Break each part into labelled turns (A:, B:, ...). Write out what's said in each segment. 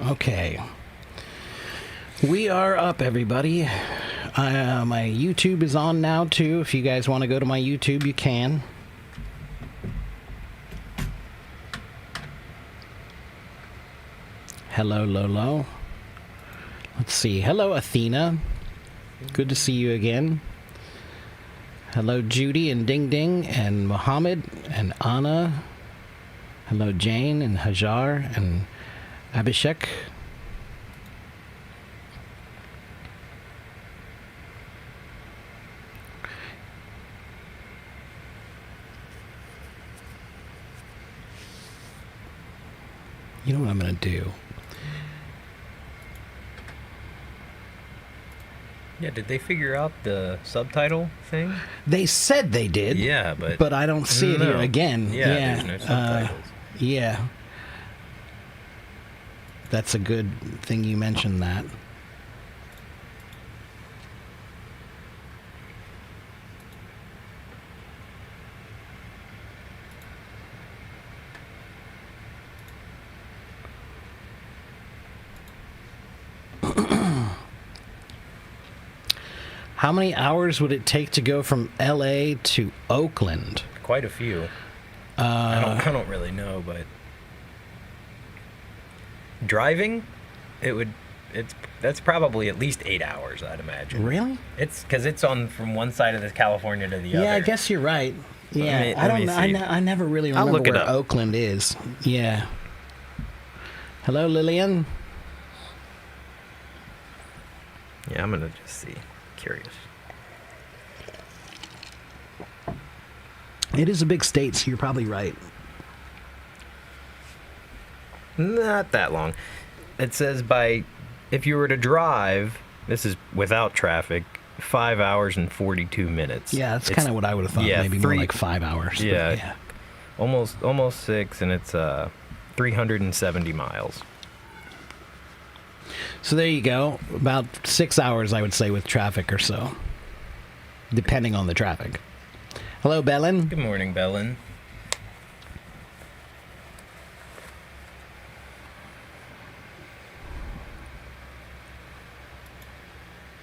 A: Okay. We are up, everybody. My YouTube is on now, too. If you guys want to go to my YouTube, you can. Hello, Lolo. Let's see. Hello, Athena. Good to see you again. Hello, Judy and Ding Ding and Mohammed and Anna. Hello, Jane and Hajar and Abhishek. You know what I'm going to do?
B: Yeah, did they figure out the subtitle thing?
A: They said they did.
B: Yeah,
A: but I don't see it here again.
B: Yeah, there's no subtitles.
A: Yeah. That's a good thing you mentioned that. How many hours would it take to go from LA to Oakland?
B: Quite a few. I don't really know, but driving, that's probably at least 8 hours, I'd imagine.
A: Really?
B: It's because it's on from one side of the California to the other.
A: Yeah, I guess you're right. Yeah, I don't know. I never really remember where Oakland is. Yeah. Hello, Lillian.
B: Yeah, I'm gonna just see. Curious.
A: It is a big state, so you're probably right.
B: Not that long. It says if you were to drive, this is without traffic, 5 hours and 42 minutes.
A: Yeah, that's kind of what I would have thought. Yeah, maybe more like 5 hours.
B: Yeah, almost 6, and it's 370 miles.
A: So there you go. About 6 hours, I would say, with traffic or so, depending on the traffic. Hello, Bellin.
B: Good morning, Bellin.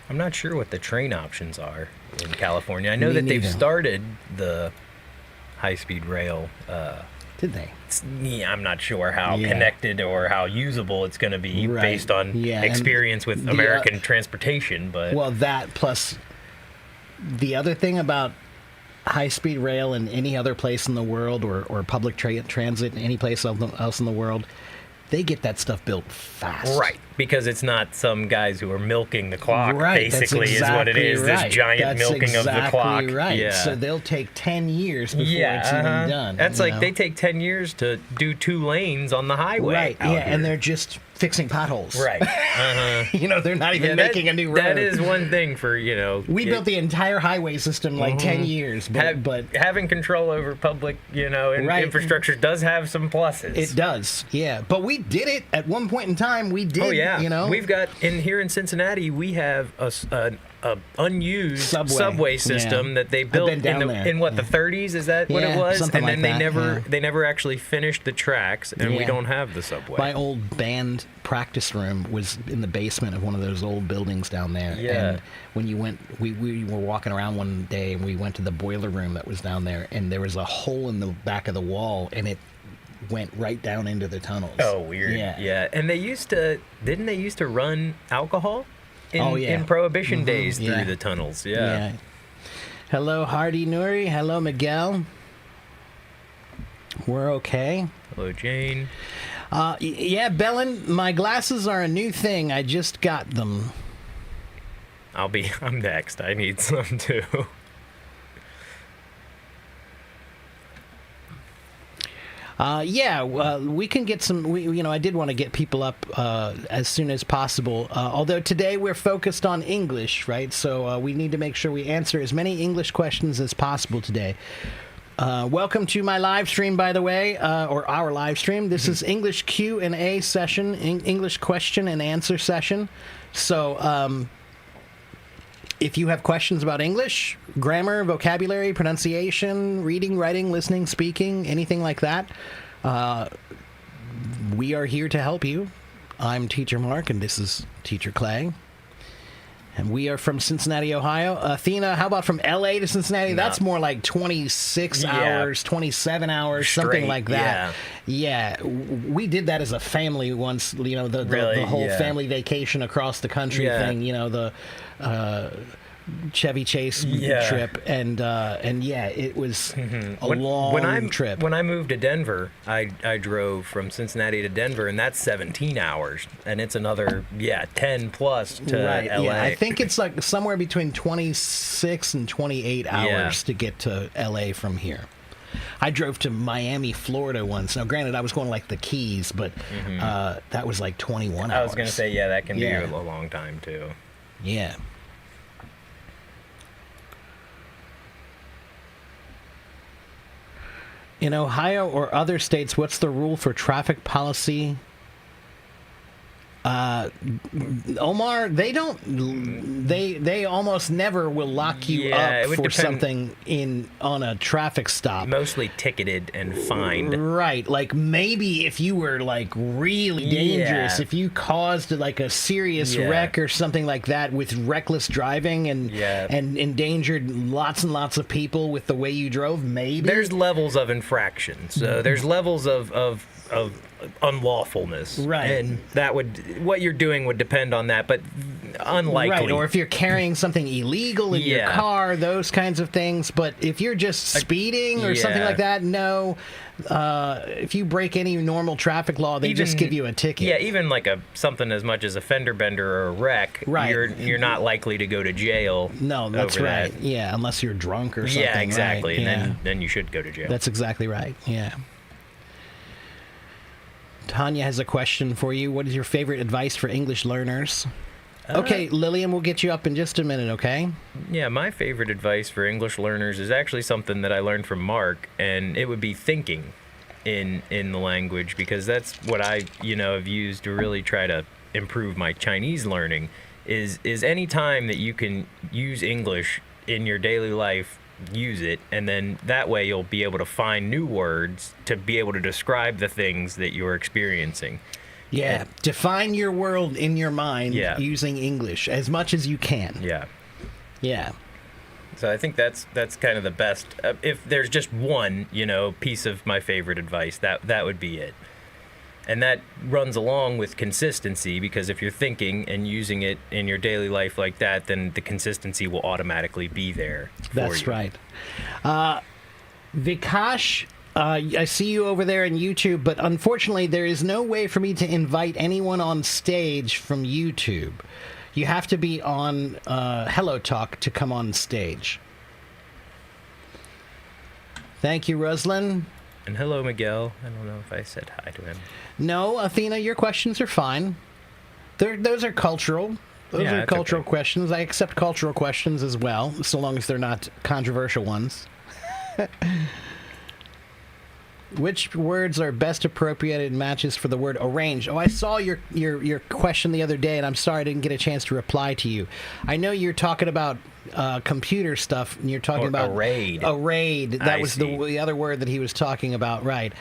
B: I'm not sure what the train options are in California. I know that they've started the high-speed rail.
A: Did they?
B: Yeah, I'm not sure how connected or how usable it's going to be based on experience with American transportation. But
A: well, that plus the other thing about high-speed rail in any other place in the world or public transit in any place else in the world, they get that stuff built fast.
B: Right, because it's not some guys who are milking the clock, basically, is what it is, this giant milking of the clock.
A: Right.
B: Yeah.
A: So they'll take 10 years before it's even done.
B: That's like they take 10 years to do 2 lanes on the highway.
A: Right, and they're just fixing potholes.
B: Right.
A: They're not even making a new road.
B: That is one thing for,
A: We built the entire highway system 10 years, but
B: having control over public, infrastructure does have some pluses.
A: It does, yeah. But we did it at one point in time. We did,
B: We've got, here in Cincinnati, we have a unused subway system that they built in the 30s. Is that what it was?
A: Something
B: and
A: then
B: they never actually finished the tracks, and we don't have the subway.
A: My old band practice room was in the basement of one of those old buildings down there.
B: Yeah.
A: And when you went, we were walking around one day, and we went to the boiler room that was down there, and there was a hole in the back of the wall, and it went right down into the tunnels.
B: Oh, weird. Yeah. And didn't they used to run alcohol? In Prohibition days through the tunnels, yeah.
A: Hello, Hardy Nuri. Hello, Miguel. We're okay.
B: Hello, Jane.
A: Bellin, my glasses are a new thing. I just got them.
B: I'm next. I need some too.
A: We can get some. I did want to get people up as soon as possible. Although today we're focused on English, right? So we need to make sure we answer as many English questions as possible today. Welcome to my live stream, by the way, or our live stream. This is English Q&A session, English question and answer session. So if you have questions about English, grammar, vocabulary, pronunciation, reading, writing, listening, speaking, anything like that, we are here to help you. I'm Teacher Mark, and this is Teacher Clay. And we are from Cincinnati, Ohio. Athena, how about from L.A. to Cincinnati?
B: No.
A: That's more like 26 hours, 27 hours, something
B: Straight,
A: like that. Yeah. We did that as a family once, the
B: Really?
A: whole
B: Yeah.
A: family vacation across the country thing, the Chevy Chase trip. And it was a long trip.
B: When I moved to Denver, I drove from Cincinnati to Denver, and that's 17 hours, and it's another 10 plus to LA.
A: Yeah, I think it's like somewhere between 26 and 28 hours to get to LA from here. I drove to Miami, Florida once. Now, granted, I was going like the Keys, but that was like 21 hours.
B: I was going to say, that can be a long time, too.
A: Yeah. In Ohio or other states, what's the rule for traffic policy? Omar, they don't. They almost never will lock you up for something on a traffic stop.
B: Mostly ticketed and fined.
A: Right, like maybe if you were like really dangerous, if you caused like a serious wreck or something like that with reckless driving and endangered lots and lots of people with the way you drove, maybe
B: there's levels of infraction. So there's levels of unlawfulness,
A: right?
B: And what you're doing would depend on that, but unlikely.
A: Right, or if you're carrying something illegal in your car, those kinds of things. But if you're just speeding or something like that, no. If you break any normal traffic law, they just give you a ticket.
B: Yeah, even like something as much as a fender bender or a wreck, you're not likely to go to jail.
A: No, that's right.
B: That.
A: Yeah, unless you're drunk or something.
B: Yeah, exactly.
A: Right?
B: And then you should go to jail.
A: That's exactly right. Yeah. Tanya has a question for you. What is your favorite advice for English learners? Okay, Lillian, we'll get you up in just a minute, okay?
B: Yeah, my favorite advice for English learners is actually something that I learned from Mark, and it would be thinking in the language, because that's what I, have used to really try to improve my Chinese learning, is any time that you can use English in your daily life, use it, and then that way you'll be able to find new words to be able to describe the things that you're experiencing.
A: Yeah, define your world in your mind using English as much as you can.
B: Yeah. So I think that's kind of the best. If there's just one, piece of my favorite advice, that would be it. And that runs along with consistency, because if you're thinking and using it in your daily life like that, then the consistency will automatically be there for
A: That's
B: you.
A: right. Vikash, I see you over there on YouTube, but unfortunately there is no way for me to invite anyone on stage from YouTube. You have to be on Hello Talk to come on stage. Thank you, Ruslan.
B: And hello, Miguel. I don't know if I said hi to him.
A: No, Athena, your questions are fine. Those are cultural. Those are cultural questions. I accept cultural questions as well, so long as they're not controversial ones. Which words are best appropriated matches for the word arrange? Oh, I saw your question the other day, and I'm sorry I didn't get a chance to reply to you. I know you're talking about computer stuff, and you're talking about
B: arrayed.
A: Arrayed. That was the other word that he was talking about, right?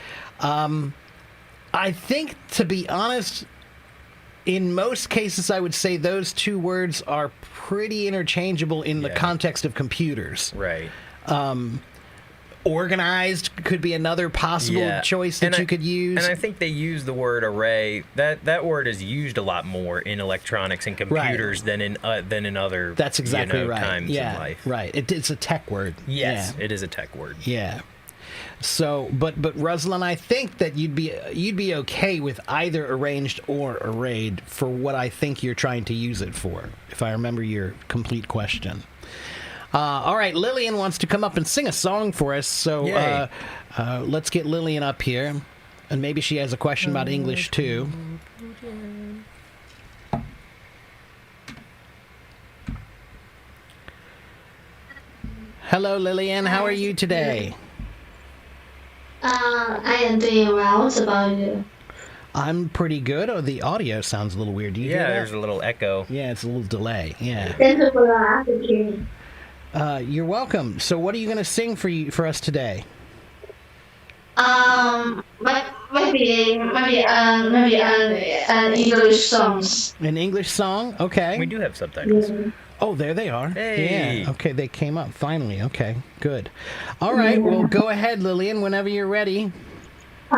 A: I think, to be honest, in most cases, I would say those two words are pretty interchangeable in the context of computers.
B: Right.
A: Organized could be another possible choice that you could use.
B: And I think they use the word array. That word is used a lot more in electronics and computers than in other.
A: That's exactly right.
B: Times in life.
A: Right. It's a tech word.
B: Yes, it is a tech word.
A: Yeah. So, but Ruslan, I think that you'd be okay with either arranged or arrayed for what I think you're trying to use it for, if I remember your complete question. All right, Lillian wants to come up and sing a song for us, so let's get Lillian up here, and maybe she has a question about English too. Hello, Lillian. How are you today?
C: I am doing well. What about you?
A: I'm pretty good. Oh, the audio sounds a little weird. Do you hear that?
B: There's a little echo.
A: Yeah, it's a little delay. Yeah.
C: Thank you for asking.
A: You're welcome. So what are you going to sing for us today?
C: Maybe English songs.
A: An English song? Okay.
B: We do have subtitles.
A: Oh, there they are.
B: Hey.
A: Yeah. Okay, they came up finally. Okay, good. All right. Well, go ahead, Lillian, whenever you're ready.
C: Okay.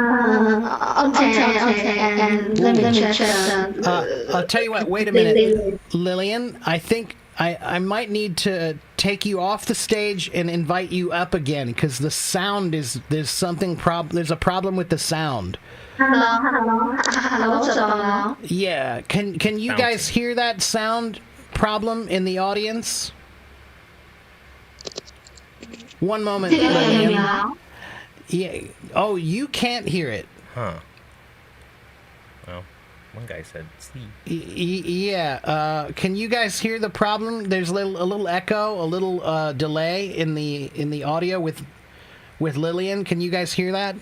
C: And let me check that.
A: I'll tell you what. Wait a minute, Lillian. I think I might need to take you off the stage and invite you up again because the sound there's something there's a problem with the sound.
C: Hello. What's up now?
A: Yeah. Can you
B: Bouncing.
A: guys hear that sound problem in the audience? One moment,
C: Can you hear me
A: Lillian.
C: now?
A: Yeah. Oh, you can't hear it.
B: Huh. Well, one guy said C.
A: Yeah. Can you guys hear the problem? There's a little echo, a little delay in the audio with Lillian. Can you guys hear that?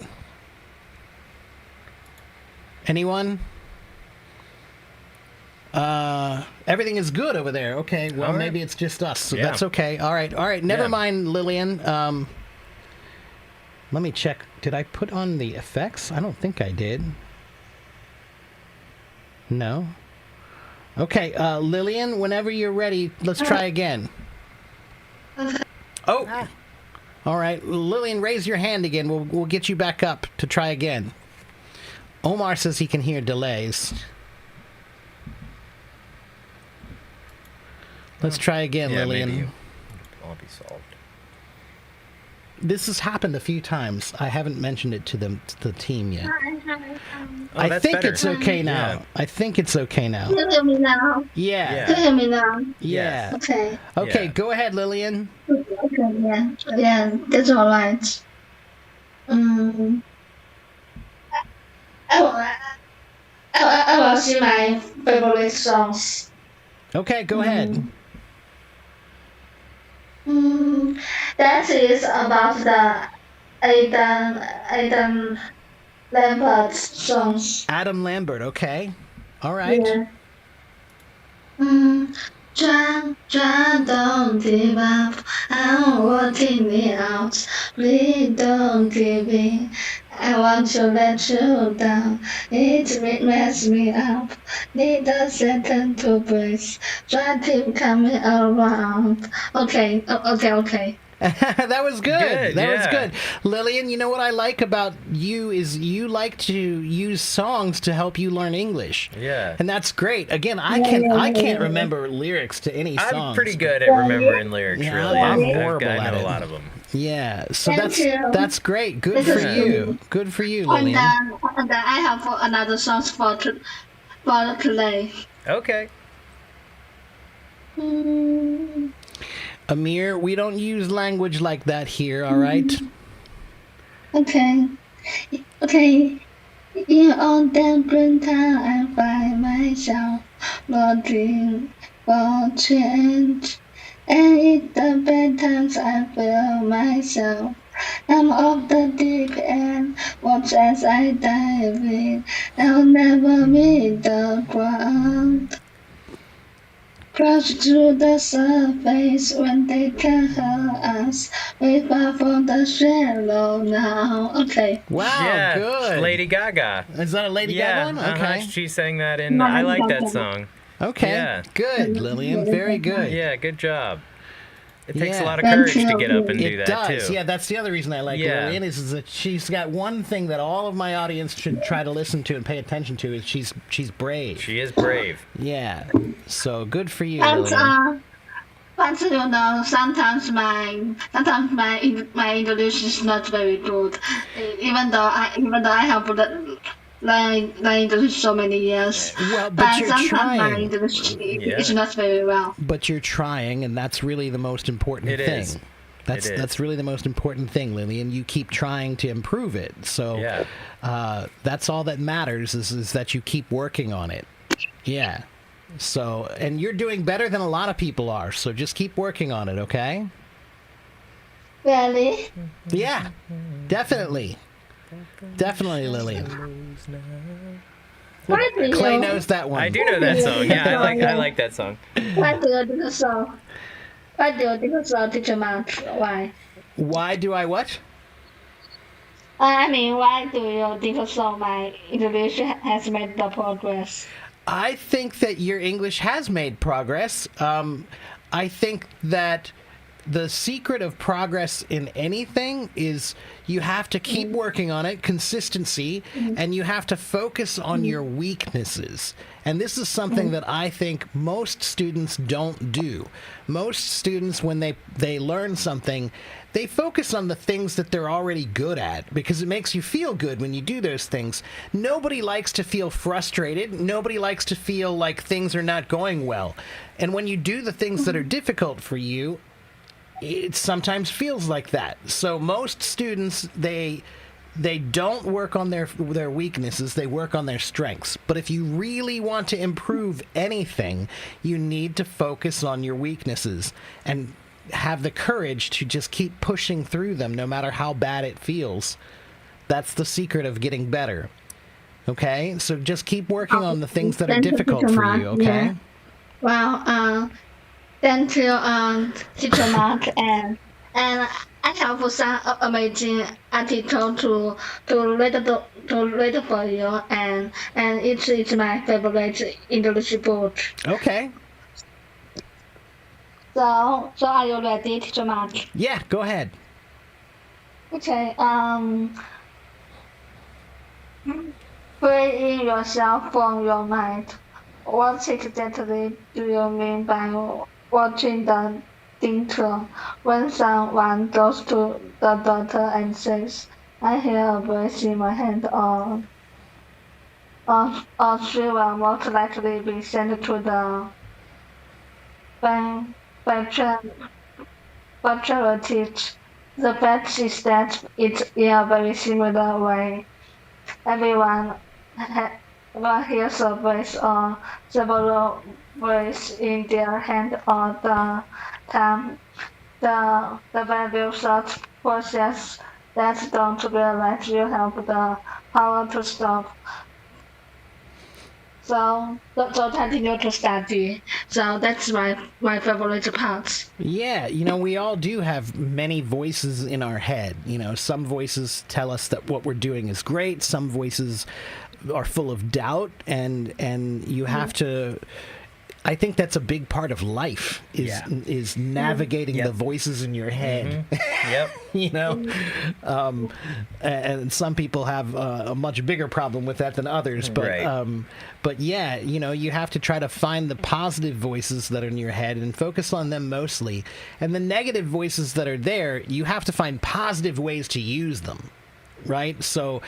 A: Anyone? Everything is good over there. Okay. Well,
B: All right.
A: maybe it's just us. So
B: Yeah.
A: that's okay. All right. Never
B: Yeah.
A: mind, Lillian. Let me check. Did I put on the effects? I don't think I did. No. Okay, Lillian, whenever you're ready, let's try again. Oh. All right, Lillian, raise your hand again. We'll get you back up to try again. Omar says he can hear delays. Let's try again,
B: Yeah,
A: Lillian.
B: maybe it'll all be solved.
A: This has happened a few times. I haven't mentioned it to the team yet.
B: Oh,
A: I
B: that's
A: think
B: better.
A: it's okay now.
B: Yeah.
A: I think it's okay now.
C: Can you hear me now?
A: Yeah.
C: Can you hear me now?
A: Yeah.
C: Okay.
A: Okay,
B: Yeah.
A: go ahead, Lillian.
C: Okay, yeah, that's all right. I will see my favorite songs.
A: Okay, go ahead.
C: That is about the Adam Lambert songs.
A: Adam Lambert, okay. All right.
C: Yeah. Don't give up. I'm working it out. Please don't give in. I want to let you down. It messes me up. Need a second to breathe. Try to coming around. Okay.
A: That was good.
B: Good,
A: That was
B: yeah.
A: good. Lillian, you know what I like about you is you like to use songs to help you learn English.
B: Yeah.
A: And that's great. Again, I can't remember lyrics to any songs.
B: I'm pretty good at remembering lyrics,
A: Yeah,
B: really.
A: I'm
B: I
A: horrible at
B: know
A: it.
B: a lot of them.
A: Yeah. So
C: Thank you.
A: that's great. Good for
B: Yeah.
A: you. Good for you,
C: And
A: Lillian.
C: then I have another song for play.
B: Okay.
A: Amir, we don't use language like that here, all right?
C: Okay. In all that green time, I find myself looking for change. And in the bad times, I feel myself. I'm off the deep end, watch as I dive in. I'll never meet the ground. Crash through the surface when they can hurt us. We far from the shallow now. Okay.
A: Wow,
B: yeah.
A: good.
B: Lady Gaga.
A: Is that a Lady
B: Yeah.
A: Gaga one?
B: uh-huh.
A: Okay.
B: She sang that in. I like that song.
A: Okay.
B: Yeah.
A: Good, Lillian. Very good.
B: Yeah. Good job. It takes
A: Yeah.
B: a lot of
C: Thank
B: courage to
C: you.
B: get up and do
A: It
B: that
A: does.
B: too.
A: Yeah, that's the other reason I like
B: Yeah.
A: Lillian is that she's got one thing that all of my audience should try to listen to and pay attention to is she's brave.
B: She is brave.
A: Yeah. So good for you,
C: And
A: Lillian.
C: but you know, sometimes my English is not very good. Even though I have learned English so many years.
A: Well, but
C: But
A: you're
C: sometimes my
A: trying.
C: English
B: Yeah.
C: is not very well.
A: But you're trying, and that's really the most important
B: It
A: thing.
B: is.
A: That's
B: It is.
A: that's really the most important thing, Lillian. You keep trying to improve it. So
B: Yeah.
A: that's all that matters is that you keep working on it. Yeah. So, and you're doing better than a lot of people are. So just keep working on it, okay?
C: Really?
A: Yeah. Definitely. Definitely, Lillian.
C: Why do
A: Clay
C: you?
A: knows that one.
B: I do know that song. Yeah, I like that song.
C: Why do you think so? Why do you think so, Teacher Mark? Why?
A: Why do I what?
C: I mean, why do you think so? My English has made the progress.
A: I think that your English has made progress. I think that the secret of progress in anything is you have to keep working on it, consistency, and you have to focus on your weaknesses. And this is something that I think most students don't do. Most students, when they learn something, they focus on the things that they're already good at because it makes you feel good when you do those things. Nobody likes to feel frustrated. Nobody likes to feel like things are not going well. And when you do the things that are difficult for you, it sometimes feels like that. So most students, they don't work on their weaknesses, they work on their strengths. But if you really want to improve anything, you need to focus on your weaknesses and have the courage to just keep pushing through them no matter how bad it feels. That's the secret of getting better. Okay? So just keep working on the things that are
C: Thank you,
A: difficult
C: Teacher
A: for
C: Mark.
A: you, okay?
C: Yeah. Well, thank you, Teacher Mark, and I have some amazing article to read for you, and it is my favorite English book.
A: Okay.
C: So are you ready, Teacher Mark?
A: Yeah, go ahead.
C: Okay. Free yourself from your mind. What exactly do you mean by watching the dinner? When someone goes to the doctor and says, "I hear a voice in my head," or she will most likely be sent to the pathologist. The fact is that it's in a very similar way. Everyone everyone hears a voice or several voices in their head all the time. The value thought process that don't realize you have the power to stop. So continue to study. So that's my favorite part.
A: Yeah, we all do have many voices in our head. Some voices tell us that what we're doing is great. Some voices are full of doubt, and you have to. I think that's a big part of life is navigating the voices in your head.
B: Yep.
A: And some people have a much bigger problem with that than others. But
B: Right.
A: but yeah, you have to try to find the positive voices that are in your head and focus on them mostly. And the negative voices that are there, you have to find positive ways to use them. Right? So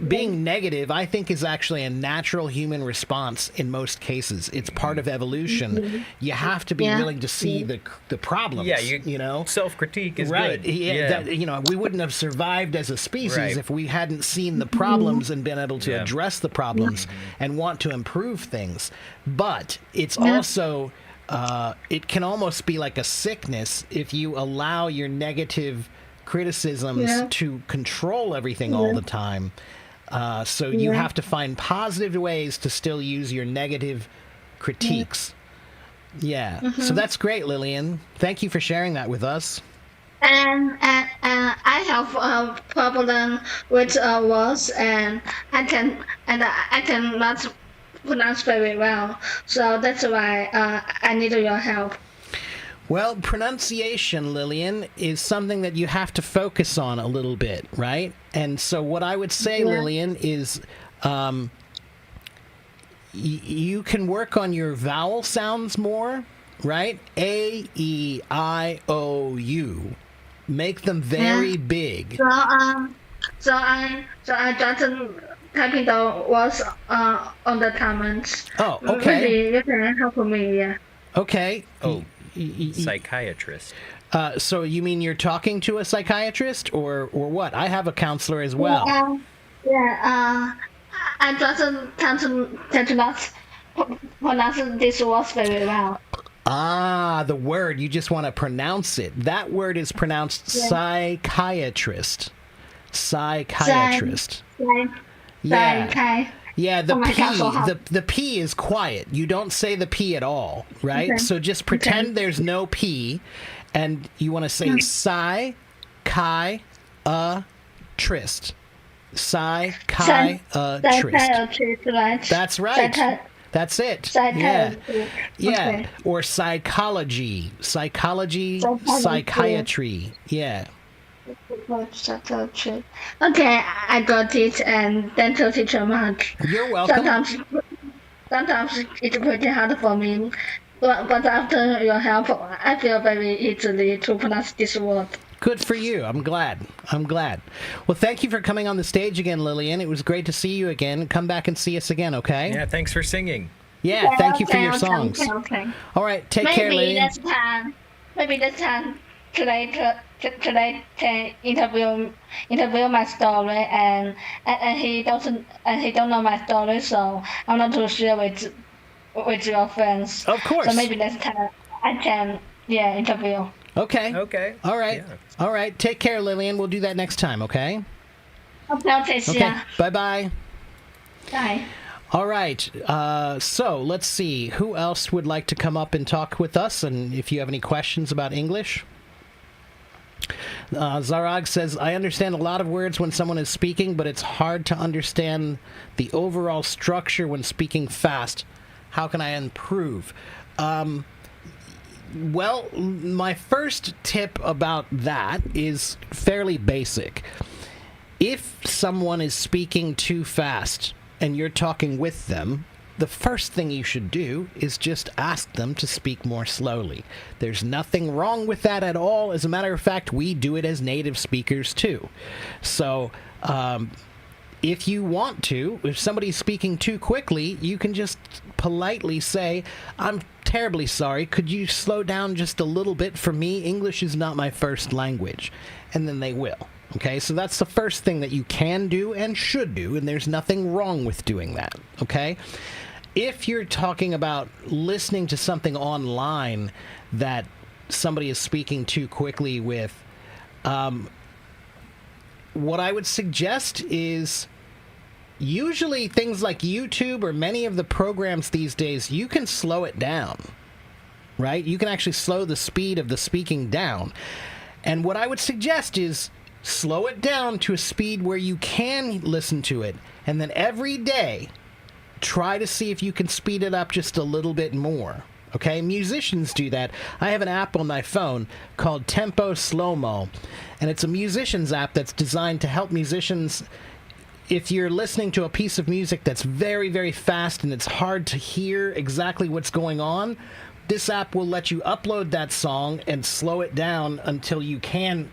A: being negative, I think, is actually a natural human response in most cases. It's part of evolution. You have to be
C: Yeah.
A: willing to see the problems.
B: Yeah,
A: you know?
B: self-critique is
A: Right.
B: good.
A: Yeah. That, we wouldn't have survived as a species
B: Right.
A: if we hadn't seen the problems and been able to
B: Yeah.
A: address the problems and want to improve things. But it's
C: Yeah.
A: also, it can almost be like a sickness if you allow your negative criticisms
C: Yeah.
A: to control everything all the time. So you
C: Yeah.
A: have to find positive ways to still use your negative critiques. Yeah. So that's great, Lillian. Thank you for sharing that with us.
C: And I have a problem with words, and I cannot pronounce very well. So that's why I need your help.
A: Well, pronunciation, Lillian, is something that you have to focus on a little bit, right? And so what I would say,
C: Yeah.
A: Lillian, is you can work on your vowel sounds more, right? A, E, I, O, U. Make them very
C: Yeah.
A: big.
C: So I just typing the words on the comments.
A: Oh, okay.
C: Maybe you can help me. Yeah.
A: Okay.
B: Oh,
A: Y- y- y-
B: psychiatrist.
A: so you mean you're talking to a psychiatrist or what? I have a counselor as well.
C: I just cannot pronounce this words very well.
A: Ah, the word. You just want to pronounce it. That word is pronounced psychiatrist. Psychiatrist. Yeah.
C: Okay.
A: Yeah, the
C: Oh my
A: P
C: God, so hard.
A: the P is quiet. You don't say the P at all, right?
C: Okay.
A: So just pretend there's no P and you want to say Tryst. Psychiatrist.
C: Psychiatrist, right?
A: That's right. That's it.
C: Psychiatrist.
A: Yeah.
C: Okay.
A: Or psychology. Psychology,
C: Psychology.
A: psychiatry. Yeah.
C: Psychiatrist. Okay, I got it, and thank you, Teacher Mark.
A: You're welcome.
C: Sometimes it's pretty hard for me, but after your help, I feel very easily to pronounce this word.
A: Good for you. I'm glad. Well, thank you for coming on the stage again, Lillian. It was great to see you again. Come back and see us again, okay?
B: Yeah, thanks for singing.
A: Yeah, thank you for your songs.
C: Okay.
A: All right, take care, Lillian.
C: Maybe next time, today can interview my story, and he don't know my story, so I'm not to share with your friends.
A: Of course.
C: So maybe next time I can interview.
A: Okay.
B: Okay.
A: All right.
B: Yeah.
A: All right. Take care, Lillian. We'll do that next time, okay?
C: Okay, see ya.
A: Bye-bye.
C: Bye.
A: All right. So let's see. Who else would like to come up and talk with us? And if you have any questions about English? Zarag says, I understand a lot of words when someone is speaking, but it's hard to understand the overall structure when speaking fast. How can I improve? Well, my first tip about that is fairly basic. If someone is speaking too fast and you're talking with them, the first thing you should do is just ask them to speak more slowly. There's nothing wrong with that at all. As a matter of fact, we do it as native speakers too. So, if you want to, if somebody's speaking too quickly, you can just politely say, I'm terribly sorry, could you slow down just a little bit for me? English is not my first language. And then they will. Okay, so that's the first thing that you can do and should do, and there's nothing wrong with doing that. Okay? If you're talking about listening to something online that somebody is speaking too quickly with, what I would suggest is usually things like YouTube or many of the programs these days, you can slow it down, right? You can actually slow the speed of the speaking down. And what I would suggest is slow it down to a speed where you can listen to it. And then every day, try to see if you can speed it up just a little bit more. Okay, musicians do that. I have an app on my phone called Tempo Slow Mo, and it's a musician's app that's designed to help musicians. If you're listening to a piece of music that's very, very fast and it's hard to hear exactly what's going on, this app will let you upload that song and slow it down until you can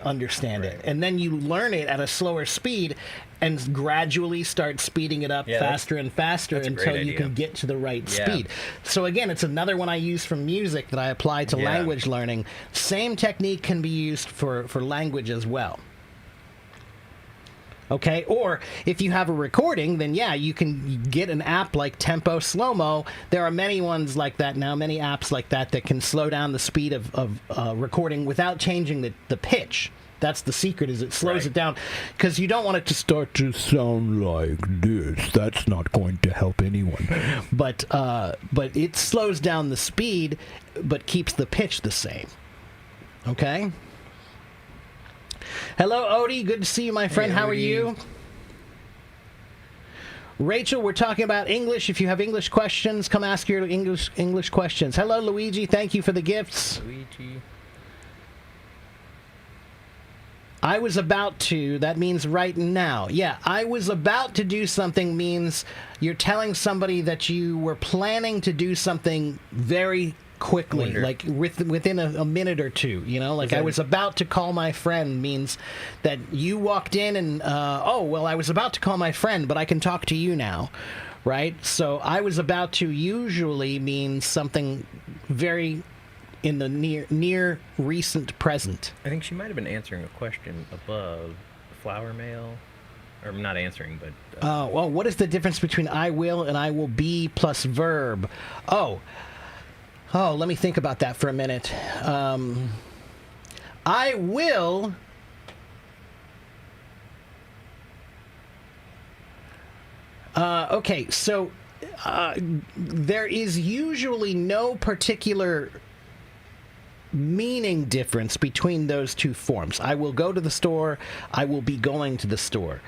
A: understand it. And then you learn it at a slower speed and gradually start speeding it up faster and faster until you can get to the right speed. So again, it's another one I use for music that I apply to language learning. Same technique can be used for language as well. Okay, or if you have a recording, then you can get an app like Tempo Slow Mo. There are many ones like that now, many apps like that can slow down the speed of recording without changing the pitch. That's the secret, is it slows it down, because you don't want it to start to sound like this. That's not going to help anyone. But it slows down the speed, but keeps the pitch the same. Okay? Hello, Odie. Good to see you, my friend.
B: Hey,
A: how are you? Rachel, we're talking about English. If you have English questions, come ask your English questions. Hello, Luigi. Thank you for the gifts.
B: Luigi.
A: I was about to, that means right now. Yeah, I was about to do something means you're telling somebody that you were planning to do something very quickly, like within a minute or two, like I was about to call my friend means that you walked in and, I was about to call my friend, but I can talk to you now, right? So I was about to usually means something very in the near recent present.
B: I think she might have been answering a question above flower mail, or not answering, but...
A: well, what is the difference between I will and I will be plus verb? Oh, let me think about that for a minute. I will... okay, so there is usually no particular meaning difference between those two forms. I will go to the store. I will be going to the store.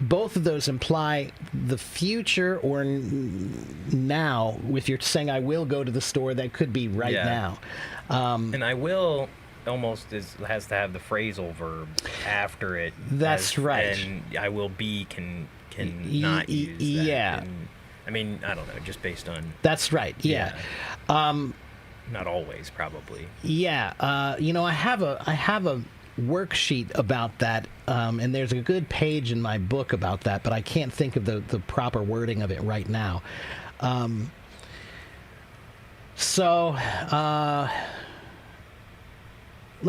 A: Both of those imply the future or now. If you're saying I will go to the store, that could be right now.
B: And I will almost has to have the phrasal verb after it.
A: That's right.
B: And I will be can not use that.
A: Yeah.
B: I mean, I don't know, just based on...
A: That's right, yeah.
B: Not always, probably.
A: Yeah. I have a worksheet about that, and there's a good page in my book about that, but I can't think of the proper wording of it right now. Let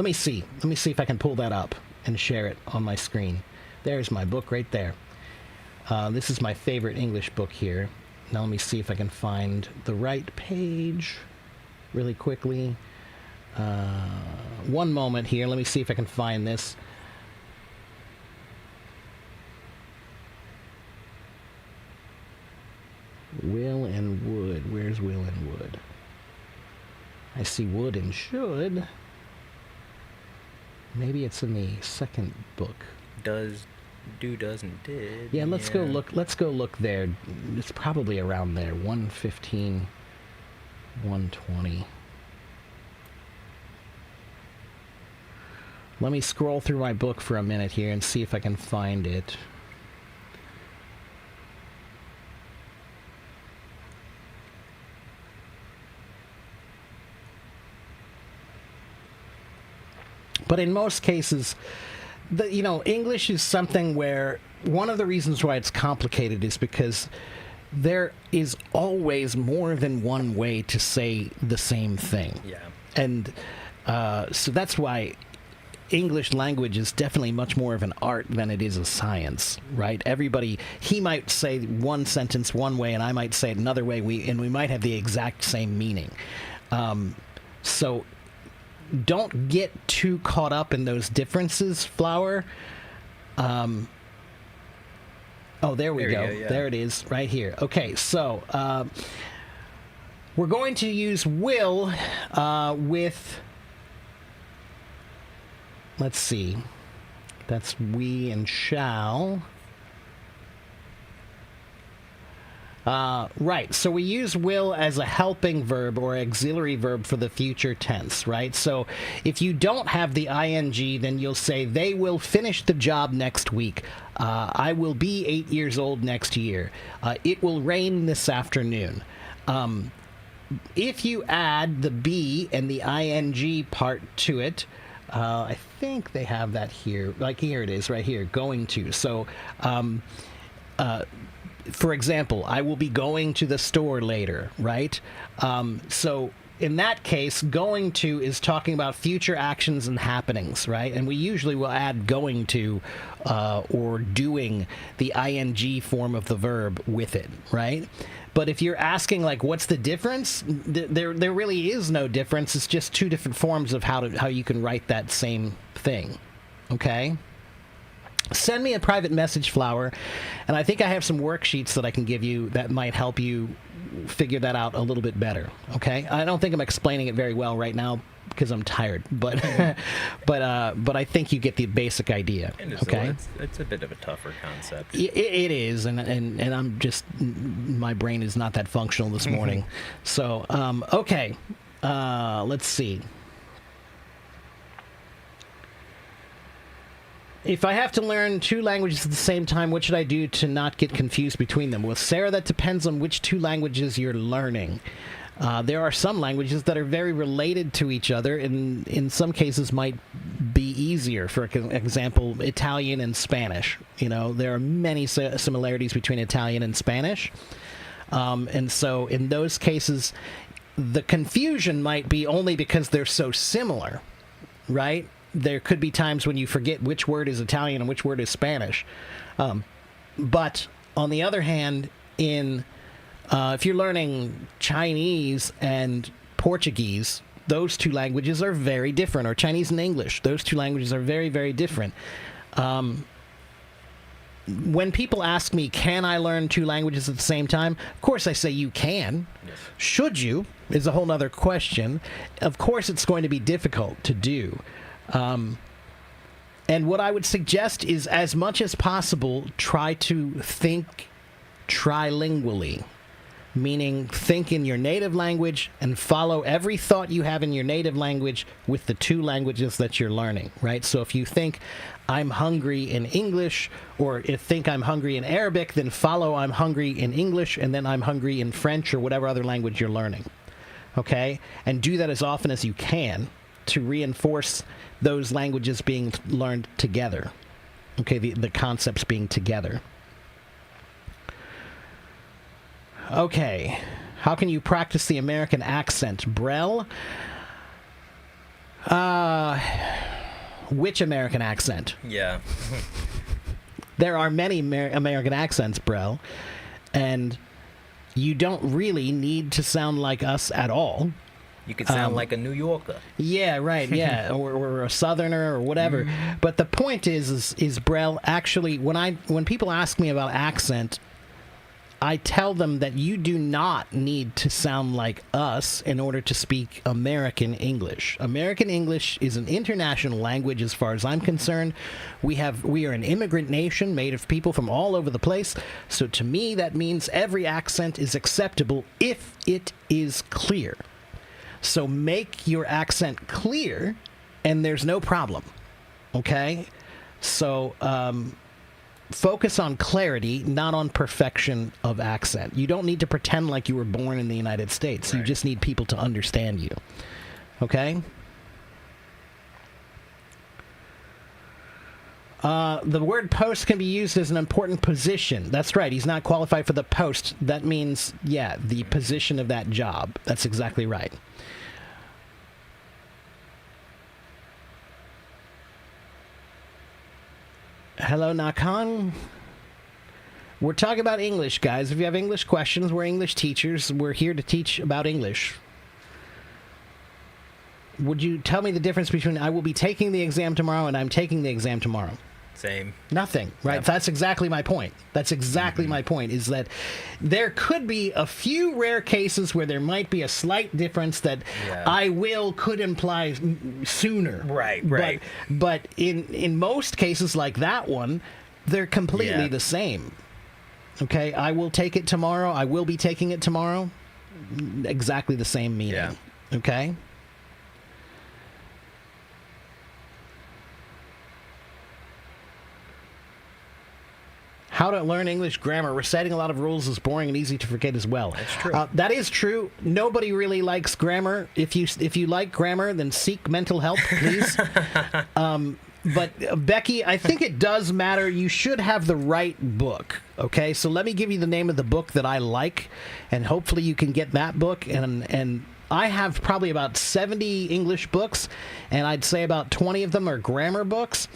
A: me see if I can pull that up and share it on my screen. There's my book right there. This is my favorite English book here. Now let me see if I can find the right page really quickly. One moment here. Let me see if I can find this. Will and would. Where's will and would? I see would and should. Maybe it's in the second book.
B: Does, and did.
A: Yeah, let's go look there. It's probably around there. 115, 120. Let me scroll through my book for a minute here and see if I can find it. But in most cases, English is something where one of the reasons why it's complicated is because there is always more than one way to say the same thing.
B: Yeah.
A: And so that's why English language is definitely much more of an art than it is a science, right? He might say one sentence one way and I might say it another way, and we might have the exact same meaning. So don't get too caught up in those differences, Flower. Oh, there we go.
B: Yeah.
A: There it is, right here. Okay, so we're going to use will with, let's see, that's we and shall. Right, so we use will as a helping verb or auxiliary verb for the future tense, right? So if you don't have the ing, then you'll say, they will finish the job next week. I will be 8 years old next year. It will rain this afternoon. If you add the be and the ing part to it, I think they have that here. Like here it is, right here, going to. So, for example, I will be going to the store later, right? So in that case, going to is talking about future actions and happenings, right? And we usually will add going to or doing the ing form of the verb with it, right? But if you're asking, like, what's the difference? There really is no difference. It's just two different forms of how you can write that same thing, okay? Send me a private message, Flower, and I think I have some worksheets that I can give you that might help you figure that out a little bit better, okay? I don't think I'm explaining it very well right now because I'm tired, but but I think you get the basic idea, okay?
B: It's a bit of a tougher concept.
A: It is, and I'm just, my brain is not that functional this morning. So, okay, let's see. If I have to learn two languages at the same time, what should I do to not get confused between them? Well, Sarah, that depends on which two languages you're learning. There are some languages that are very related to each other, and in some cases might be easier. For example, Italian and Spanish. There are many similarities between Italian and Spanish. And so in those cases, the confusion might be only because they're so similar, right? There could be times when you forget which word is Italian and which word is Spanish. But on the other hand, if you're learning Chinese and Portuguese, those two languages are very different, or Chinese and English. Those two languages are very, very different. when people ask me, can I learn two languages at the same time? Of course, I say you can.
B: Yes.
A: Should you? Is a whole other question. Of course, it's going to be difficult to do. And what I would suggest is, as much as possible, try to think trilingually, meaning think in your native language and follow every thought you have in your native language with the two languages that you're learning, right? So if you think I'm hungry in English, or if think I'm hungry in Arabic, then follow I'm hungry in English, and then I'm hungry in French or whatever other language you're learning, okay? And do that as often as you can to reinforce those languages being learned together, okay, the concepts being together. Okay, how can you practice the American accent? Brel? Which American accent?
B: Yeah.
A: There are many American accents, Brel, and you don't really need to sound like us at all.
B: You could sound like a New Yorker.
A: Yeah, right, yeah, or a Southerner or whatever. But the point is Brel, actually, when people ask me about accent, I tell them that you do not need to sound like us in order to speak American English. American English is an international language as far as I'm concerned. We are an immigrant nation made of people from all over the place. So to me, that means every accent is acceptable if it is clear. So make your accent clear, and there's no problem. Okay? So, focus on clarity, not on perfection of accent. You don't need to pretend like you were born in the United States.
B: Right.
A: You just need people to understand you. Okay? The word post can be used as an important position. That's right. He's not qualified for the post. That means, yeah, the position of that job. That's exactly right. Hello, Nakan. We're talking about English, guys. If you have English questions, we're English teachers. We're here to teach about English. Would you tell me the difference between I will be taking the exam tomorrow and I'm taking the exam tomorrow?
B: Same.
A: Nothing, right?
B: Yep.
A: That's exactly my point. That's exactly my point, is that there could be a few rare cases where there might be a slight difference that I will could imply sooner.
B: Right.
A: But in most cases like that one, they're completely the same. Okay, I will take it tomorrow. I will be taking it tomorrow. Exactly the same meaning.
B: Yeah.
A: Okay? How to learn English grammar. Reciting a lot of rules is boring and easy to forget as well.
B: That's true.
A: That is true. Nobody really likes grammar. If you like grammar, then seek mental help, please. But Becky, I think it does matter. You should have the right book. Okay, so let me give you the name of the book that I like, and hopefully you can get that book. And I have probably about 70 English books, and I'd say about 20 of them are grammar books.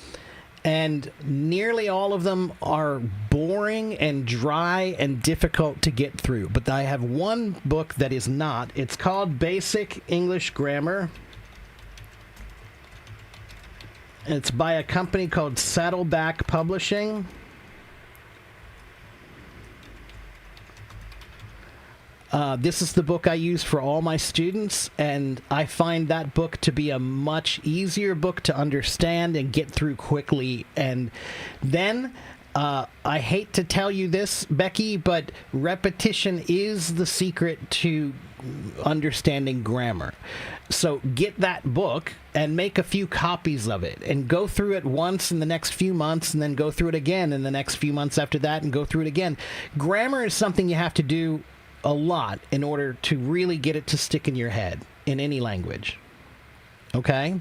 A: And nearly all of them are boring and dry and difficult to get through. But I have one book that is not. It's called Basic English Grammar. It's by a company called Saddleback Publishing. This is the book I use for all my students, and I find that book to be a much easier book to understand and get through quickly. And then, I hate to tell you this, Becky, but repetition is the secret to understanding grammar. So get that book and make a few copies of it and go through it once in the next few months, and then go through it again in the next few months after that, and go through it again. Grammar is something you have to do a lot in order to really get it to stick in your head in any language. Okay?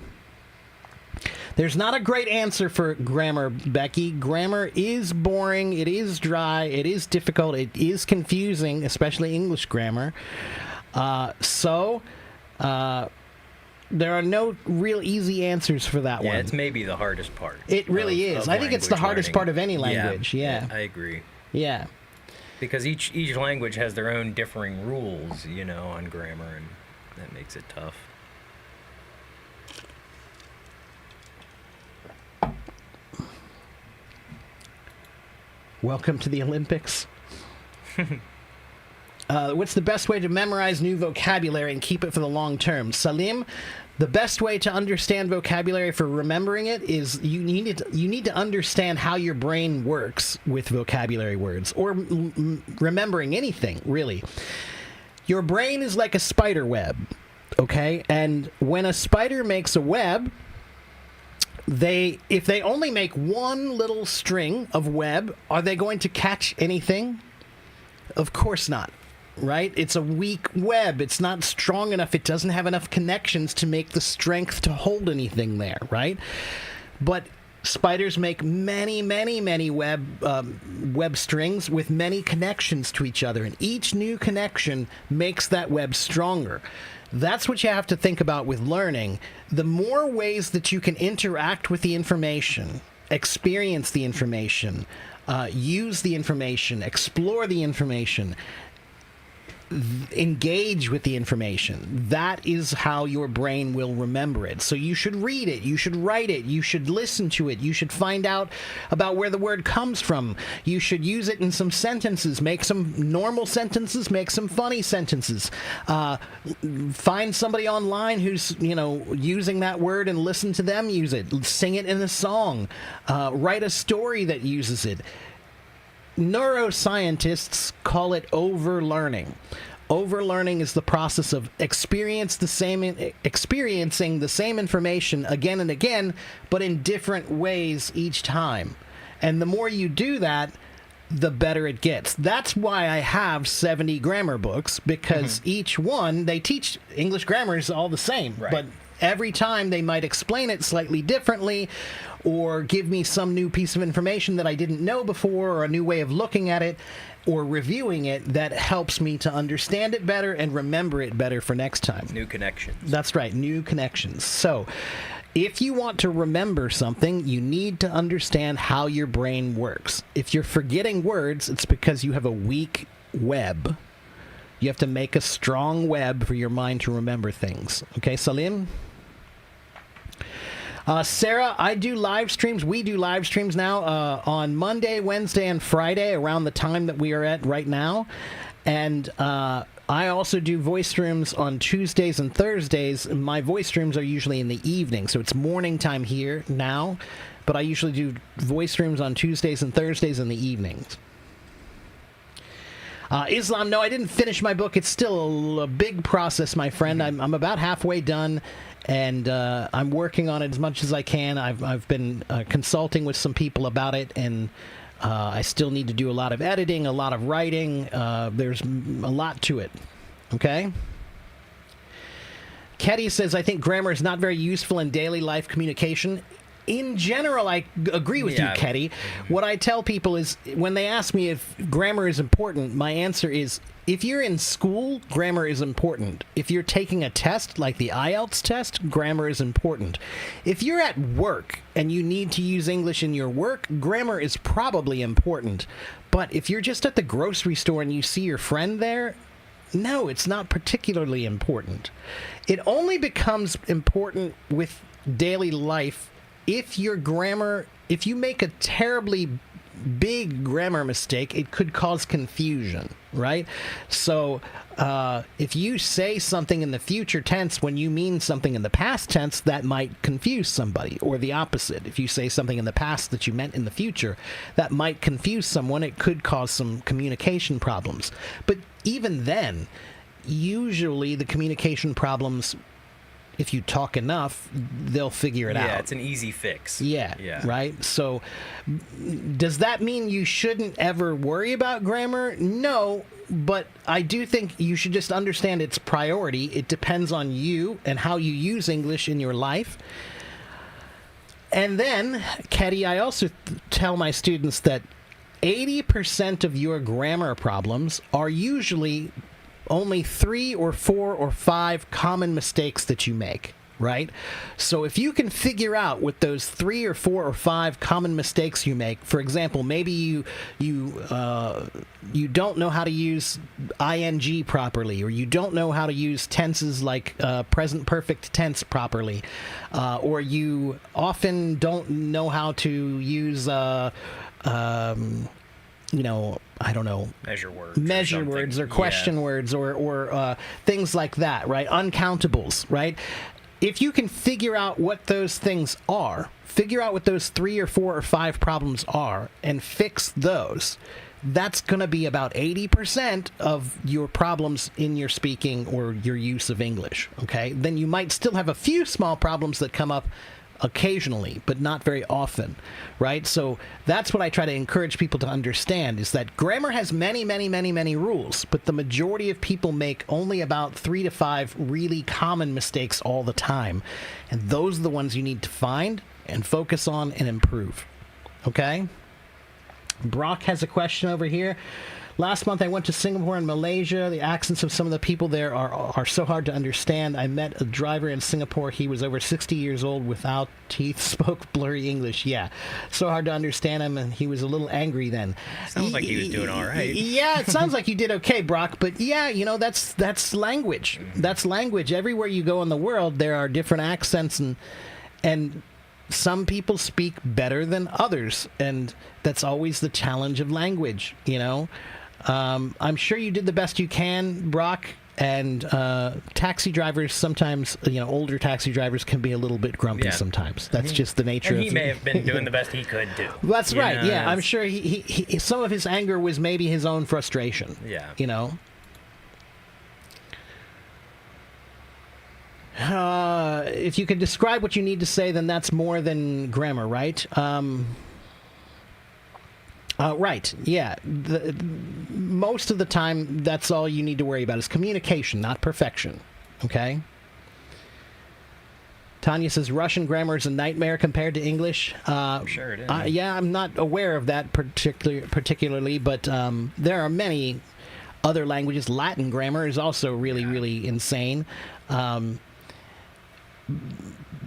A: There's not a great answer for grammar, Becky. Grammar is boring, it is dry, it is difficult, it is confusing, especially English grammar. There are no real easy answers for that one.
B: Yeah, it's maybe the hardest part.
A: It really is. I think it's the hardest part of any language. Yeah.
B: I agree.
A: Yeah.
B: Because each language has their own differing rules, on grammar, and that makes it tough.
A: Welcome to the Olympics. What's the best way to memorize new vocabulary and keep it for the long term? Salim, the best way to understand vocabulary for remembering it is you need to understand how your brain works with vocabulary words, or remembering anything, really. Your brain is like a spider web, okay? And when a spider makes a web, if they only make one little string of web, are they going to catch anything? Of course not. Right? It's a weak web. It's not strong enough. It doesn't have enough connections to make the strength to hold anything there, right? But spiders make many, many, many web strings with many connections to each other, and each new connection makes that web stronger. That's what you have to think about with learning. The more ways that you can interact with the information, experience the information, use the information, explore the information, engage with the information. That is how your brain will remember it. So you should read it, you should write it, you should listen to it, you should find out about where the word comes from. You should use it in some sentences, make some normal sentences, make some funny sentences. Find somebody online who's, using that word and listen to them use it. Sing it in a song. Write a story that uses it. Neuroscientists call it overlearning. Overlearning is the process of experiencing the same information again and again, but in different ways each time. And the more you do that, the better it gets. That's why I have 70 grammar books, because each one, they teach English grammar is all the same,
B: right.
A: But every time they might explain it slightly differently, or give me some new piece of information that I didn't know before, or a new way of looking at it, or reviewing it that helps me to understand it better and remember it better for next time.
B: New connections.
A: That's right, new connections. So, if you want to remember something, you need to understand how your brain works. If you're forgetting words, it's because you have a weak web. You have to make a strong web for your mind to remember things. Okay, Salim? Sarah, I do live streams. We do live streams now on Monday, Wednesday, and Friday around the time that we are at right now. And I also do voice streams on Tuesdays and Thursdays. My voice streams are usually in the evening, so it's morning time here now. But I usually do voice streams on Tuesdays and Thursdays in the evenings. Islam, no, I didn't finish my book. It's still a big process, my friend. I'm about halfway done, and I'm working on it as much as I can. I've been consulting with some people about it, and I still need to do a lot of editing, a lot of writing. There's a lot to it. Okay? Ketty says, I think grammar is not very useful in daily life communication. In general, I agree with you, Ketty. What I tell people is, when they ask me if grammar is important, my answer is, if you're in school, grammar is important. If you're taking a test, like the IELTS test, grammar is important. If you're at work and you need to use English in your work, grammar is probably important. But if you're just at the grocery store and you see your friend there, no, it's not particularly important. It only becomes important with daily life if you make a terribly big grammar mistake, it could cause confusion, right? So if you say something in the future tense when you mean something in the past tense, that might confuse somebody, or the opposite. If you say something in the past that you meant in the future, that might confuse someone. It could cause some communication problems. But even then, usually the communication problems, if you talk enough, they'll figure it out.
B: Yeah, it's an easy fix.
A: Yeah, right? So does that mean you shouldn't ever worry about grammar? No, but I do think you should just understand its priority. It depends on you and how you use English in your life. And then, Ketty, I also tell my students that 80% of your grammar problems are usually only 3 or 4 or 5 common mistakes that you make, right? So if you can figure out what those 3 or 4 or 5 common mistakes you make, for example, maybe you don't know how to use ing properly, or you don't know how to use tenses like present perfect tense properly, or you often don't know how to use I don't know,
B: Measure words.
A: measure
B: something.
A: words or
B: Yeah.
A: question words or things like that, right? Uncountables, right? If you can figure out what those things are, figure out what those 3 or 4 or 5 problems are, and fix those, that's going to be about 80% of your problems in your speaking or your use of English, okay? Then you might still have a few small problems that come up occasionally, but not very often, right? So that's what I try to encourage people to understand, is that grammar has many, many, many, many rules, but the majority of people make only about 3 to 5 really common mistakes all the time. And those are the ones you need to find and focus on and improve. Okay? Brock has a question over here. Last month I went to Singapore and Malaysia. The accents of some of the people there are so hard to understand. I met a driver in Singapore. He was over 60 years old, without teeth, spoke blurry English. Yeah, so hard to understand him, and he was a little angry then.
B: Sounds like he was doing all right.
A: Yeah, it sounds like you did okay, Brock. But yeah, that's language. That's language. Everywhere you go in the world, there are different accents, and some people speak better than others, and that's always the challenge of language, I'm sure you did the best you can, Brock, and taxi drivers sometimes, older taxi drivers can be a little bit grumpy
B: Yeah.
A: sometimes. That's just the nature
B: And
A: of
B: he may have been doing the best he could do.
A: That's
B: You
A: right,
B: know,
A: yeah. I'm
B: it's-
A: sure he some of his anger was maybe his own frustration.
B: Yeah.
A: If you could describe what you need to say, then that's more than grammar, right? Right, yeah. Most of the time, that's all you need to worry about is communication, not perfection. Okay? Tanya says Russian grammar is a nightmare compared to English.
B: Sure it is.
A: Yeah, I'm not aware of that particularly, but there are many other languages. Latin grammar is also really, really insane.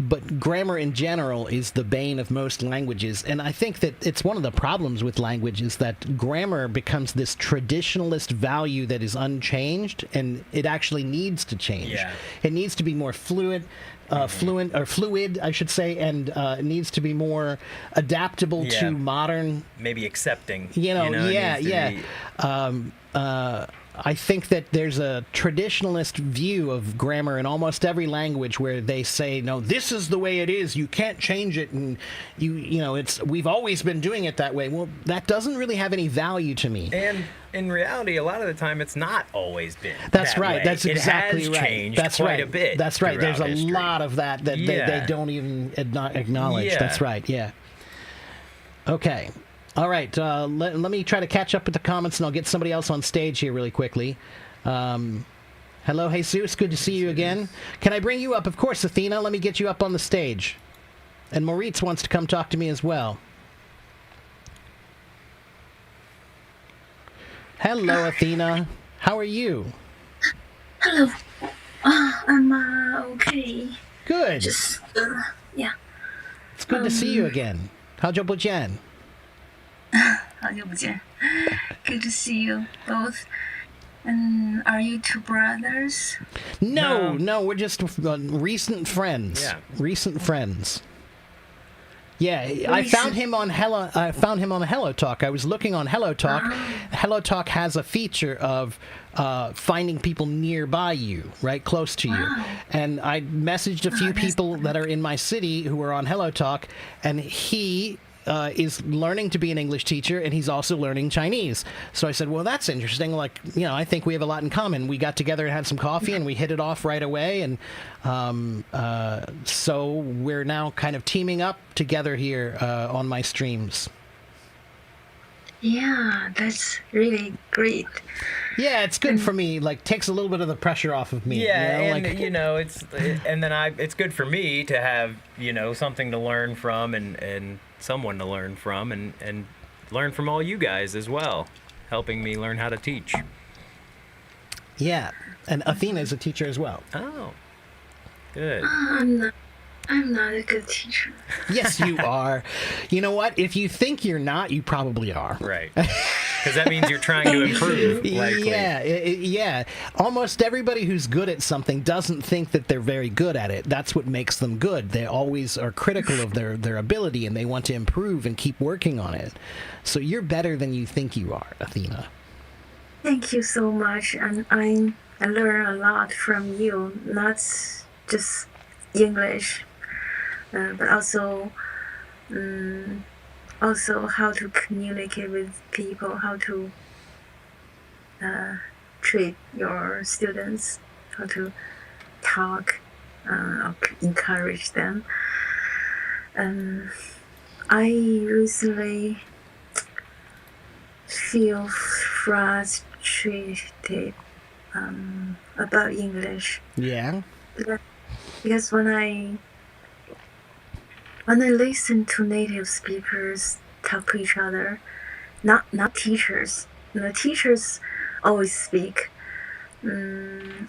A: But grammar in general is the bane of most languages. And I think that it's one of the problems with language is that grammar becomes this traditionalist value that is unchanged, and it actually needs to change.
B: Yeah.
A: It needs to be more fluid, I should say, and it needs to be more adaptable
B: Yeah.
A: to modern.
B: Maybe accepting.
A: Yeah,
B: it needs to
A: yeah.
B: be-
A: I think that there's a traditionalist view of grammar in almost every language where they say, no, this is the way it is. You can't change it, and we've always been doing it that way. Well, that doesn't really have any value to me.
B: And in reality, a lot of the time, it's not always been.
A: That's
B: that
A: right.
B: way.
A: That's exactly
B: it has
A: right.
B: changed
A: That's
B: quite
A: right.
B: a bit.
A: That's right. There's a
B: throughout history.
A: lot of that they
B: Yeah.
A: don't even acknowledge.
B: Yeah.
A: That's right. Yeah. Okay. All right. Let me try to catch up with the comments, and I'll get somebody else on stage here really quickly. Hello, Jesus. Good to see you again. Can I bring you up? Of course, Athena. Let me get you up on the stage. And Moritz wants to come talk to me as well. Hello, Athena. How are you?
D: Hello. I'm okay.
A: Good.
D: Just yeah.
A: It's good to see you again. 好久不见.
D: 好久不见. Good to see you both. And are you two brothers?
A: No, we're just recent friends.
B: Yeah.
A: Recent friends. Yeah, I found him on Hello Talk. I was looking on Hello Talk. Hello Talk has a feature of finding people nearby you, right, close to you. And I messaged a few people that are in my city who are on Hello Talk, and he is learning to be an English teacher, and he's also learning Chinese. So I said, well, that's interesting. Like, I think we have a lot in common. We got together and had some coffee, and we hit it off right away. And so we're now kind of teaming up together here on my streams.
D: Yeah, that's really great.
A: Yeah, it's good for me. Like, takes a little bit of the pressure off of me.
B: Yeah,
A: you know?
B: and it's good for me to have something to learn from and someone to learn from and learn from all you guys as well, helping me learn how to teach.
A: Yeah, and Athena is a teacher as well.
B: Oh, good.
D: I'm not a good teacher.
A: Yes, you are. You know what? If you think you're not, you probably are.
B: Right. because that means you're trying to improve. Likely.
A: Yeah. Almost everybody who's good at something doesn't think that they're very good at it. That's what makes them good. They always are critical of their ability, and they want to improve and keep working on it. So you're better than you think you are, Athena.
D: Thank you so much, and I learn a lot from you, not just English, but also how to communicate with people, how to treat your students, how to talk, encourage them. I recently feel frustrated about English.
A: Yeah.
D: Because when I listen to native speakers talk to each other, not teachers. Teachers always speak.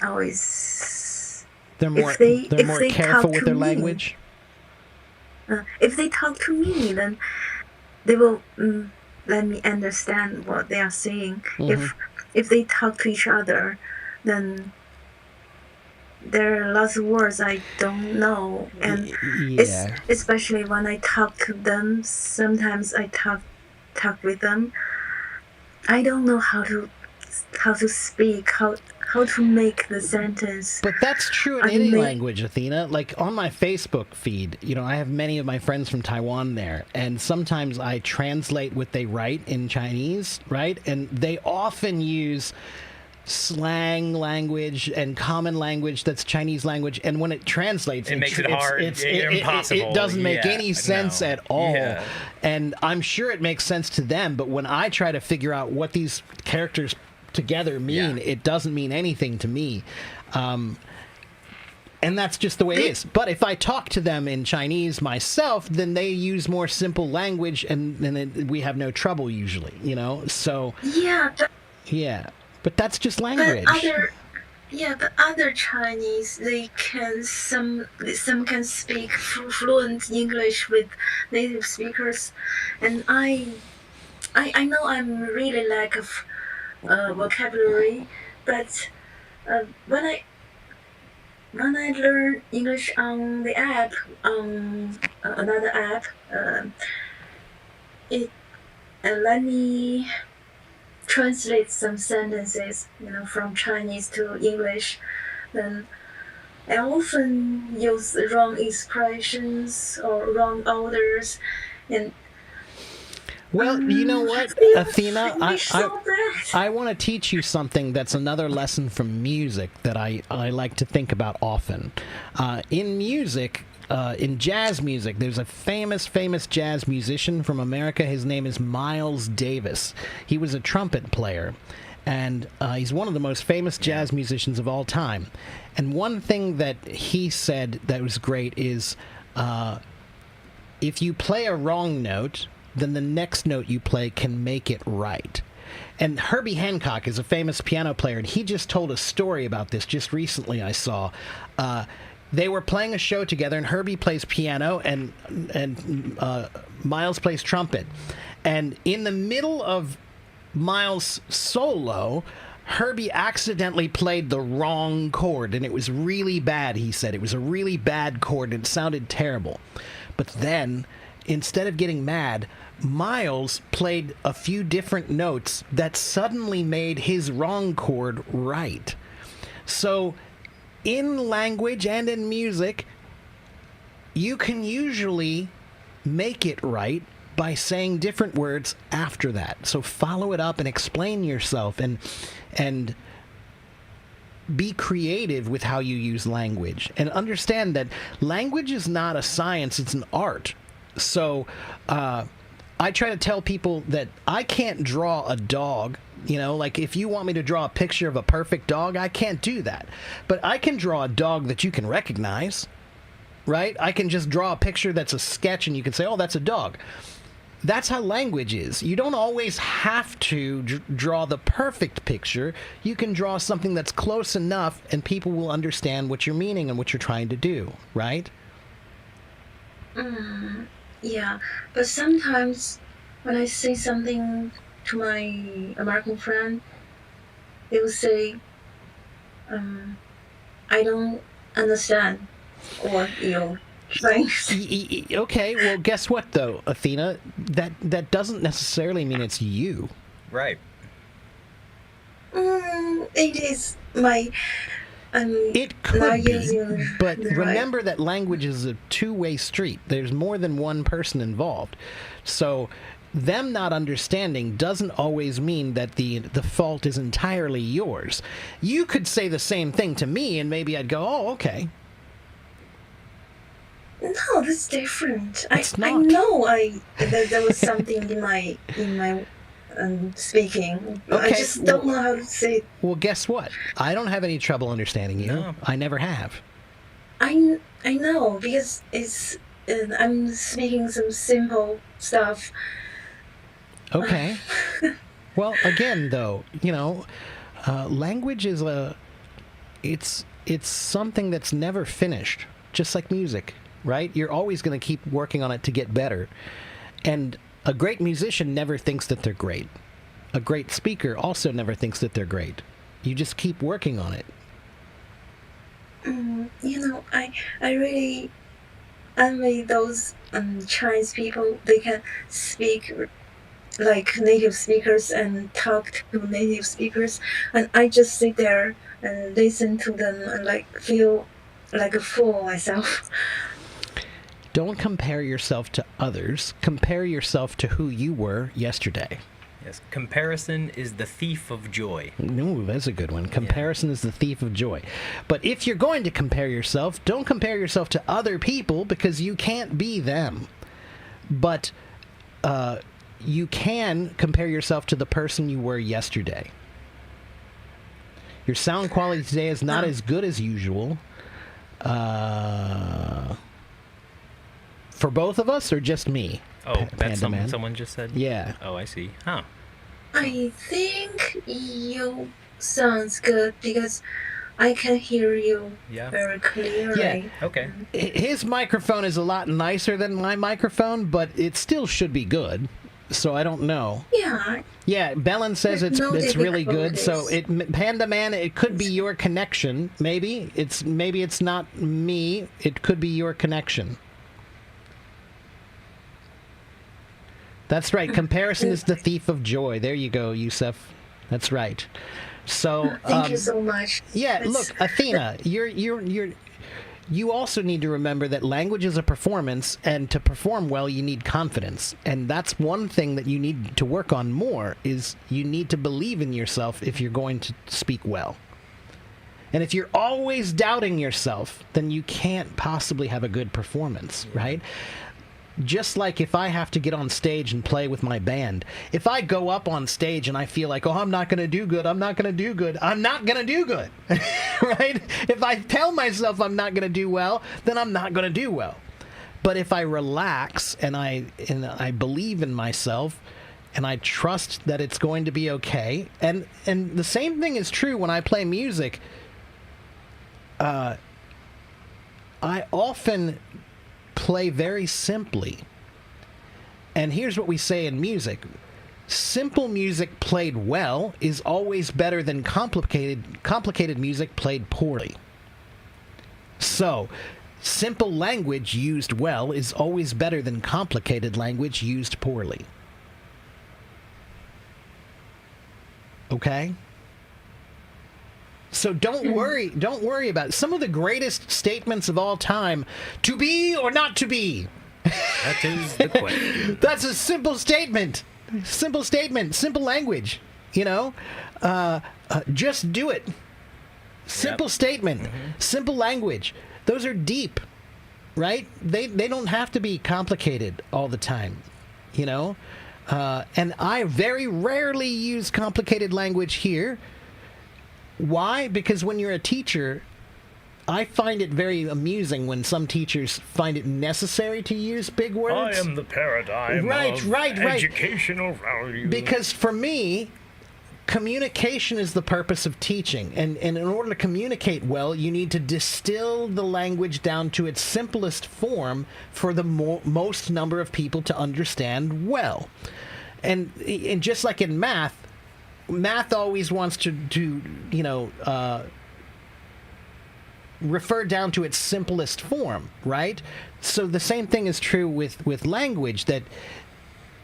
D: Always.
A: They're more careful with their language.
D: If they talk to me, then they will let me understand what they are saying.
A: Mm-hmm.
D: If they talk to each other, then there are lots of words I don't know, and especially when I talk to them. Sometimes I talk with them. I don't know how to speak, how to make the sentence.
A: But that's true in any language, Athena. Like on my Facebook feed, I have many of my friends from Taiwan there, and sometimes I translate what they write in Chinese, right? And they often use slang language and common language that's Chinese language, and when it translates,
B: it makes it hard. It's impossible.
A: It doesn't make any sense at all.
B: Yeah.
A: And I'm sure it makes sense to them, but when I try to figure out what these characters together mean, it doesn't mean anything to me. And that's just the way it is. But if I talk to them in Chinese myself, then they use more simple language, and then we have no trouble usually, So but that's just language.
D: But other Chinese, some can speak fluent English with native speakers, and I know I'm really lack of vocabulary, but when I learn English on the app, another app, it let me translate some sentences, from Chinese to English. Then I often use wrong expressions or wrong orders, and
A: well, you know what, Athena, I want to teach you something that's another lesson from music that I like to think about often. In music, in jazz music, there's a famous jazz musician from America. His name is Miles Davis. He was a trumpet player, and he's one of the most famous jazz musicians of all time. And one thing that he said that was great is, if you play a wrong note, then the next note you play can make it right. And Herbie Hancock is a famous piano player, and he just told a story about this just recently I saw. They were playing a show together, and Herbie plays piano, and Miles plays trumpet. And in the middle of Miles' solo, Herbie accidentally played the wrong chord, and it was really bad, he said. It was a really bad chord, and it sounded terrible. But then, instead of getting mad, Miles played a few different notes that suddenly made his wrong chord right. So in language and in music, you can usually make it right by saying different words after that. So follow it up and explain yourself, and be creative with how you use language, and understand that language is not a science, it's an art. So I try to tell people that I can't draw a dog. Like if you want me to draw a picture of a perfect dog, I can't do that. But I can draw a dog that you can recognize, right? I can just draw a picture that's a sketch, and you can say, oh, that's a dog. That's how language is. You don't always have to draw the perfect picture. You can draw something that's close enough, and people will understand what you're meaning and what you're trying to do, right?
D: Yeah, but sometimes when I say something to my American friend, they will say, I don't understand what you're saying.
A: Okay, well, guess what, though, Athena? That doesn't necessarily mean it's you.
B: Right.
D: It is my...
A: It could be, but
D: right.
A: remember that language is a two-way street. There's more than one person involved. So them not understanding doesn't always mean that the fault is entirely yours. You could say the same thing to me, and maybe I'd go, oh, okay.
D: No, that's different.
A: It's
D: I
A: not.
D: know there was something in my speaking.
A: Okay,
D: I just don't know how to say it.
A: Well, guess what? I don't have any trouble understanding you.
B: No.
A: I never have.
D: I know because it's I'm speaking some simple stuff.
A: Okay. Well, again, though, language is it's something that's never finished, just like music, right? You're always going to keep working on it to get better. And a great musician never thinks that they're great. A great speaker also never thinks that they're great. You just keep working on it.
D: I really envy those Chinese people. They can speak like native speakers and talk to native speakers, and I just sit there and listen to them and feel like a fool myself.
A: Don't compare yourself to others. Compare yourself to who you were yesterday.
B: Yes. Comparison is the thief of joy.
A: No, that's a good one. Comparison is the thief of joy. But if you're going to compare yourself, don't compare yourself to other people because you can't be them. But you can compare yourself to the person you were yesterday. Your sound quality today is not as good as usual. For both of us or just me?
B: Oh, that's
A: Panda Man?
B: someone just said?
A: Yeah.
B: Oh, I see. Huh.
D: I think you sounds good because I can hear you very clearly.
A: Yeah.
B: Okay.
A: His microphone is a lot nicer than my microphone, but it still should be good. So I don't know.
D: Yeah.
A: Yeah, Belen says it's really good. So Panda Man, it could be your connection. Maybe it's not me. It could be your connection. That's right. Comparison is the thief of joy. There you go, Yusuf. That's right. So
D: thank you so much.
A: Yeah, look, Athena, you also need to remember that language is a performance, and to perform well, you need confidence. And that's one thing that you need to work on more, is you need to believe in yourself if you're going to speak well. And if you're always doubting yourself, then you can't possibly have a good performance, right? Just like if I have to get on stage and play with my band, if I go up on stage and I feel like, oh, I'm not going to do good, I'm not going to do good, right? If I tell myself I'm not going to do well, then I'm not going to do well. But if I relax and I believe in myself and I trust that it's going to be okay, and the same thing is true when I play music. I often play very simply. And here's what we say in music. Simple music played well is always better than complicated music played poorly. So, simple language used well is always better than complicated language used poorly. Okay? So don't worry about it. Some of the greatest statements of all time, to be or not to be.
B: That is the question.
A: That's a simple statement. Simple language, just do it. Simple statement, simple language. Those are deep, right? They don't have to be complicated all the time, and I very rarely use complicated language here. Why? Because when you're a teacher, I find it very amusing when some teachers find it necessary to use big words.
B: I am the paradigm of educational value.
A: Because for me, communication is the purpose of teaching. And in order to communicate well, you need to distill the language down to its simplest form for the most number of people to understand well. And just like in math always wants to refer down to its simplest form, right? So the same thing is true with language, that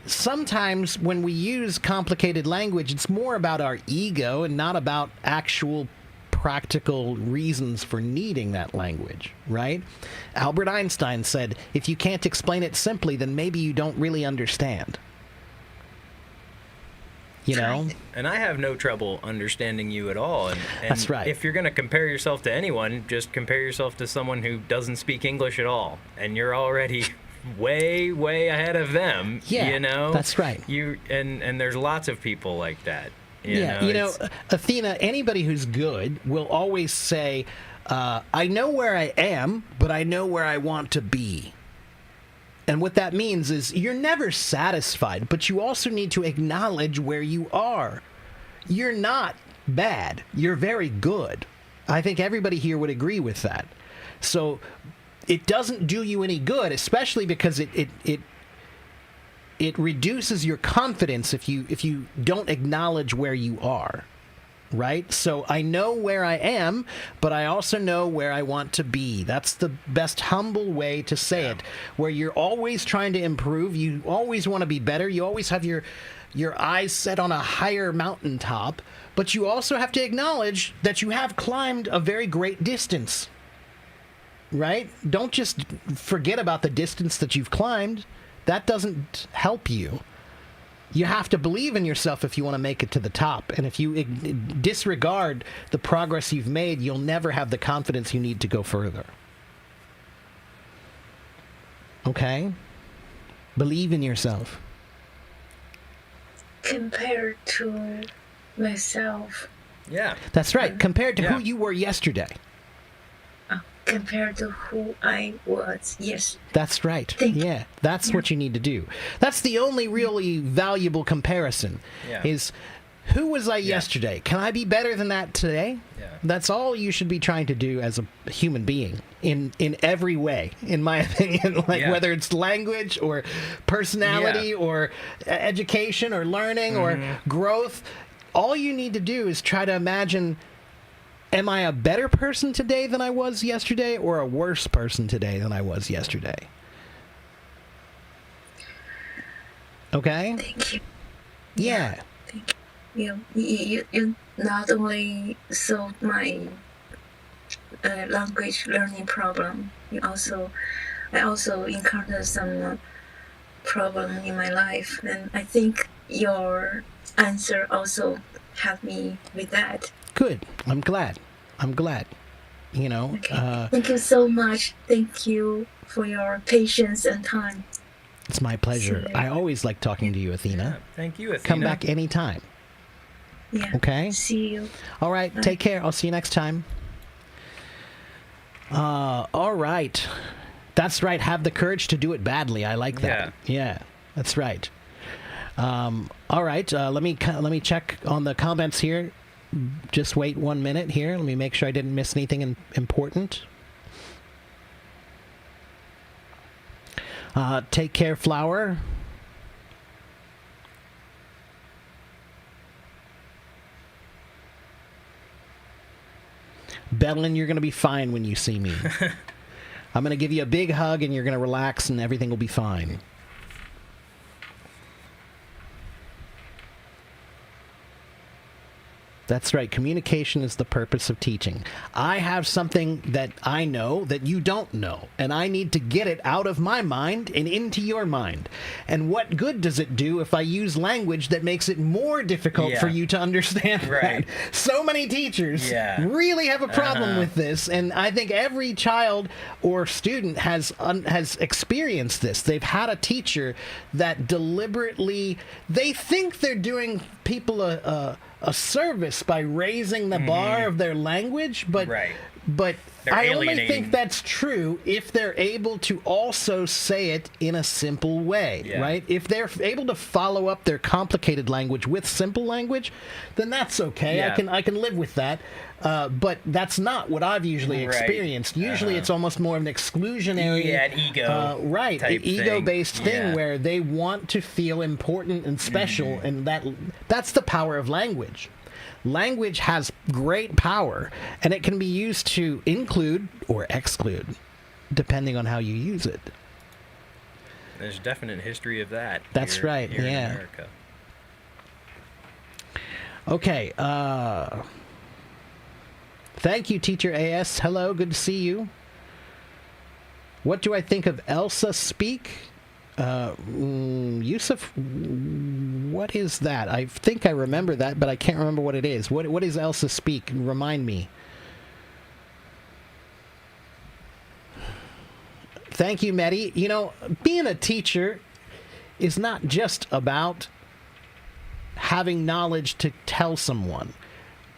A: sometimes when we use complicated language, it's more about our ego and not about actual practical reasons for needing that language, right? Albert Einstein said, if you can't explain it simply, then maybe you don't really understand. You know?
B: And I have no trouble understanding you at all. And
A: That's right.
B: If you're going to compare yourself to anyone, just compare yourself to someone who doesn't speak English at all. And you're already way, way ahead of them.
A: Yeah,
B: you know?
A: that's right.
B: And there's lots of people like that.
A: Athena, anybody who's good will always say, I know where I am, but I know where I want to be. And what that means is you're never satisfied, but you also need to acknowledge where you are. You're not bad. You're very good. I think everybody here would agree with that. So it doesn't do you any good, especially because it reduces your confidence if you don't acknowledge where you are. Right? So I know where I am, but I also know where I want to be. That's the best humble way to say it, where you're always trying to improve. You always want to be better. You always have your eyes set on a higher mountaintop, but you also have to acknowledge that you have climbed a very great distance. Right? Don't just forget about the distance that you've climbed. That doesn't help you. You have to believe in yourself if you want to make it to the top. And if you disregard the progress you've made, you'll never have the confidence you need to go further. Okay? Believe in yourself.
D: Compared to myself.
B: Yeah.
A: That's right. Compared to who you were yesterday.
D: Compared to who I was, yes.
A: That's right. Yeah, that's what you need to do. That's the only really valuable comparison, is who was I yesterday? Can I be better than that today?
B: Yeah.
A: That's all you should be trying to do as a human being in every way, in my opinion, whether it's language or personality or education or learning or growth. All you need to do is try to imagine, am I a better person today than I was yesterday, or a worse person today than I was yesterday? Okay?
D: Thank you.
A: Yeah.
D: Thank you. You not only solved my language learning problem, I also encountered some problem in my life, and I think your answer also helped me with that.
A: Good. I'm glad. You know.
D: Okay. Thank you so much. Thank you for your patience and time.
A: It's my pleasure. I always like talking to you, Athena.
B: Yeah, thank you, Athena.
A: Come back anytime.
D: Yeah.
A: Okay?
D: See you.
A: All right.
D: Bye.
A: Take care. I'll see you next time. All right. That's right. Have the courage to do it badly. I like that. Yeah. That's right. All right. Let me check on the comments here. Just wait 1 minute here. Let me make sure I didn't miss anything important. Take care, Flower. Bellin, you're going to be fine when you see me. I'm going to give you a big hug and you're going to relax and everything will be fine. That's right. Communication is the purpose of teaching. I have something that I know that you don't know, and I need to get it out of my mind and into your mind. And what good does it do if I use language that makes it more difficult for you to understand?
B: Right.
A: That? So many teachers really have a problem with this, and I think every child or student has experienced this. They've had a teacher that deliberately, they think they're doing people a service by raising the bar of their language, but I only
B: alienating.
A: think that's true if they're able to also say it in a simple way,
B: Yeah.
A: right? If they're able to follow up their complicated language with simple language, then that's okay.
B: Yeah.
A: I can live with that. But that's not what I've usually
B: Right.
A: experienced. Usually, it's almost more of an exclusionary,
B: Yeah, an ego
A: right,
B: type
A: ego-based thing
B: Yeah.
A: where they want to feel important and special, and that's the power of language. Language has great power, and it can be used to include or exclude, depending on how you use it.
B: There's definite history of that.
A: That's right,
B: here
A: yeah.
B: In America.
A: Okay. Thank you, Teacher AS. Hello, good to see you. What do I think of Elsa Speak? Yusuf, what is that? I think I remember that, but I can't remember what it is. What is Elsa Speak? Remind me. Thank you, Mehdi. You know, being a teacher is not just about having knowledge to tell someone.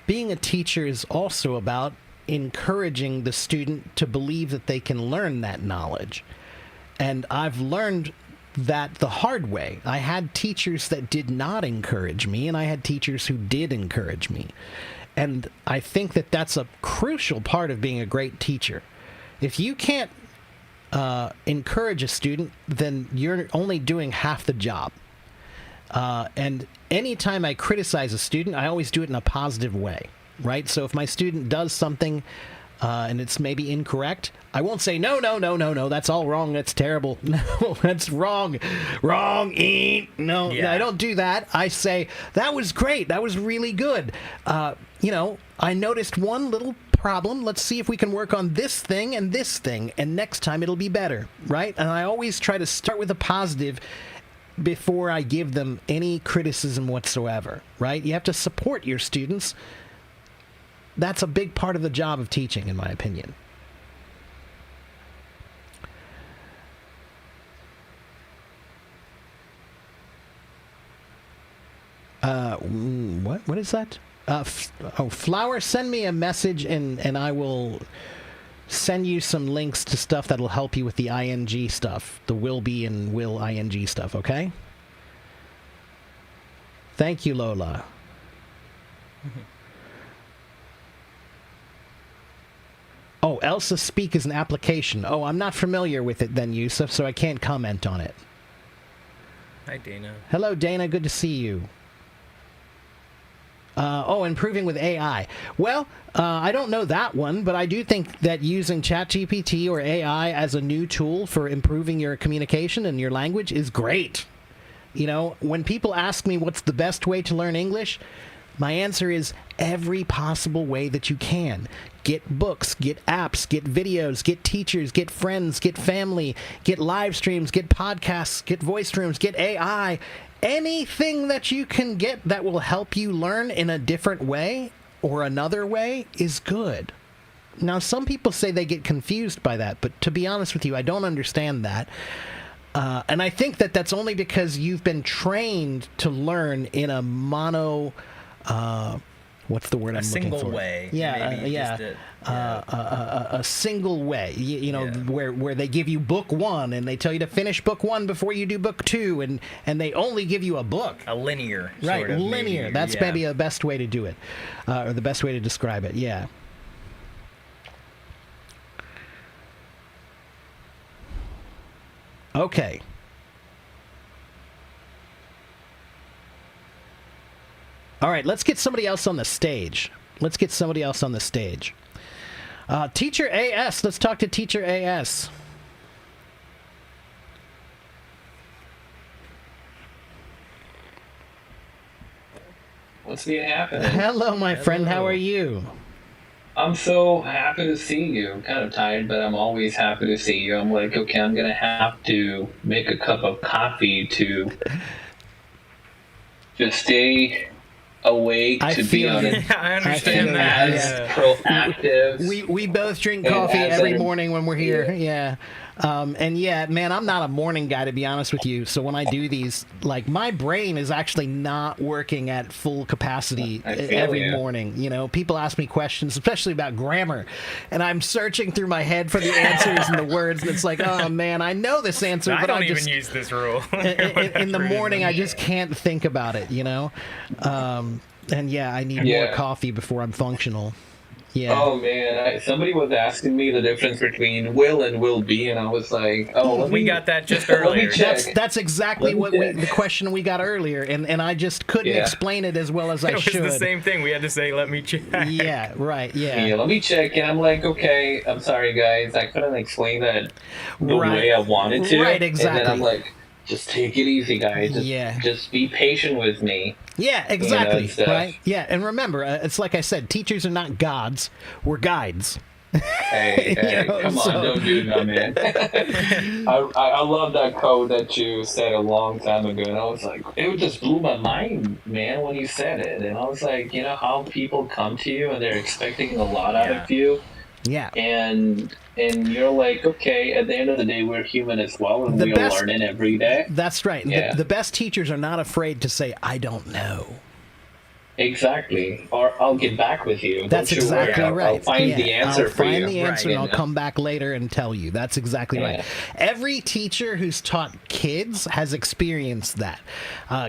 A: Being a teacher is also about encouraging the student to believe that they can learn that knowledge. And I've learned that the hard way. I had teachers that did not encourage me, and I had teachers who did encourage me. And I think that that's a crucial part of being a great teacher. If you can't encourage a student, then you're only doing half the job. And anytime I criticize a student, I always do it in a positive way, right? So if my student does something and it's maybe incorrect, I won't say, no, that's all wrong, that's terrible. No, that's wrong. Wrong, no,
B: Yeah.
A: I don't do that. I say, that was great, that was really good. You know, I noticed one little problem. Let's see if we can work on this thing, and next time it'll be better, right? And I always try to start with a positive before I give them any criticism whatsoever, right? You have to support your students. That's a big part of the job of teaching, in my opinion. What is that? Flower, send me a message and I will send you some links to stuff that'll help you with the ing stuff, the will be and will ing stuff, okay? Thank you, Lola. Oh, Elsa Speak is an application. Oh, I'm not familiar with it then, Yusuf, so I can't comment on it.
B: Hi, Dana.
A: Hello, Dana. Good to see you. Improving with AI. Well, I don't know that one, but I do think that using ChatGPT or AI as a new tool for improving your communication and your language is great. You know, when people ask me what's the best way to learn English, my answer is every possible way that you can. Get books, get apps, get videos, get teachers, get friends, get family, get live streams, get podcasts, get voice rooms, get AI. Anything that you can get that will help you learn in a different way or another way is good. Now, some people say they get confused by that, but to be honest with you, I don't understand that. And I think that that's only because you've been trained to learn in a mono... what's the word I'm looking for?
B: A single way.
A: Yeah,
B: maybe
A: yeah.
B: just
A: A single way, you know, where they give you book one and they tell you to finish book one before you do book two, and they only give you a book.
B: a linear.
A: Right,
B: Sort of,
A: linear.
B: maybe,
A: That's
B: yeah.
A: maybe the best way to do it, or the best way to describe it. Yeah. Okay. All right, let's get somebody else on the stage. Teacher AS, let's talk to Teacher AS.
E: What's happening?
A: Hello, my friend. How are you?
E: I'm so happy to see you. I'm kind of tired, but I'm always happy to see you. I'm like, okay, I'm going to have to make a cup of coffee to just stay awake,
A: I
E: to be
A: feel
E: on
A: you.
E: it.
B: I
A: I
B: understand
A: feel
B: that.
E: As
B: Yeah.
E: proactive.
A: We both drink
E: And
A: coffee
E: as
A: every
E: an-
A: morning when we're here. Yeah. And yeah, man, I'm not a morning guy, to be honest with you. So when I do these, like, my brain is actually not working at full capacity every morning. You know, people ask me questions, especially about grammar, and I'm searching through my head for the answers and the words, and it's like, oh man, I know this answer, but
B: I don't even use this rule.
A: in the morning, I just can't think about it, you know? And yeah, I need more coffee before I'm functional. Yeah.
E: Oh man, somebody was asking me the difference between will and will be, and I was like, "Oh,
B: we got that just earlier."
A: That's exactly the question we got earlier, and I just couldn't explain it as well as I should.
B: It was the same thing. We had to say, "Let me check."
A: Yeah, right. Yeah.
E: Yeah, let me check, and I'm like, "Okay, I'm sorry, guys, I couldn't explain that the way I wanted to."
A: Right. Exactly.
E: And then I'm like, "Just take it easy, guys. Just be patient with me."
A: Yeah, exactly. Right? Yeah, and remember, it's like I said, teachers are not gods. We're guides.
E: Hey, come on, don't do that, man. I love that code that you said a long time ago, and I was like, it just blew my mind, man, when you said it. And I was like, you know how people come to you and they're expecting a lot out of you?
A: Yeah.
E: And you're like, okay, at the end of the day, we're human as well, and we're learning every day.
A: That's right. Yeah. The best teachers are not afraid to say, I don't know.
E: Exactly. Or I'll get back with you.
A: That's exactly right.
E: I'll find the answer for you.
A: I'll find the answer and I'll come back later and tell you. That's exactly right. Every teacher who's taught kids has experienced that.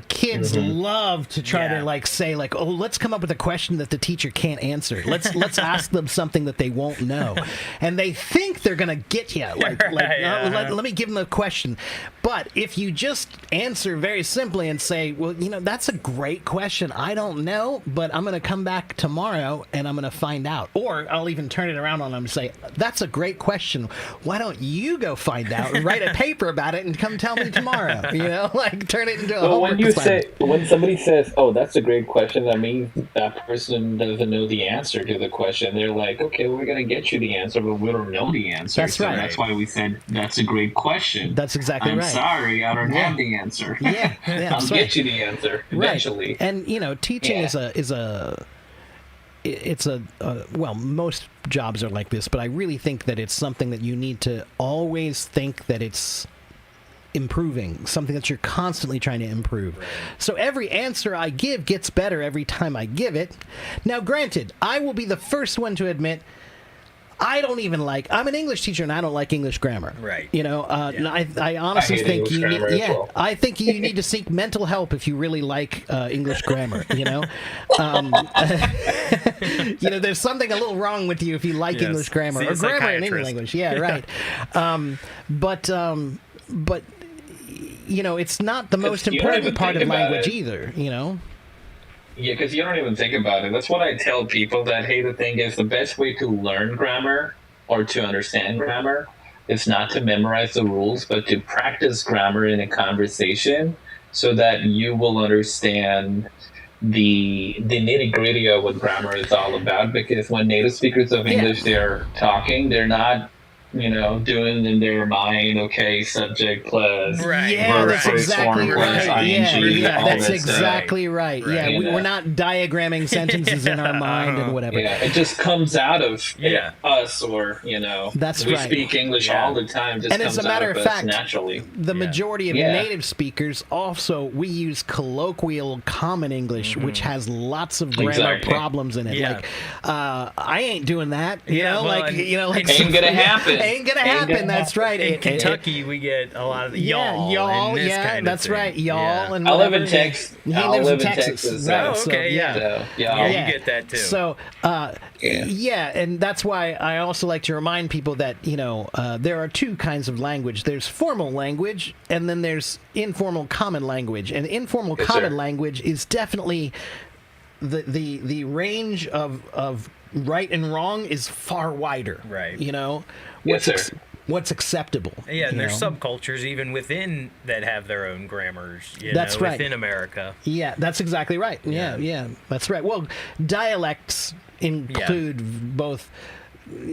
A: Kids love to try to say oh, let's come up with a question that the teacher can't answer. Let's ask them something that they won't know. And they think they're going to get you. Let me give them a question. But if you just answer very simply and say, well, that's a great question. I don't know. But I'm going to come back tomorrow and I'm going to find out. Or I'll even turn it around on them and say, that's a great question. Why don't you go find out and write a paper about it and come tell me tomorrow? Turn it into a homework assignment.
E: When somebody says, oh, that's a great question, that means that person doesn't know the answer to the question. They're like, okay, we're going to get you the answer, but we don't know the answer.
A: That's right.
E: That's why we said, that's a great question.
A: That's exactly right.
E: I'm sorry, I don't have the answer.
A: Yeah.
E: I'll get you the answer eventually.
A: Right. And, teaching well, most jobs are like this, but I really think that it's something that you need to always think that it's improving, something that you're constantly trying to improve. Right. So every answer I give gets better every time I give it. Now, granted, I will be the first one to admit I'm an English teacher and I don't like English grammar.
B: Right.
A: I honestly think you need, I think you need to seek mental help if you really like English grammar, there's something a little wrong with you if you like English grammar or grammar in any language. Yeah, right. But it's not the most important part of language either,
E: Yeah, because you don't even think about it. That's what I tell people, that, hey, the thing is, the best way to learn grammar or to understand grammar is not to memorize the rules, but to practice grammar in a conversation so that you will understand the nitty-gritty of what grammar is all about. Because when native speakers of English, they're talking, they're not doing in their mind, okay, subject plus verb
A: that's
E: plus
A: exactly
E: form plus
A: right.
E: ing,
A: That's exactly right. Yeah, we're not diagramming sentences in our mind and whatever.
E: Yeah, it just comes out of us, or
A: that's
E: we
A: right.
E: speak English all the time. Just
A: and as a matter of fact,
E: naturally,
A: the majority of native speakers also we use colloquial common English, which has lots of grammar problems in it.
B: Yeah.
A: I ain't doing that.
E: ain't gonna happen.
A: Ain't gonna happen. That's right.
B: In Kentucky, we get a lot of y'all.
A: Y'all.
B: And this kind
A: that's
B: of thing.
A: right. Y'all. And
E: I live in Texas.
A: He lives in Texas.
B: Oh, okay.
E: So,
B: you get that too.
A: So, and that's why I also like to remind people that there are two kinds of language. There's formal language, and then there's informal common language. And informal common language is definitely the range of right and wrong is far wider.
B: Right.
A: What's acceptable.
B: Yeah, and there's subcultures even within that have their own grammars,
A: that's right.
B: within America.
A: Yeah, that's exactly right. Yeah, that's right. Well, dialects include both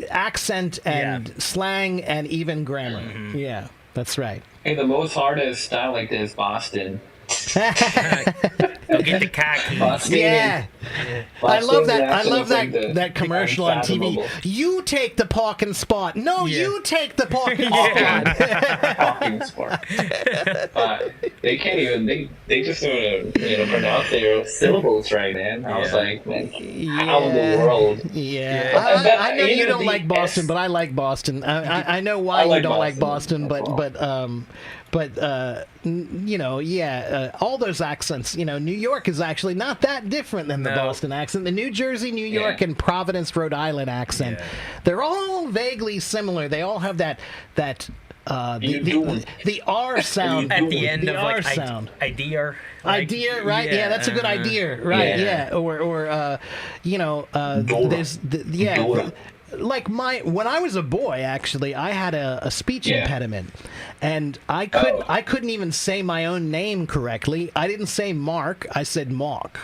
A: accent and slang and even grammar. Yeah, that's right.
E: Hey, the most hardest dialect is Boston.
B: Go get the khakis.
E: Boston.
A: Yeah. I
E: Boston's
A: love that. I
E: accent
A: love
E: is
A: that
E: like the
A: that commercial on TV.
E: unfathomable.
A: You take the parking spot. No,
B: Yeah.
A: you take the parking
B: Yeah.
A: spot.
E: Talking sport. They can't even. They just sort of pronounce their syllables right, man. I was
B: Yeah.
E: like, man, how in the world?
A: Yeah,
B: Yeah.
A: I know you
E: Even
A: don't
E: the
A: like Boston,
E: S-
A: but I like Boston. I know why
E: I
A: you
E: like
A: don't like
E: Boston,
A: Boston, but all those accents. New York is actually not that different than the
B: No.
A: Boston accent. The New Jersey, New York,
E: Yeah.
A: and Providence, Rhode Island accent.
B: Yeah.
A: They're all vaguely similar. They all have that
E: You doing?
A: the R sound
B: At the end
A: the
B: of
A: R
B: like
A: sound.
B: idea.
A: Idea, right? Yeah, that's a good idea, right? Yeah, or
E: Dora.
A: there's
E: Dora.
A: like when I was a boy, actually, I had a speech
E: Yeah.
A: impediment, and I
E: Oh.
A: couldn't even say my own name correctly. I didn't say Mark, I said Mark.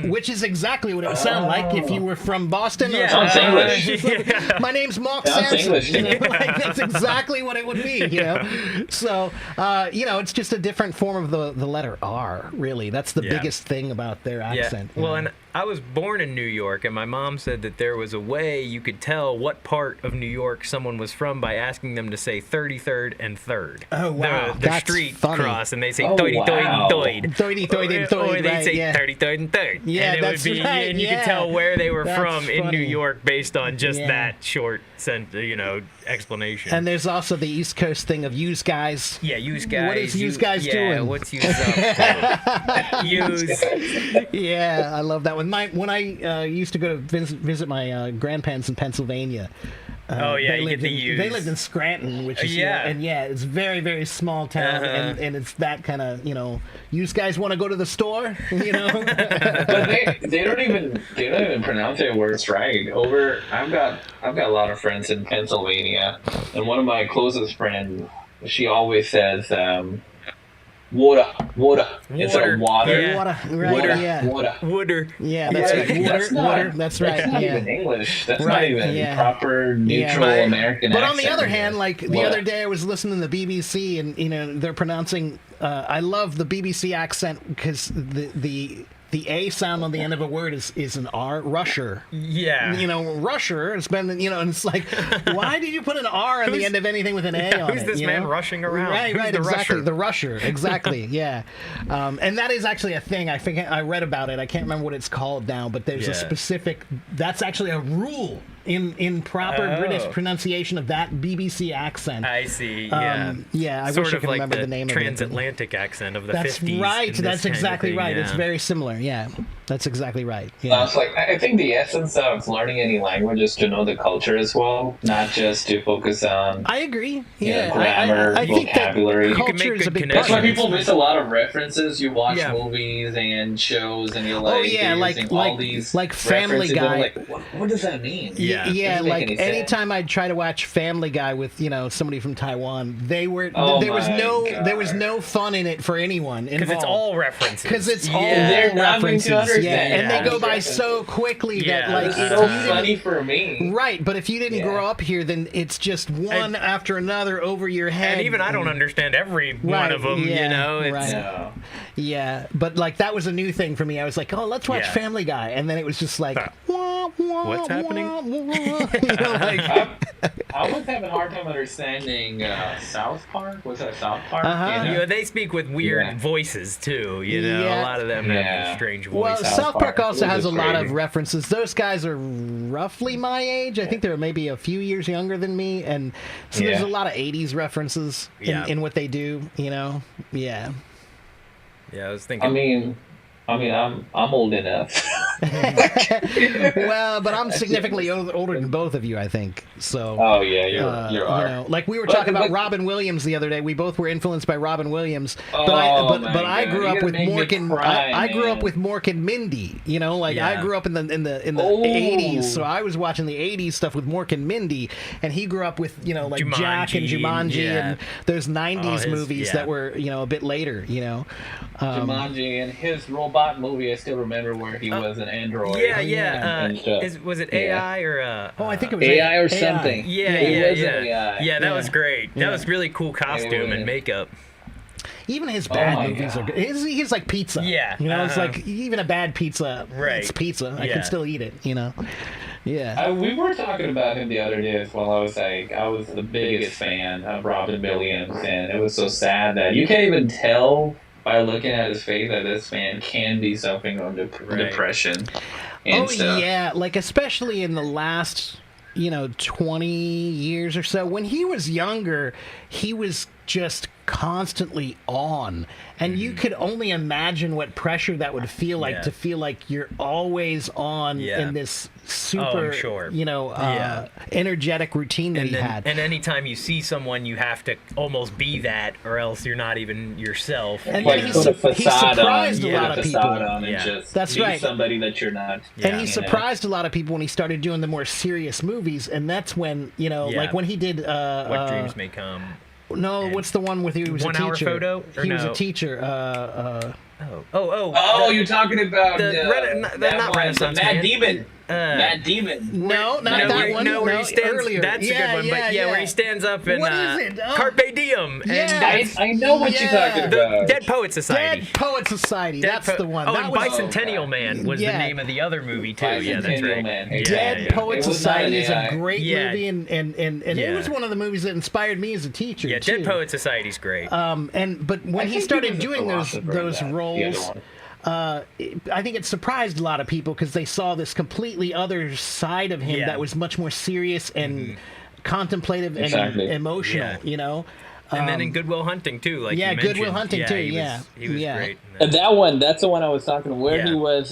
A: Which is exactly what it would sound like if you were from Boston.
B: Yeah.
A: Or something.
E: Sounds
A: It's just like, my name's Mark
E: Sounds
A: Sampson.
E: English to me.
A: Like, that's exactly what it would be. So it's just a different form of the letter R. Really, that's the
B: Yeah.
A: biggest thing about their accent.
B: Well, and I was born in New York, and my mom said that there was a way you could tell what part of New York someone was from by asking them to say 33rd and 3rd.
A: Oh, wow.
B: The
A: That's
B: street
A: funny.
B: cross, and they say
E: Oh,
B: 33rd
E: wow.
B: and 3rd.
A: 33rd and 3rd,
B: Or they'd
A: right,
B: say
A: yeah.
B: 33rd and 3rd.
A: Yeah,
B: and it
A: that's
B: would be,
A: right,
B: and you
A: yeah.
B: could tell where they were
A: That's
B: from in New
A: funny.
B: York based on just
A: Yeah.
B: that short explanation.
A: And there's also the East Coast thing of use guys.
B: yeah, use guys.
A: What is use guys
B: yeah,
A: doing?
B: what's use up? use.
A: Yeah, I love that one. When I used to go to visit my grandparents in Pennsylvania.
B: Oh, yeah,
A: they
B: you
A: lived
B: get the
A: in,
B: use.
A: They lived in Scranton, which is
B: Yeah.
A: it's very, very small town,
B: Uh-huh.
A: and it's that kind of you guys want to go to the store,
E: But they don't even pronounce their words right. I've got a lot of friends in Pennsylvania, and one of my closest friends, she always says water. Instead of water.
B: Yeah.
A: Water, right?
E: Water.
A: Yeah,
E: Water.
B: Wooder.
A: yeah, that's
E: Yeah,
A: right.
E: that's
A: Water,
E: not-
A: that's right.
E: That's not
A: Yeah.
E: even English. That's
A: Right,
E: not even
A: yeah.
E: proper neutral
B: Yeah.
E: American
A: But
E: accent.
A: on the other hand, like the
E: What?
A: other day, I was listening to the BBC, and they're pronouncing. I love the BBC accent because the A sound on the end of a word is an R. Rusher.
B: Yeah.
A: Rusher has been, and it's like, why did you put an R on the end of anything with an A on
B: who's
A: it?
B: this man rushing around?
A: Right,
B: Who's
A: right,
B: the
A: exactly.
B: rusher?
A: The Rusher, exactly, yeah. And that is actually a thing. I think I read about it. I can't remember what it's called now, but there's a
B: Yeah.
A: specific. That's actually a rule in proper British
B: Oh.
A: pronunciation of that BBC accent.
B: I see. Yeah.
A: Yeah, I
B: Sort
A: wish I
B: of
A: could
B: like
A: remember
B: the
A: the name of it.
B: transatlantic accent of the
A: That's
B: 50s.
A: right.
B: and this
A: That's
B: kind of
A: exactly
B: thing,
A: right. It's
B: yeah.
A: very similar. Yeah, that's exactly right. Yeah.
E: It's like I think the essence of learning any language is to know the culture as well, not just to focus on
A: I agree.
E: Yeah,
A: Yeah,
E: grammar,
A: I think that
E: vocabulary. You
B: can
A: culture
B: make
A: is a
B: good
A: big
E: That's
A: part
E: why
A: of it.
E: people miss a lot of references. You watch
B: Yeah.
E: movies and shows, and you're
A: Oh,
E: like,
A: yeah,
E: they're
A: like-
E: using all
A: like-
E: these
A: like Family
E: references, and I'm
A: Guy.
E: like, what does that mean?
B: Yeah.
A: Yeah,
E: Doesn't make
A: like
E: any sense.
A: anytime I'd try to watch Family Guy with somebody from Taiwan, there was
E: Oh
A: no
E: my
A: there was
E: God.
A: no fun in it for anyone
B: Because it's all references.
A: because it's all
B: Yeah.
E: They're not going to
A: references. Yeah,
E: understand
A: and they
B: it.
A: go by so quickly that
B: Yeah.
A: like
E: It's
A: if
E: so
A: you didn't-
E: funny for me.
A: Right, but if you didn't
E: Yeah.
A: grow up here, then it's just one
B: And-
A: after another over your head.
B: And even I don't understand every one
A: Right,
B: of them,
A: yeah,
B: you know? It's,
A: right.
E: No.
A: Yeah, but like that was a new thing for me. I was like, oh, let's watch
B: Yeah.
A: Family Guy, and then it was just like, wah, wah,
B: What's happening?
A: wah, wah, like,
E: I was having a hard time understanding South Park. Was that South Park?
A: Uh-huh.
B: You know, they speak with weird
E: Yeah.
B: voices, too, you know?
A: Yeah.
B: A lot of them
E: Yeah.
B: have strange
A: well,
B: voices.
A: South Park
E: Park
A: also
E: was
A: has a lot of
E: crazy.
A: references. Those guys are roughly my age. I think they're maybe a few years younger than me, and so there's
E: Yeah.
A: a lot of '80s references
B: Yeah.
A: in what they do. Yeah.
B: Yeah, I was thinking.
E: I mean, I'm old enough.
A: Well, but I'm significantly older than both of you, I think. So.
E: Oh yeah, you
A: You
E: are.
A: know, like we were
E: But-
A: talking about
E: but-
A: Robin Williams the other day. We both were influenced by Robin Williams, but
E: Oh,
A: I
E: my
A: I
E: God.
A: grew
E: You're
A: up
E: gonna
A: with
E: make me
A: Mork and
E: cry,
A: I grew up
E: man.
A: with Mork and Mindy. You know, like I
B: Yeah.
A: grew up in the
E: Oh.
A: 80s, so I was watching the 80s stuff with Mork and Mindy, and he grew up with like Jack and
B: Jumanji,
A: Jumanji
B: yeah.
A: and those 90s
B: his-
A: movies
B: yeah.
A: that were a bit later.
E: Jumanji and his robot movie. I still remember where he was an android.
B: Yeah,
E: and stuff.
B: was it
E: Yeah.
B: AI or
A: Oh, I think it was
E: AI or
A: AI.
E: something.
B: Yeah,
E: It
B: yeah,
E: was
B: yeah.
E: an AI.
B: Yeah, that
A: Yeah.
B: was great. That
A: Yeah.
B: was really cool costume
E: was.
B: and makeup.
A: Even his bad
E: my
A: movies
E: God.
A: are good. He's like pizza.
B: Yeah,
A: You know, it's
B: uh-huh.
A: like even a bad pizza.
B: Right.
A: It's pizza. I
B: Yeah.
A: can still eat it. You know. Yeah.
E: We were talking about him the other day as well. I was the biggest fan of Robin Williams, and it was so sad that you can't even tell by looking at his face that this man can be suffering from
B: Right.
E: depression and
A: Oh
E: stuff.
A: yeah, like especially in the last 20 years or so. When he was younger, he was just constantly on, and you could only imagine what pressure that would feel like
B: Yeah.
A: to feel like you're always on
B: Yeah.
A: in this super
B: I'm sure.
A: energetic routine that he had.
B: And anytime you see someone, you have to almost be that, or else you're not even yourself.
A: And
E: Like
A: then he
E: put a facade
A: surprised
E: on,
A: a
B: yeah,
A: lot
E: put
A: of
E: a
A: people.
E: facade on, and
B: Yeah.
E: just
A: That's
E: be
A: right.
E: somebody that you're not.
B: Yeah.
A: And he
B: You
A: surprised a lot of people when he started doing the more serious movies, and that's when
B: Yeah.
A: like when he did
B: What dreams may come.
A: no,
B: and
A: what's the one with he was
B: 1
A: a
B: hour
A: teacher?
B: photo? Or
A: He was a
B: no?
A: teacher.
E: Oh, you're talking about
B: not
E: that one,
B: Renaissance
E: the Matt
B: Man.
E: Damon. Matt Damon.
A: No, not
B: No,
A: that
B: where,
A: one.
B: no, where he stands.
A: earlier.
B: That's a good one. But yeah, where he stands up and
A: What is it? Oh.
B: Carpe Diem.
A: Yeah.
B: And
E: I know what you're
A: Yeah.
E: talking
B: the
E: about.
B: Dead Poet Society.
A: Dead Poet Society.
B: Dead
A: That's
B: Po-
A: the one.
B: Oh,
A: that
B: and
A: was
B: Bicentennial Man was
A: Yeah.
B: the name of the other movie too. Yeah, that's
E: Bicentennial
B: right.
E: Man.
B: Yeah,
A: Dead
B: yeah.
A: Poet
E: It was
A: Society
E: not
A: is
E: an
A: a
E: AI.
A: great
B: Yeah.
A: movie, and it
B: Yeah.
A: was one of the movies that inspired me as a teacher.
B: Yeah,
A: too.
B: Dead Poet Society's great.
A: But when
E: I
A: he
E: think
A: started
E: was a
A: doing those
E: philosopher in that, the other
A: roles,
E: one.
A: I think it surprised a lot of people because they saw this completely other side of him
B: Yeah.
A: that was much more serious and contemplative and
E: Exactly.
A: emotional.
B: Yeah.
A: You know.
B: And then in Good Will Hunting too, like
A: yeah,
B: you
A: Good Will
B: mentioned.
A: Hunting, too, yeah.
B: He was
A: Yeah.
B: great.
E: And that one, that's the one I was talking about, where
B: Yeah.
E: he was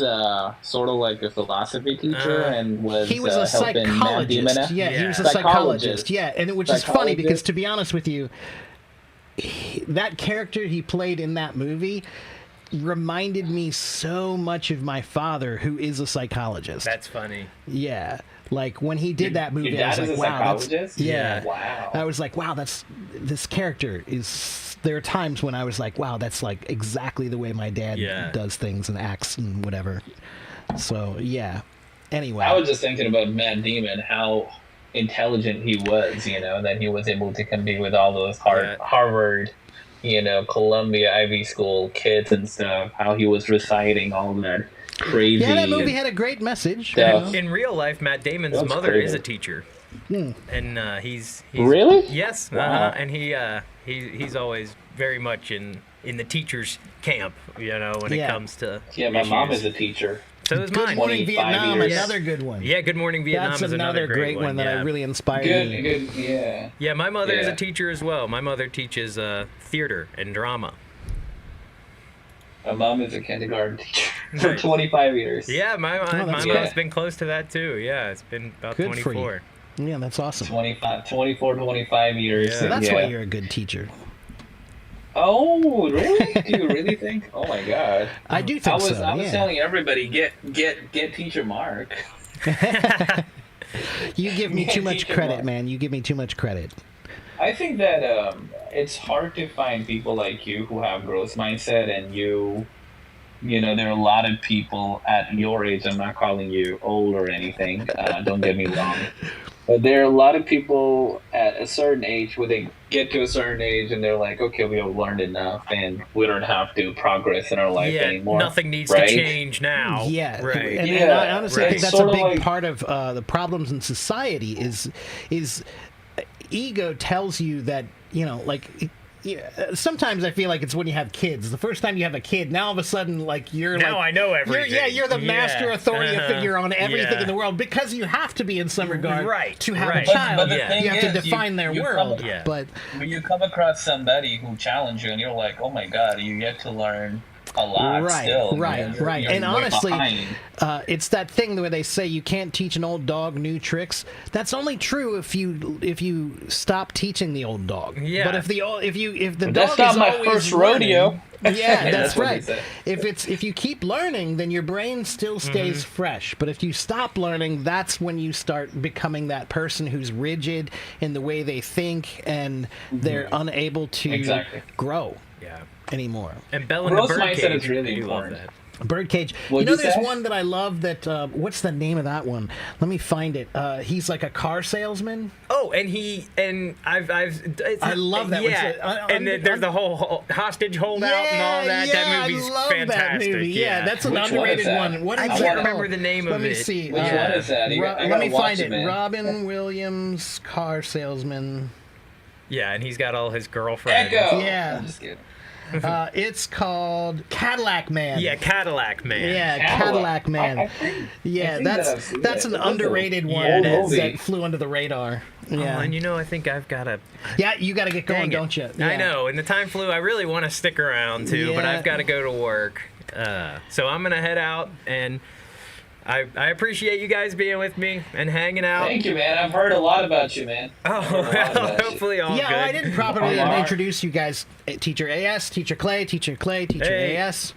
E: sort of like a philosophy teacher and was
A: He was a
E: helping Matt
A: psychologist.
E: Damon.
A: Yeah, he
B: Yeah.
A: was a
E: Psychologist.
A: psychologist. Yeah, and which is funny
E: Psychologist.
A: because to be honest with you, that character he played in that movie reminded me so much of my father, who is a psychologist.
B: That's funny.
A: Yeah, like when he did that movie,
E: Your
A: I was
E: dad
A: like,
E: is a
A: wow, that's,
E: psychologist?
A: yeah.
E: Wow.
A: I was like, wow, this character is. There are times when I was like, wow, that's like exactly the way my dad
B: Yeah.
A: does things and acts and whatever. So yeah. Anyway,
E: I was just thinking about Matt Damon, how intelligent he was, and then he was able to compete with all those
B: Yeah.
E: Harvard, Columbia, Ivy School kids and stuff, how he was reciting all that crazy.
A: yeah, that movie had a great message.
E: Yeah.
A: You know?
B: In real life, Matt Damon's
E: That's
B: mother
E: crazy.
B: is a teacher, and he's
E: Really?
B: yes,
E: Wow.
B: and he's always very much in the teacher's camp, when it
A: Yeah.
B: comes to
E: Yeah, my mom
B: issues.
E: is a teacher.
B: So is
A: Good
B: mine.
A: Morning
E: 25
A: Vietnam,
E: years.
A: another good one.
B: Yeah, Good Morning Vietnam
A: That's
B: is
A: another great one that
B: yeah.
A: really inspired me.
E: Good, yeah.
B: Yeah, my mother is
E: Yeah.
B: a teacher as well. My mother teaches theater and drama.
E: My mom is a kindergarten teacher for
B: Nice.
E: 25 years.
B: Yeah, my
A: that's
B: mom's
E: good.
B: been close to that too. Yeah, it's been about
A: Good for you.
B: 24.
A: Yeah, that's awesome.
E: 25 years.
B: Yeah.
A: So that's
E: yeah.
A: why you're a good teacher.
E: Oh, really? Do you really think? Oh my god.
A: I do think
E: I was
A: so.
E: I was
A: yeah.
E: telling everybody get teacher Mark.
A: You give me
E: Yeah,
A: too much
E: teacher
A: credit,
E: Mark.
A: man. You give me too much credit.
E: I think that it's hard to find people like you who have growth mindset, and there are a lot of people at your age. I'm not calling you old or anything. Don't get me wrong. But there are a lot of people at a certain age where they get to a certain age and they're like, okay, we have learned enough and we don't have to progress in our life
B: Yeah,
E: anymore.
B: nothing needs
E: right?
B: to change now.
A: Yeah,
B: Right.
A: And I honestly
B: right.
A: think that's
E: Sort
A: a
E: of
A: big
E: like-
A: part of the problems in society is ego tells you that sometimes I feel like it's when you have kids. The first time you have a kid, now all of a sudden you're
B: Now I know everything.
A: You're the master
B: Yeah.
A: authority figure on everything
B: Yeah.
A: in the world because you have to be in some regard
B: Right,
A: to have
B: right.
A: a child.
E: But the
B: Yeah.
E: thing
A: You have to
E: is,
A: define their
E: you
A: world.
E: come-
B: Yeah.
A: But
E: When you come across somebody who challenge you and you're like, oh my god, you get to learn a lot
A: Right,
E: still.
A: right,
E: man. You're-
A: right.
E: you're
A: And
E: way
A: honestly,
E: behind.
A: it's that thing where they say you can't teach an old dog new tricks. That's only true if you stop teaching the old dog.
B: Yeah.
A: But if the dog
E: That's not
A: is
E: my
A: always
E: first
A: learning-
E: rodeo.
A: Yeah, that's
E: That's what they
A: right.
E: say.
A: If you keep learning, then your brain still stays
E: Mm-hmm.
A: fresh. But if you stop learning, that's when you start becoming that person who's rigid in the way they think, and they're unable to
E: Exactly.
A: grow
B: Yeah.
A: anymore.
B: And Bell and
E: Growth
B: the
E: mindset
B: Birdcage,
E: is really
B: I do love
E: important.
A: Birdcage.
E: What'd
A: You know,
E: you
A: there's
E: say?
A: one that I love that, what's the name of that one? Let me find it. He's like a car salesman.
B: Oh, and
A: I love that one.
B: Yeah,
A: So,
B: and then there's the whole hostage holdout and all that. That movie's
A: I love
B: fantastic.
A: That movie. Yeah, that's an
E: Which one is
A: underrated
E: that?
A: one. What
B: I
A: is
B: can't
A: that
B: remember
A: called?
B: the name
A: Let
B: of
A: me
B: it.
A: see.
E: Which one is that? I
A: Let
E: gotta
A: me
E: watch
A: find it.
E: man.
A: Robin Williams, car salesman.
B: Yeah, and he's got all his girlfriends.
E: Echo.
A: Yeah.
E: I'm just kidding.
A: It's called Cadillac Man.
B: Yeah, Cadillac Man.
A: Yeah, Cadillac Man.
E: I think
A: Yeah,
E: that I've seen
A: that's
E: it.
A: an
E: It was a
A: underrated one
B: old
A: that,
E: movie.
A: that flew under the radar. Yeah,
B: Oh, and you know, I think I've got to.
A: yeah, you got to get going,
B: Dang it.
A: don't you?
B: I know. And the time flew. I really want to stick around too, but
A: Yeah.
B: I've got to go to work. So I'm gonna head out, and I appreciate you guys being with me and hanging out.
E: Thank you, man. I've heard a lot about you, man.
B: Oh,
E: I've heard a lot
B: well,
E: about you.
B: hopefully all
A: Yeah,
B: good.
A: well, I didn't properly
E: All right.
A: introduce you guys. Teacher AS, Teacher Clay, Teacher Clay, Teacher
B: Hey.
A: AS.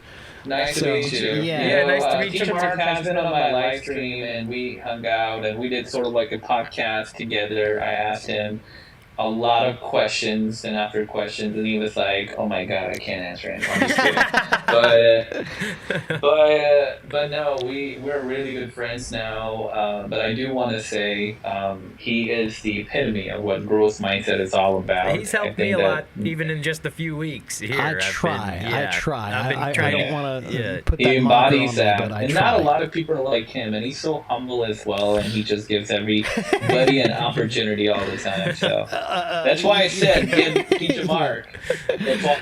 E: Nice
A: So,
E: to meet you.
A: yeah.
B: Yeah, nice to meet you,
E: Teacher
B: Mark.
E: Mark has been on my live stream, and we hung out, and we did sort of like a podcast together. I asked him a lot of questions and after questions, and he was like, "Oh my god, I can't answer anything." I'm just kidding. But no, we're really good friends now. But I do want to say he is the epitome of what growth mindset is all about.
B: He's
E: I
B: helped me
E: think
B: a
E: that-
B: lot, even in just a few weeks here.
A: I
B: I've
A: try.
B: been-
A: I
B: yeah,
A: try.
B: I've been
A: I
B: trying
A: don't
B: to-
A: want to
B: yeah.
A: put
E: He
A: that moniker
E: embodies
A: on me,
E: that,
A: but I
E: and
A: try.
E: not a lot of people are like him, and he's so humble as well, and he just gives everybody an opportunity all the time. So that's why I said, give Teacher Mark.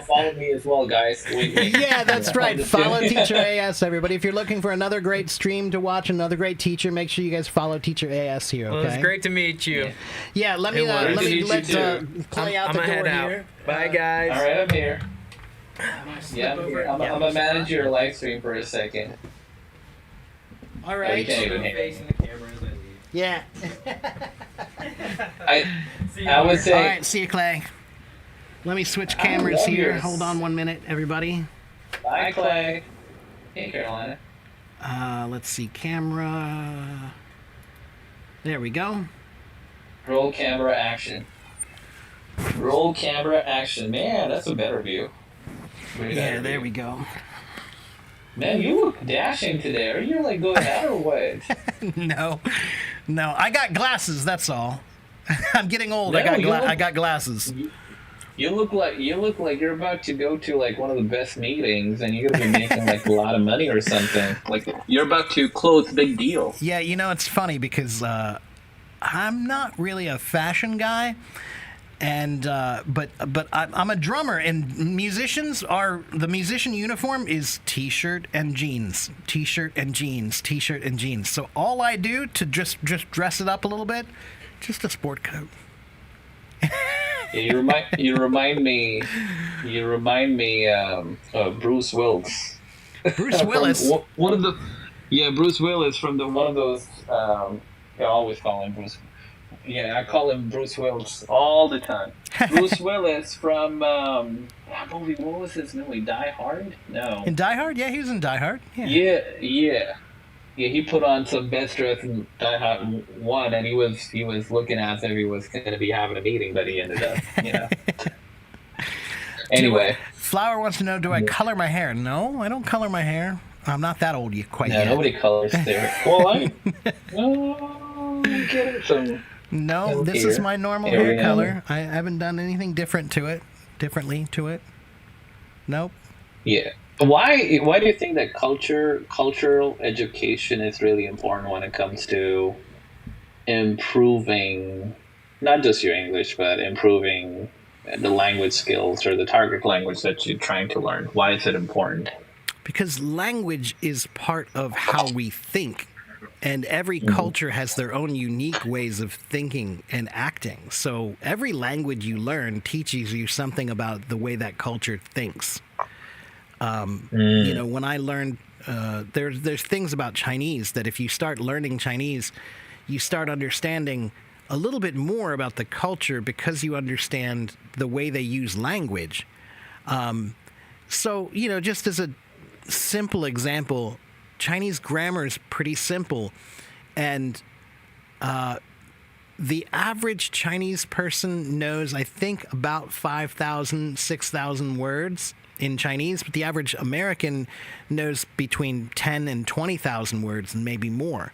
E: Follow me as well, guys. Wink.
A: Yeah, that's
E: I'm
A: right.
E: just
A: Follow
E: kidding.
A: Teacher AS, everybody. If you're looking for another great stream to watch, another great teacher, make sure you guys follow Teacher AS here. Okay.
B: Well, it's great to meet you.
A: Yeah, let me
B: It was.
A: let
E: Great to
A: me
E: meet you
A: let
E: too.
A: Clay out
B: I'm
A: the
B: gonna
A: door
B: head out.
A: here.
B: Bye, guys.
E: All right, I'm here. Yeah, I'm here. I'm
B: Yeah.
E: gonna manage your live stream for a second.
A: All
E: Oh, you
A: right.
E: can't even hear.
B: Facing the camera as I leave.
A: Yeah.
E: I would
A: All
E: say
A: right. See you, Clay. Let me switch cameras
E: love
A: here.
E: yours.
A: Hold on 1 minute, everybody.
E: bye, Clay. Hey, Carolina.
A: Let's see, camera. There we go.
E: Roll camera action. Roll camera action. Man, that's a better view. Way
A: Yeah,
E: better
A: there
E: view.
A: we go.
E: Man, you look dashing today. Are you like going out or what?
A: No, I got glasses. That's all. I'm getting old.
E: No, you look-
A: I got glasses.
E: You look like you're about to go to like one of the best meetings, and you're gonna be making like a lot of money or something. Like you're about to close big deal.
A: Yeah, you know it's funny because I'm not really a fashion guy, and but I'm a drummer, and musicians are the musician uniform is t-shirt and jeans, t-shirt and jeans, t-shirt and jeans. So all I do to just dress it up a little bit, just a sport coat.
E: You remind me of Bruce Willis.
A: Bruce
E: From
A: Willis.
E: one of the Bruce Willis from the one of those. I always call him Bruce. Yeah, I call him Bruce Willis all the time. Bruce Willis from that movie. What was his movie? Die Hard? No.
A: In Die Hard, yeah, he was in Die Hard. Yeah.
E: Yeah. He put on some best dress in Die Hard 1, and he was looking as if he was going to be having a meeting, but he ended up, Anyway,
A: Flower wants to know, do I color my hair? No, I don't color my hair. I'm not that old yet, quite
E: no,
A: yet.
E: nobody colors their. Well, I'm getting some.
A: No, this
E: Here.
A: is my normal
E: Here we
A: hair
E: go.
A: color. I haven't done anything differently to it. Nope.
E: Yeah. Why do you think that cultural education is really important when it comes to improving not just your English, but improving the language skills or the target language that you're trying to learn? Why is it important?
A: Because language is part of how we think. And every culture has their own unique ways of thinking and acting. So every language you learn teaches you something about the way that culture thinks. You know, when I learned, there's things about Chinese that if you start learning Chinese, you start understanding a little bit more about the culture because you understand the way they use language. So, you know, just as a simple example, Chinese grammar is pretty simple. And the average Chinese person knows, I think, about 5,000, 6,000 words. in Chinese, but the average American knows between 10 and 20,000 words and maybe more.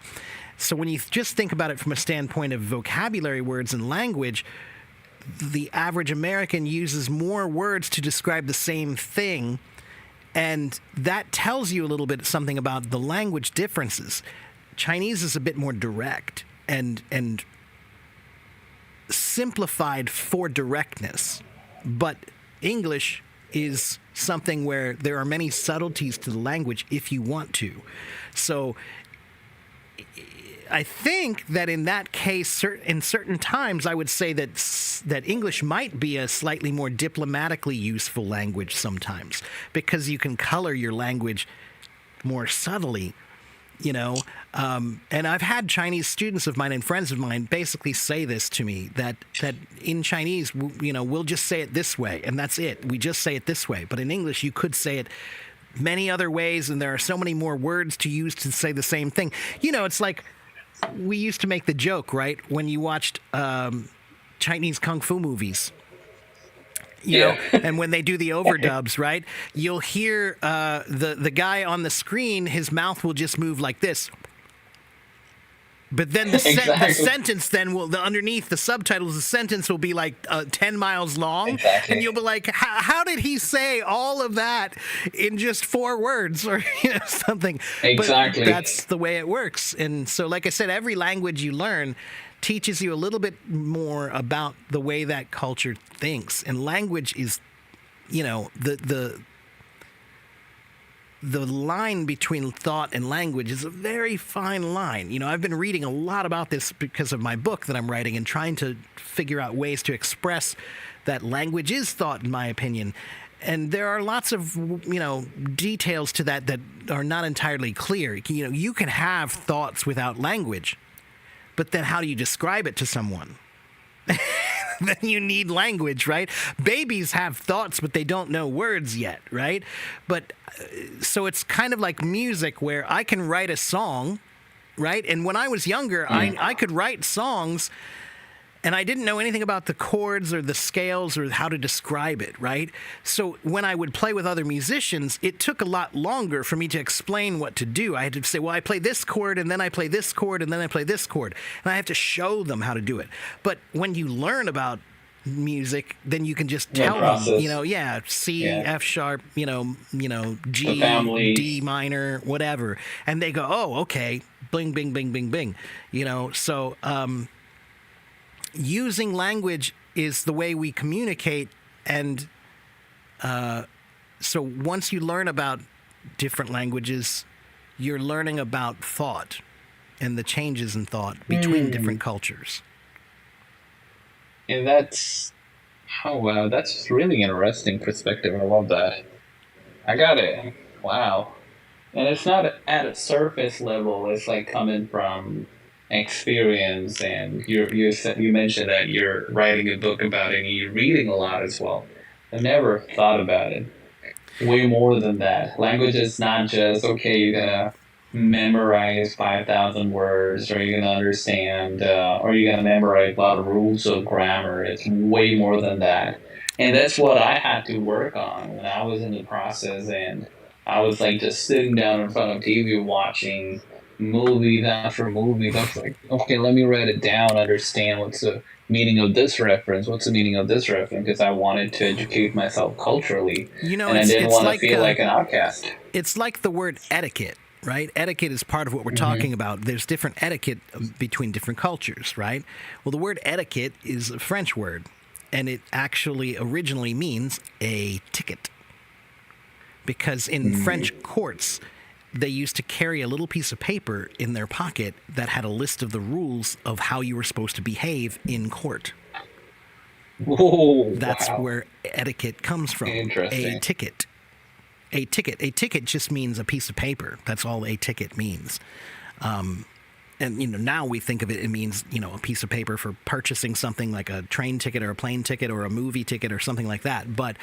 A: So when you just think about it from a standpoint of vocabulary words and language, the average American uses more words to describe the same thing, and that tells you a little bit something about the language differences. Chinese is a bit more direct and simplified for directness, but English is something where there are many subtleties to the language if you want to. So I think that in that case, in certain times, I would say that English might be a slightly more diplomatically useful language sometimes, because you can color your language more subtly, you know. And I've had Chinese students of mine and friends of mine basically say this to me, that in Chinese, you know, we'll just say it this way, and that's it. We just say it this way. But in English, you could say it many other ways, and there are so many more words to use to say the same thing. You know, it's like, we used to make the joke, right, when you watched Chinese kung fu movies, you know, and when they do the overdubs, right, you'll hear the guy on the screen, his mouth will just move like this. But then the sentence then will, underneath the subtitles, the sentence will be like 10 miles long. Exactly. And you'll be like, how did he say all of that in just 4 words or something?
E: Exactly.
A: But that's the way it works. And so, like I said, every language you learn teaches you a little bit more about the way that culture thinks. And language is, you know, the line between thought and language is a very fine line. You know, I've been reading a lot about this because of my book that I'm writing and trying to figure out ways to express that language is thought, in my opinion. And there are lots of, you know, details to that are not entirely clear. You know, you can have thoughts without language, but then how do you describe it to someone? Then you need language, right? Babies have thoughts, but they don't know words yet, right? But so it's kind of like music, where I can write a song, right? And when I was younger, I could write songs, and I didn't know anything about the chords or the scales or how to describe it, right? So when I would play with other musicians, it took a lot longer for me to explain what to do. I had to say, well, I play this chord, and then I play this chord, and then I play this chord. And I have to show them how to do it. But when you learn about music, then you can just tell them, you know, C, F sharp, you know, G, D minor, whatever. And they go, oh, okay, bling, bing, bing, bing, bing. You know, so using language is the way we communicate, and so once you learn about different languages, you're learning about thought and the changes in thought between different cultures.
E: And that's really interesting perspective. I love that. I got it. Wow. And it's not at a surface level. It's like coming from experience, and you mentioned that you're writing a book about it and you're reading a lot as well. I never thought about it. Way more than that. Language is not just, okay, you're gonna memorize 5,000 words, or you're gonna understand, or you're gonna memorize a lot of rules of grammar. It's way more than that. And that's what I had to work on when I was in the process, and I was like just sitting down in front of TV watching movies after movies. I was like, okay, let me write it down, understand what's the meaning of this reference, because I wanted to educate myself culturally, and I didn't want to feel like an outcast.
A: It's like the word etiquette, right? Etiquette is part of what we're talking about. There's different etiquette between different cultures, right? Well, the word etiquette is a French word, and it actually originally means a ticket, because in French courts, they used to carry a little piece of paper in their pocket that had a list of the rules of how you were supposed to behave in court.
E: Whoa,
A: That's where etiquette comes from.
E: Interesting.
A: A ticket. A ticket just means a piece of paper. That's all a ticket means. And, you know, now we think of it, it means, you know, a piece of paper for purchasing something like a train ticket or a plane ticket or a movie ticket or something like that. But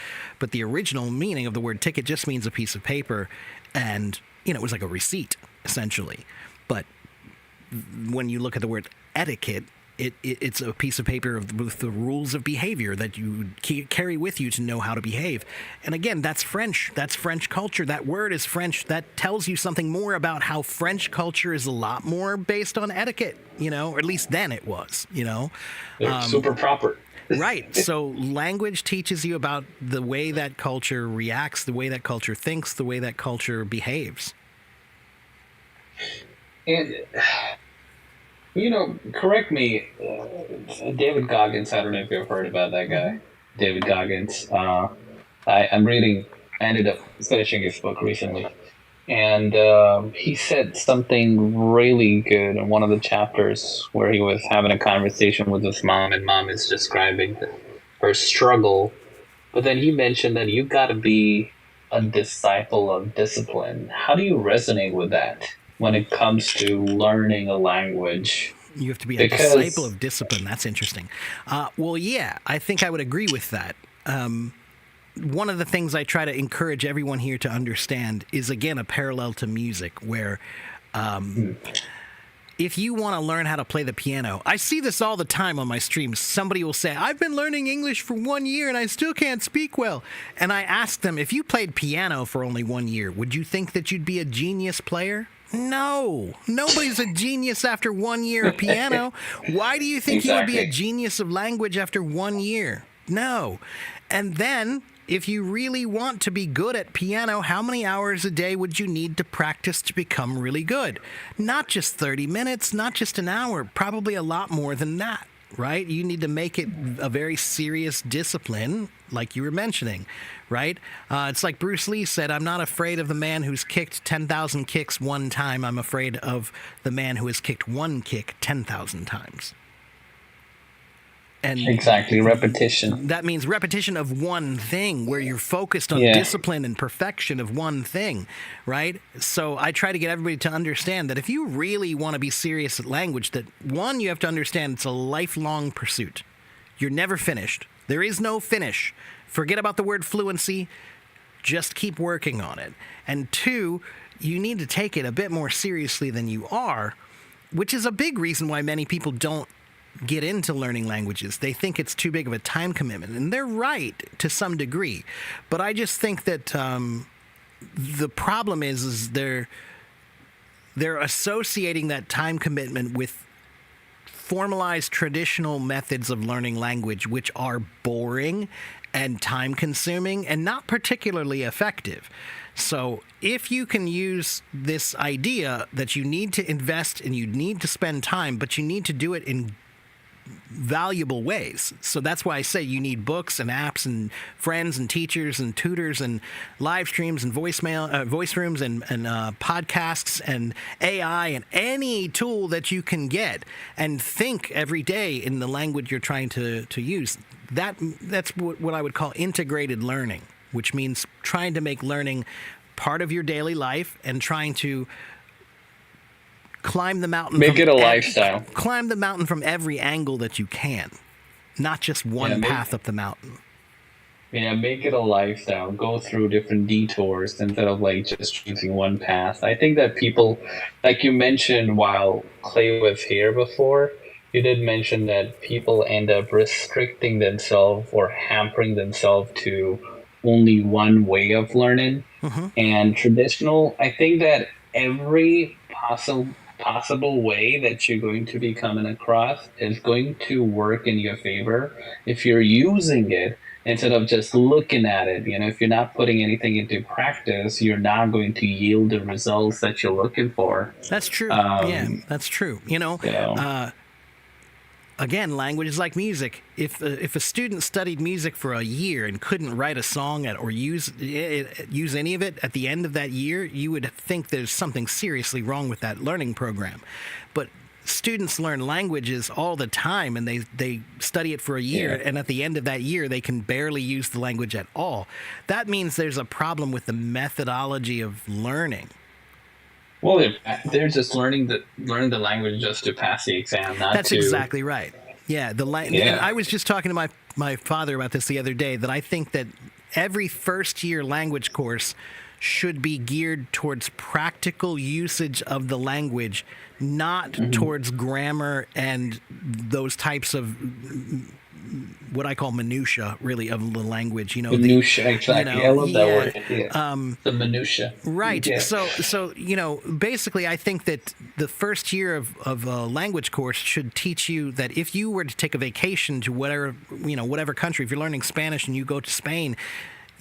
A: the original meaning of the word ticket just means a piece of paper, and, you know, it was like a receipt, essentially. But when you look at the word etiquette, it's a piece of paper with the rules of behavior that you carry with you to know how to behave. And again, that's French. That's French culture. That word is French. That tells you something more about how French culture is a lot more based on etiquette, or at least then it was,
E: They're super proper.
A: Right. So language teaches you about the way that culture reacts, the way that culture thinks, the way that culture behaves.
E: And, correct me, David Goggins, I don't know if you've heard about that guy, David Goggins. I ended up finishing his book recently. And he said something really good in one of the chapters where he was having a conversation with his mom, and mom is describing her struggle. But then he mentioned that you got to be a disciple of discipline. How do you resonate with that when it comes to learning a language?
A: You have to be a disciple of discipline. That's interesting. Well, yeah, I think I would agree with that. One of the things I try to encourage everyone here to understand is, again, a parallel to music where if you want to learn how to play the piano, I see this all the time on my streams. Somebody will say, I've been learning English for 1 year and I still can't speak well. And I ask them, if you played piano for only 1 year, would you think that you'd be a genius player? No, nobody's a genius after 1 year of piano. Why do you think you would be a genius of language after 1 year? No. And then, if you really want to be good at piano, how many hours a day would you need to practice to become really good? Not just 30 minutes, not just an hour, probably a lot more than that, right? You need to make it a very serious discipline, like you were mentioning, right? It's like Bruce Lee said, I'm not afraid of the man who's kicked 10,000 kicks one time. I'm afraid of the man who has kicked one kick 10,000 times. And
E: exactly, repetition.
A: That means repetition of one thing where you're focused on discipline and perfection of one thing, right? So I try to get everybody to understand that if you really want to be serious at language, that one, you have to understand it's a lifelong pursuit. You're never finished. There is no finish. Forget about the word fluency. Just keep working on it. And two, you need to take it a bit more seriously than you are, which is a big reason why many people don't get into learning languages. They think it's too big of a time commitment, and they're right to some degree. But I just think that the problem is they're associating that time commitment with formalized traditional methods of learning language, which are boring and time-consuming and not particularly effective. So if you can use this idea that you need to invest and you need to spend time, but you need to do it in valuable ways. So that's why I say you need books and apps and friends and teachers and tutors and live streams and voice rooms and podcasts and AI and any tool that you can get, and think every day in the language you're trying to use. That's what I would call integrated learning, which means trying to make learning part of your daily life and trying to climb the mountain.
E: Make it a lifestyle.
A: Climb the mountain from every angle that you can, not just one path up the mountain.
E: Yeah, make it a lifestyle. Go through different detours instead of just choosing one path. I think that people, like you mentioned while Clay was here before, you did mention that people end up restricting themselves or hampering themselves to only one way of learning. Mm-hmm. And traditional, I think that every possible way that you're going to be coming across is going to work in your favor if you're using it instead of just looking at it. If you're not putting anything into practice, you're not going to yield the results that you're looking for.
A: That's true. That's true. Again, language is like music. If a student studied music for a year and couldn't write a song or use any of it at the end of that year, you would think there's something seriously wrong with that learning program. But students learn languages all the time, and they study it for a year, and at the end of that year, they can barely use the language at all. That means there's a problem with the methodology of learning.
E: Well, they're just learning the language just to pass the exam, not
A: That's exactly right. Yeah, and I was just talking to my father about this the other day, that I think that every first-year language course should be geared towards practical usage of the language, not towards grammar and those types of what I call minutia, really, of the language.
E: Minutia, exactly. I love that word. Yeah. The minutia.
A: Right.
E: Yeah.
A: So basically, I think that the first year of a language course should teach you that if you were to take a vacation to whatever country, if you're learning Spanish and you go to Spain,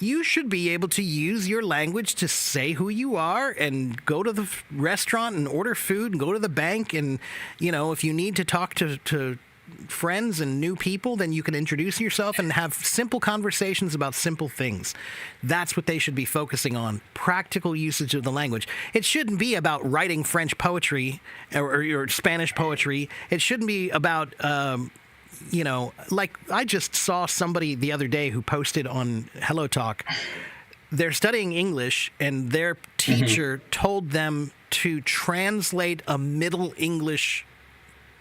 A: you should be able to use your language to say who you are and go to the restaurant and order food and go to the bank. And, if you need to talk to friends and new people, then you can introduce yourself and have simple conversations about simple things. That's what they should be focusing on, practical usage of the language. It shouldn't be about writing French poetry or Spanish poetry. It shouldn't be about, like I just saw somebody the other day who posted on Hello Talk. They're studying English and their teacher told them to translate a Middle English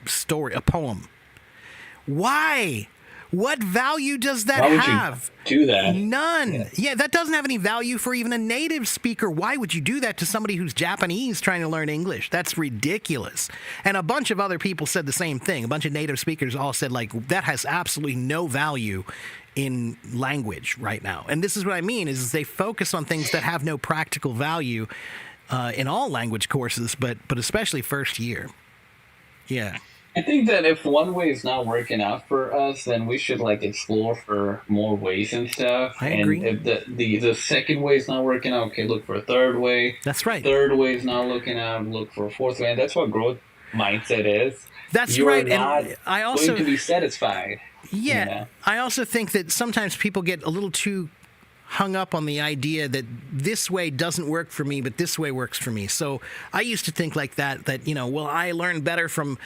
A: story, a poem. Why? What value does that have?
E: You do that?
A: None. Yeah, that doesn't have any value for even a native speaker. Why would you do that to somebody who's Japanese trying to learn English? That's ridiculous. And a bunch of other people said the same thing. A bunch of native speakers all said, that has absolutely no value in language right now. And this is what I mean, is they focus on things that have no practical value in all language courses, but especially first year. Yeah.
E: I think that if one way is not working out for us, then we should explore for more ways and stuff.
A: I agree.
E: And if the second way is not working out, okay, look for a third way.
A: That's right.
E: Third way is not looking out, look for a fourth way. And that's what growth mindset is.
A: That's
E: You're
A: right.
E: Not
A: and I also
E: going to be satisfied.
A: Yeah, I also think that sometimes people get a little too hung up on the idea that this way doesn't work for me, but this way works for me. So I used to think like that I learn better from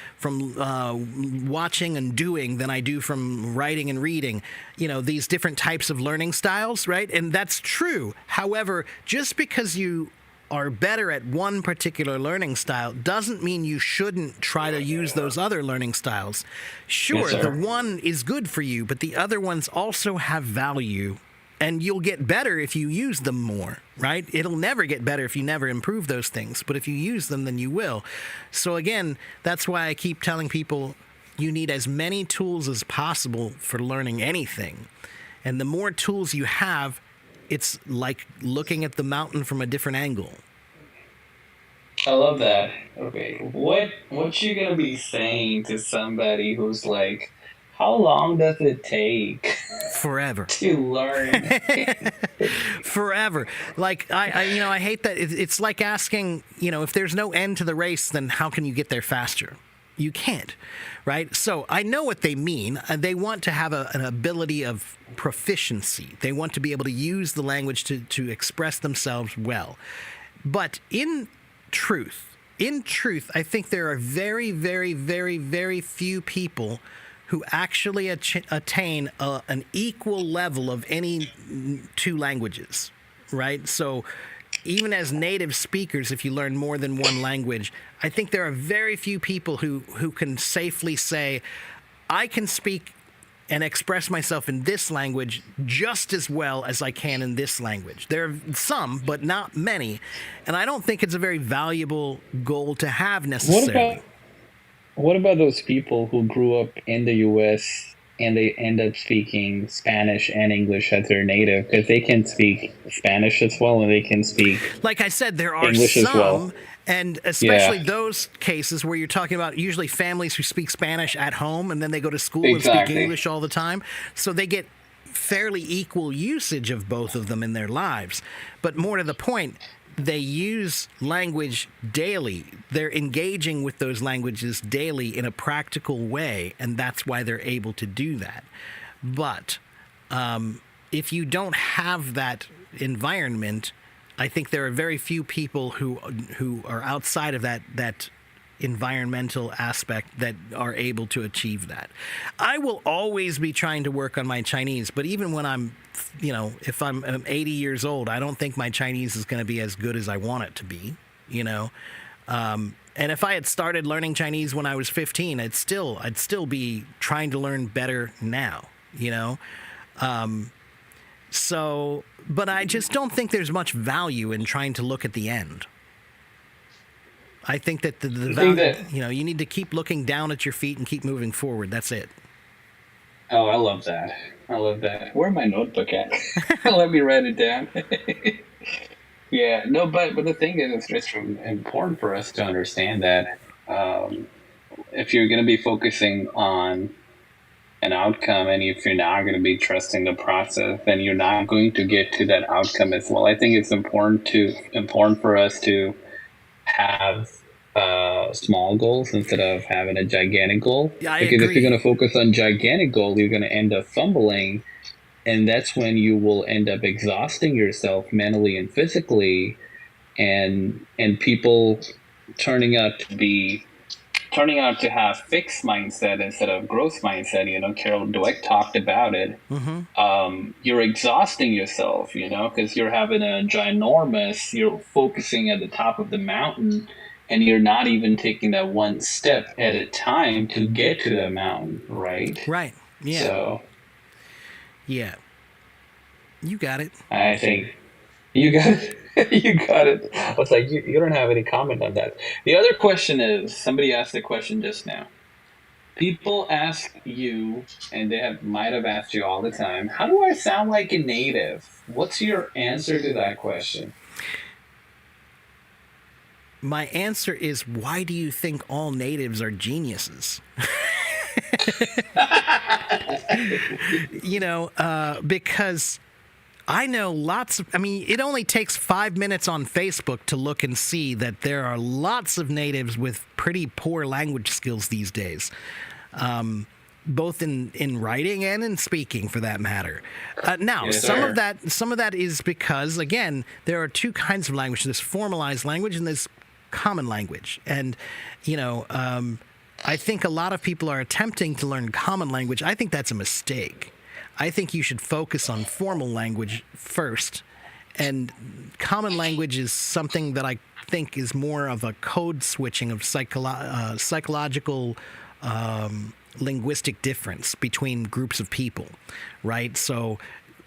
A: watching and doing than I do from writing and reading, these different types of learning styles, right? And that's true. However, just because you are better at one particular learning style doesn't mean you shouldn't try to use those other learning styles. Sure,
E: yes,
A: the one is good for you, but the other ones also have value. And you'll get better if you use them more, right? It'll never get better if you never improve those things. But if you use them, then you will. So again, that's why I keep telling people you need as many tools as possible for learning anything. And the more tools you have, it's like looking at the mountain from a different angle.
E: I love that. Okay, what you gonna be saying to somebody who's like, how long does it take?
A: Forever.
E: To learn.
A: Forever. I hate that. It's like asking, if there's no end to the race, then how can you get there faster? You can't, right? So I know what they mean. They want to have an ability of proficiency. They want to be able to use the language to express themselves well. But in truth, I think there are very, very, very, very few people who actually attain an equal level of any two languages, right? So even as native speakers, if you learn more than one language, I think there are very few people who can safely say, I can speak and express myself in this language just as well as I can in this language. There are some, but not many. And I don't think it's a very valuable goal to have necessarily.
E: What about those people who grew up in the U.S. and they end up speaking Spanish and English as their native? Because they can speak Spanish as well, and they can speak
A: like I said, there are
E: English
A: some,
E: as well.
A: And especially those cases where you're talking about usually families who speak Spanish at home and then they go to school and speak English all the time. So they get fairly equal usage of both of them in their lives. But more to the point, they use language daily. They're engaging with those languages daily in a practical way, and that's why they're able to do that. But if you don't have that environment, I think there are very few people who are outside of that environmental aspect that are able to achieve that. I will always be trying to work on my Chinese, but even when I'm, if I'm 80 years old, I don't think my Chinese is going to be as good as I want it to be, And if I had started learning Chinese when I was 15, I'd still be trying to learn better now, So, but I just don't think there's much value in trying to look at the end. I think that the value, you need to keep looking down at your feet and keep moving forward. That's it.
E: Oh, I love that. Where's my notebook at? Let me write it down. Yeah, no, but the thing is, it's just important for us to understand that if you're going to be focusing on an outcome, and if you're not going to be trusting the process, then you're not going to get to that outcome as well. I think it's important for us to have small goals instead of having a gigantic goal.
A: Yeah, I
E: because
A: agree.
E: If you're going to focus on gigantic goal, you're going to end up fumbling, and that's when you will end up exhausting yourself mentally and physically, and people turning out to have fixed mindset instead of growth mindset. Carol Dweck talked about it.
A: Mm-hmm.
E: You're exhausting yourself, because you're having you're focusing at the top of the mountain, and you're not even taking that one step at a time to get to the mountain, right?
A: Right. Yeah.
E: So,
A: yeah. You got it.
E: I think you got it. You got it. I was like, you don't have any comment on that. The other question is, somebody asked the question just now. People ask you, and they might have asked you all the time, how do I sound like a native? What's your answer to that question?
A: My answer is, why do you think all natives are geniuses? Because I know it only takes 5 minutes on Facebook to look and see that there are lots of natives with pretty poor language skills these days, both in writing and in speaking, for that matter. Now,
E: Yes,
A: some
E: sir.
A: of that is because, again, there are two kinds of language. There's formalized language and there's common language. And, I think a lot of people are attempting to learn common language. I think that's a mistake. I think you should focus on formal language first. And common language is something that I think is more of a code switching of psychological linguistic difference between groups of people, right? So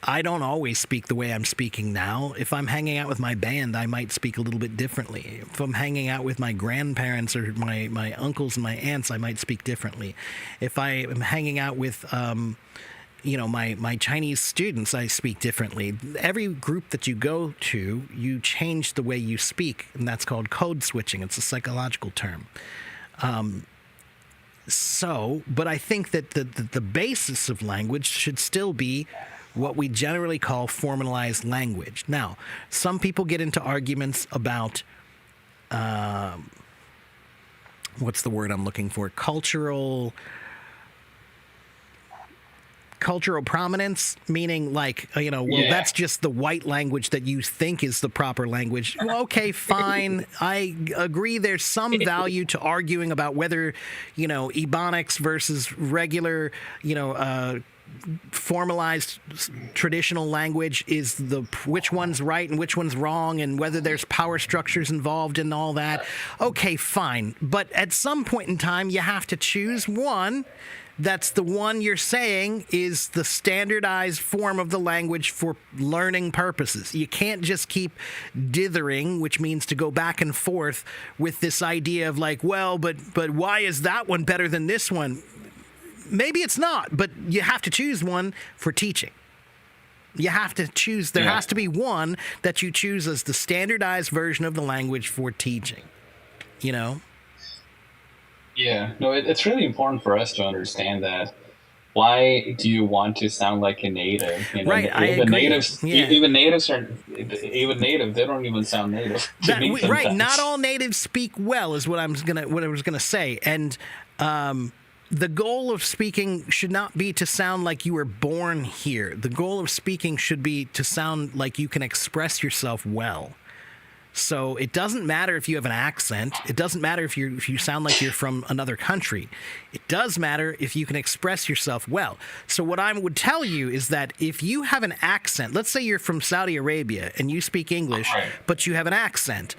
A: I don't always speak the way I'm speaking now. If I'm hanging out with my band, I might speak a little bit differently. If I'm hanging out with my grandparents or my uncles and my aunts, I might speak differently. If I am hanging out with my Chinese students, I speak differently. Every group that you go to, you change the way you speak, and that's called code switching. It's a psychological term. But I think that the basis of language should still be what we generally call formalized language. Now, some people get into arguments about what's the word I'm looking for? Cultural prominence, meaning that's just the white language that you think is the proper language. Well, okay, fine. I agree there's some value to arguing about whether, Ebonics versus regular, formalized traditional language is which one's right and which one's wrong, and whether there's power structures involved in all that. Okay, fine. But at some point in time, you have to choose one that's the one you're saying is the standardized form of the language for learning purposes. You can't just keep dithering, which means to go back and forth with this idea of but why is that one better than this one? Maybe it's not, but you have to choose one for teaching. You have to choose. There has to be one that you choose as the standardized version of the language for teaching.
E: Yeah, no, it's really important for us to understand that. Why do you want to sound like a native?
A: Right, I agree.
E: Even natives, they don't even sound native.
A: Right, not all natives speak well, is what I was gonna say, and the goal of speaking should not be to sound like you were born here. The goal of speaking should be to sound like you can express yourself well. So it doesn't matter if you have an accent. It doesn't matter if you sound like you're from another country. It does matter if you can express yourself well. So what I would tell you is that if you have an accent, let's say you're from Saudi Arabia and you speak English, but you have an accent.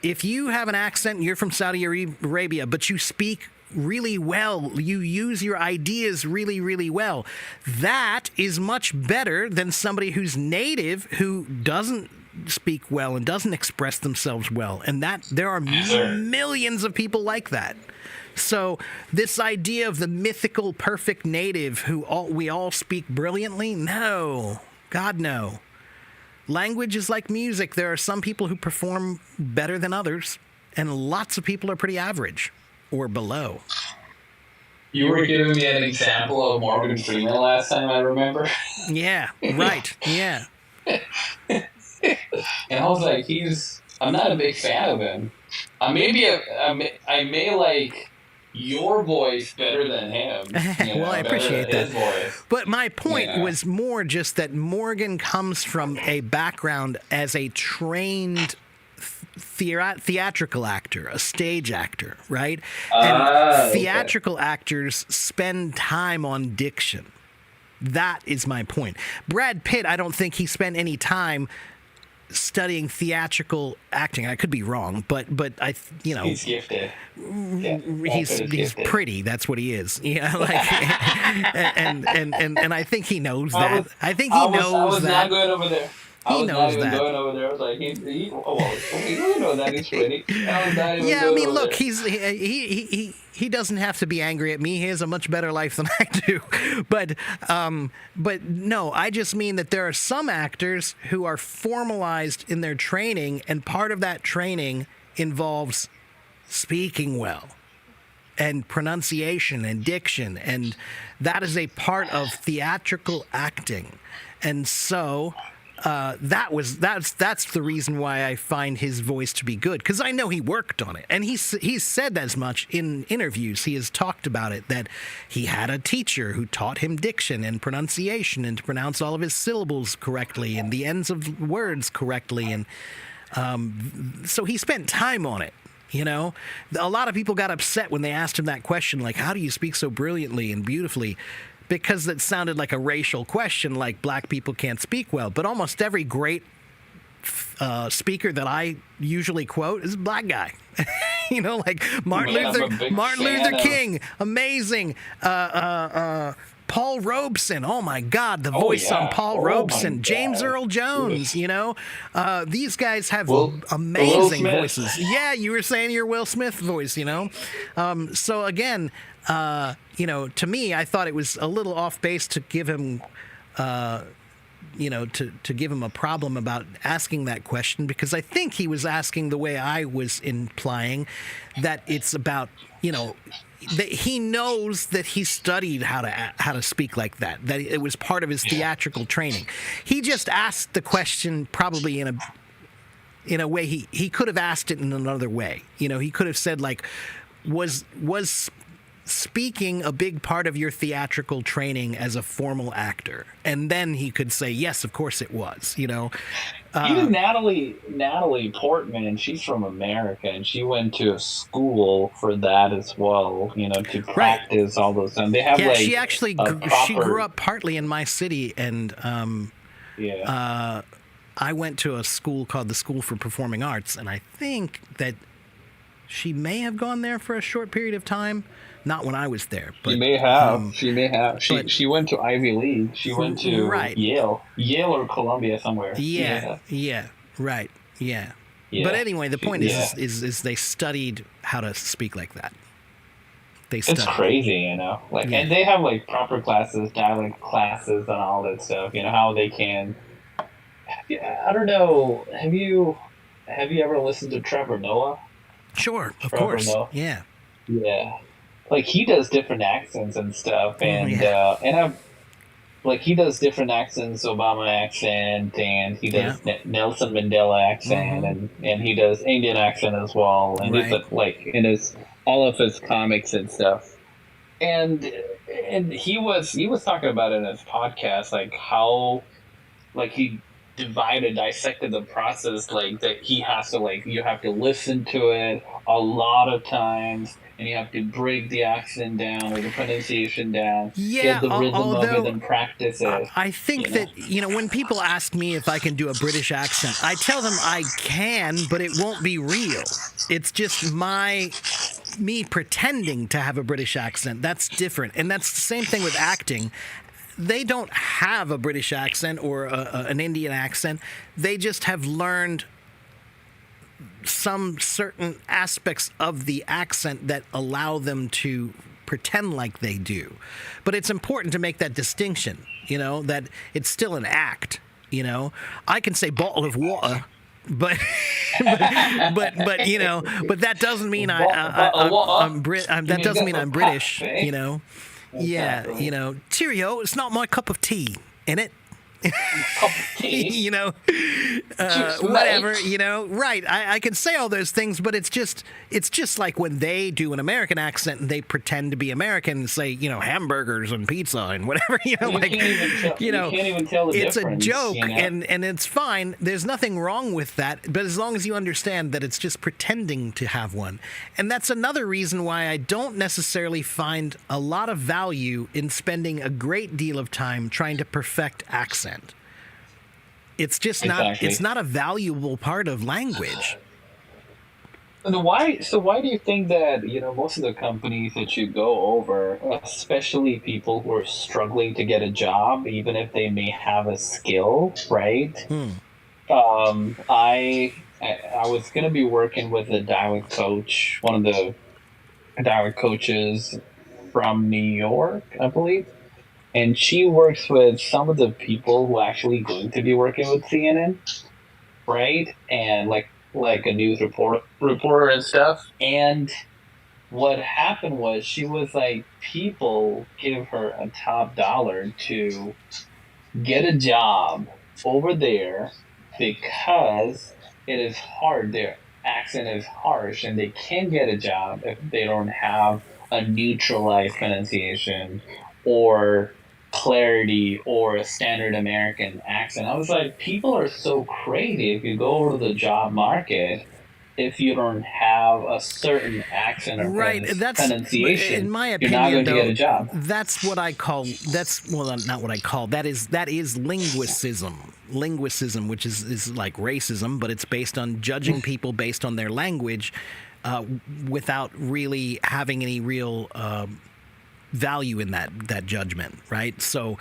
A: If you have an accent and you're from Saudi Arabia, but you speak really well. You use your ideas really, really well. That is much better than somebody who's native who doesn't speak well and doesn't express themselves well. And that there are millions of people like that. So this idea of the mythical perfect native who we all speak brilliantly, no. God, no. Language is like music. There are some people who perform better than others, and lots of people are pretty average or below.
E: You were giving me an example of Morgan Freeman last time, I remember.
A: Yeah, right. Yeah.
E: And I was like, I'm not a big fan of him. I may like your voice better than him.
A: Well, I appreciate that.
E: His voice.
A: But my point was more just that Morgan comes from a background as a trained theatrical actor, a stage actor, right? And theatrical actors spend time on diction. That is my point. Brad Pitt, I don't think he spent any time studying theatrical acting. I could be wrong, but
E: he's gifted.
A: He's pretty. That's what he is. Yeah, and I think he knows that. I think he knows that.
E: I was not going over there.
A: He knows that.
E: Going over there. I was like, you know that he's pretty.
A: Yeah, I mean, look, he doesn't have to be angry at me. He has a much better life than I do. But no, I just mean that there are some actors who are formalized in their training, and part of that training involves speaking well and pronunciation and diction, and that is a part of theatrical acting. And so that's the reason why I find his voice to be good, because I know he worked on it, and he's said as much in interviews. He has talked about it, that he had a teacher who taught him diction and pronunciation and to pronounce all of his syllables correctly and the ends of words correctly, and so he spent time on it. You know, a lot of people got upset when they asked him that question, like, how do you speak so brilliantly and beautifully? Because it sounded like a racial question, like black people can't speak well. But almost every great speaker that I usually quote is a black guy. You know, like Martin Luther King, amazing. Paul Robeson, oh my God, the voice on Paul Robeson. James Earl Jones, you know. These guys have amazing voices. Yeah, you were saying your Will Smith voice, you know. So again, you know, to me, I thought it was a little off base to give him, you know, to give him a problem about asking that question, because I think he was asking the way I was implying, that it's about, you know, that he knows that he studied how to speak like that it was part of his theatrical training. He just asked the question probably in a way he could have asked it in another way. You know, he could have said, like, was speaking a big part of your theatrical training as a formal actor? And then he could say, yes, of course it was, you know.
E: Even Natalie Portman, she's from America, and she went to a school for that as well, you know, to practice all those things. They have
A: she actually she grew up partly in my city, and I went to a school called the School for Performing Arts, and I think that she may have gone there for a short period of time. Not when I was there. But,
E: she may have. She went to Ivy League. She went to Yale or Columbia somewhere.
A: Yeah. Right. Yeah. But anyway, the point is they studied how to speak like that.
E: It's crazy, you know. Like, and they have like proper classes, dialect classes, and all that stuff. You know how they can. I don't know. Have you ever listened to Trevor Noah?
A: Sure, of course. Noah? Yeah.
E: Yeah. Like, he does different accents and stuff, and he does different accents, Obama accent, and he does Nelson Mandela accent, and he does Indian accent as well, and he's like in all of his comics and stuff, and he was talking about it in his podcast, like how, like, he dissected the process, like that he has to, like, you have to listen to it a lot of times, and you have to break the accent down or the pronunciation down, get the rhythm of it, and practice it.
A: I think that, you know, when people ask me if I can do a British accent, I tell them I can, but it won't be real. It's just my me pretending to have a British accent. That's different. And that's the same thing with acting. They don't have a British accent or an Indian accent. They just have learned some certain aspects of the accent that allow them to pretend like they do. But it's important to make that distinction, that it's still an act, I can say bottle of water, but but that doesn't mean I'm British, Yeah, cheerio, it's not my cup of tea, innit? Whatever, right. I can say all those things, but it's just like when they do an American accent and they pretend to be American and say, hamburgers and pizza and whatever,
E: you can't even tell the
A: it's
E: difference,
A: a joke and it's fine. There's nothing wrong with that, but as long as you understand that it's just pretending to have one. And that's another reason why I don't necessarily find a lot of value in spending a great deal of time trying to perfect accent. It's just it's not a valuable part of language.
E: And why do you think that, most of the companies that you go over, especially people who are struggling to get a job, even if they may have a skill, right? I was going to be working with a dialect coach, one of the dialect coaches from New York, I believe. And she works with some of the people who are actually going to be working with CNN, right? And like a news reporter and stuff. And what happened was she was like, people give her a top dollar to get a job over there because it is hard. Their accent is harsh, and they can't get a job if they don't have a neutralized pronunciation or clarity or a standard American accent. I was like, people are so crazy. If you go over to the job market, if you don't have a certain accent or pronunciation,
A: in my opinion,
E: you're not going to get a job.
A: That's what I call. Not what I call. That is linguicism. Linguicism, which is like racism, but it's based on judging people based on their language, without really having any real value in that judgment, right? So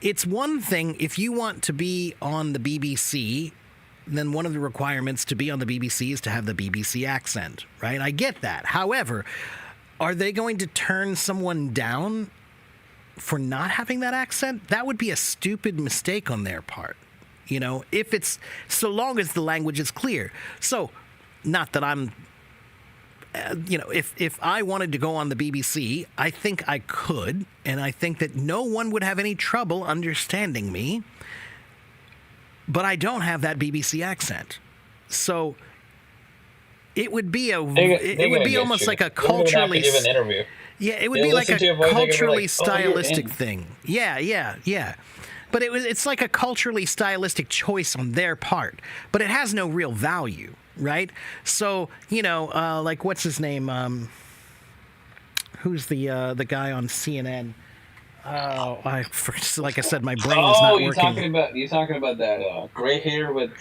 A: it's one thing if you want to be on the BBC, then one of the requirements to be on the BBC is to have the BBC accent, right? I get that. However, are they going to turn someone down for not having that accent? That would be a stupid mistake on their part, if it's so long as the language is clear. So, not that I'm if I wanted to go on the BBC, I think I could, and I think that no one would have any trouble understanding me, but I don't have that BBC accent. So it would be almost like a culturally... Yeah, it would be like a culturally stylistic thing. Yeah. But it's like a culturally stylistic choice on their part, but it has no real value. Right? So, like, what's his name? Who's the guy on CNN? Like I said, my brain is not working.
E: You're talking about that gray hair with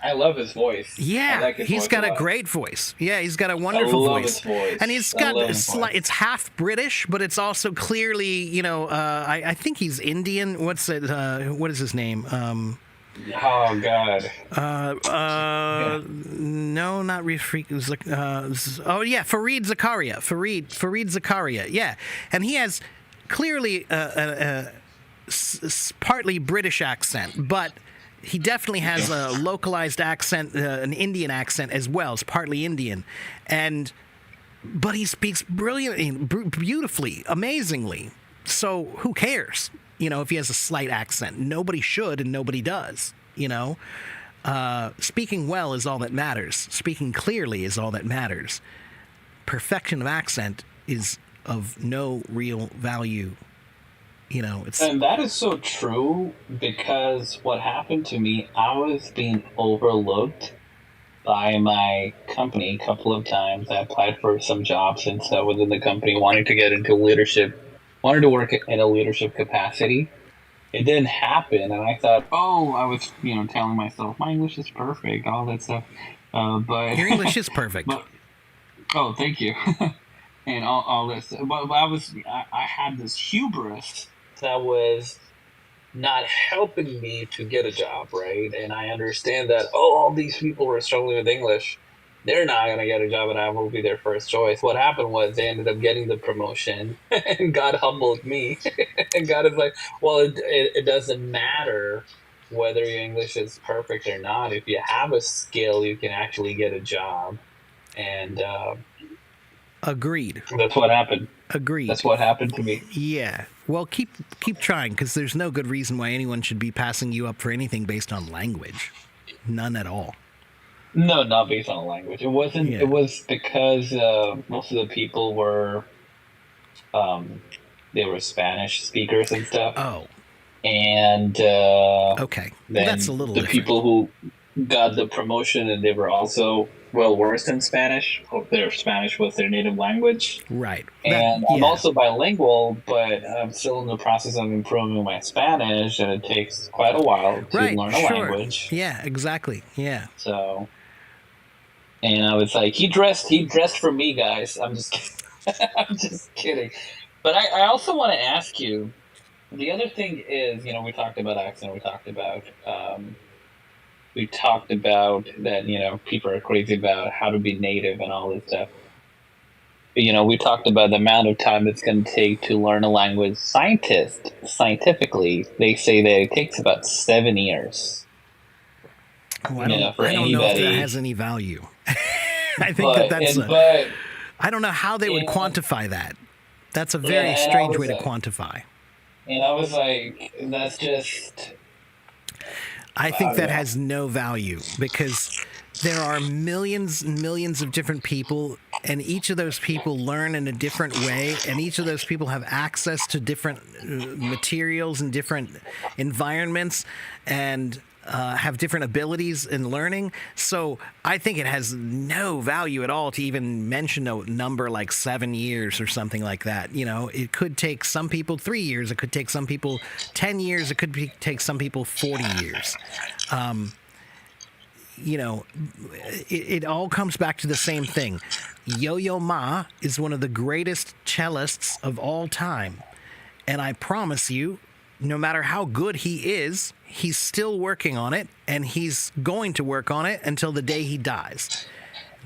E: I love his voice.
A: Yeah, he's got a great voice. Yeah, he's got a wonderful voice. And he's got it's half British, but it's also clearly, I think he's Indian. What is his name?
E: Oh God!
A: No, not Fareed Zakaria. Fareed Zakaria. Yeah, and he has clearly a partly British accent, but he definitely has a localized accent, an Indian accent as well. It's partly Indian, but he speaks brilliantly, beautifully, amazingly. So who cares? If he has a slight accent, nobody should and nobody does, speaking well is all that matters. Speaking clearly is all that matters. Perfection of accent is of no real value.
E: And that is so true, because what happened to me, I was being overlooked by my company a couple of times. I applied for some jobs and stuff within the company, wanting to get into leadership. Wanted to work in a leadership capacity. It didn't happen, and I thought, I was, telling myself, my English is perfect, all that stuff. But
A: your English is perfect.
E: Oh, thank you. And all this. But I had this hubris that was not helping me to get a job, right? And I understand that, oh, all these people were struggling with English. They're not going to get a job and I will be their first choice. What happened was they ended up getting the promotion and God humbled me. And God is like, well, it doesn't matter whether your English is perfect or not. If you have a skill, you can actually get a job. And
A: Agreed.
E: that's what happened.
A: Agreed.
E: That's what happened to me.
A: Yeah. Well, keep trying, because there's no good reason why anyone should be passing you up for anything based on language. None at all.
E: No, not based on language. It wasn't.
A: Yeah.
E: It was because most of the people were, they were Spanish speakers and stuff.
A: Oh.
E: And
A: Okay.
E: then
A: Well, that's a little
E: the
A: different.
E: people who got the promotion and they were also well versed in Spanish. Or their Spanish was their native language.
A: Right.
E: And I'm also bilingual, but I'm still in the process of improving my Spanish, and it takes quite a while to learn a language.
A: Yeah, exactly. Yeah.
E: So, and I was like, he dressed for me, guys. I'm just kidding. I'm just kidding. But I also want to ask you, the other thing is, we talked about accent, we talked about that, people are crazy about how to be native and all this stuff. But, we talked about the amount of time it's going to take to learn a language. Scientifically, they say that it takes about 7 years.
A: Well, I don't know if that has any value. I think I don't know how they would quantify that. That's a very strange way to quantify.
E: And I was like, that's just...
A: I think that has no value, because there are millions and millions of different people, and each of those people learn in a different way, and each of those people have access to different materials and different environments, and have different abilities in learning. So I think it has no value at all to even mention a number like 7 years or something like that. It could take some people 3 years. It could take some people 10 years. It could take some people 40 years. It all comes back to the same thing. Yo-Yo Ma is one of the greatest cellists of all time. And I promise you, no matter how good he is, he's still working on it, and he's going to work on it until the day he dies.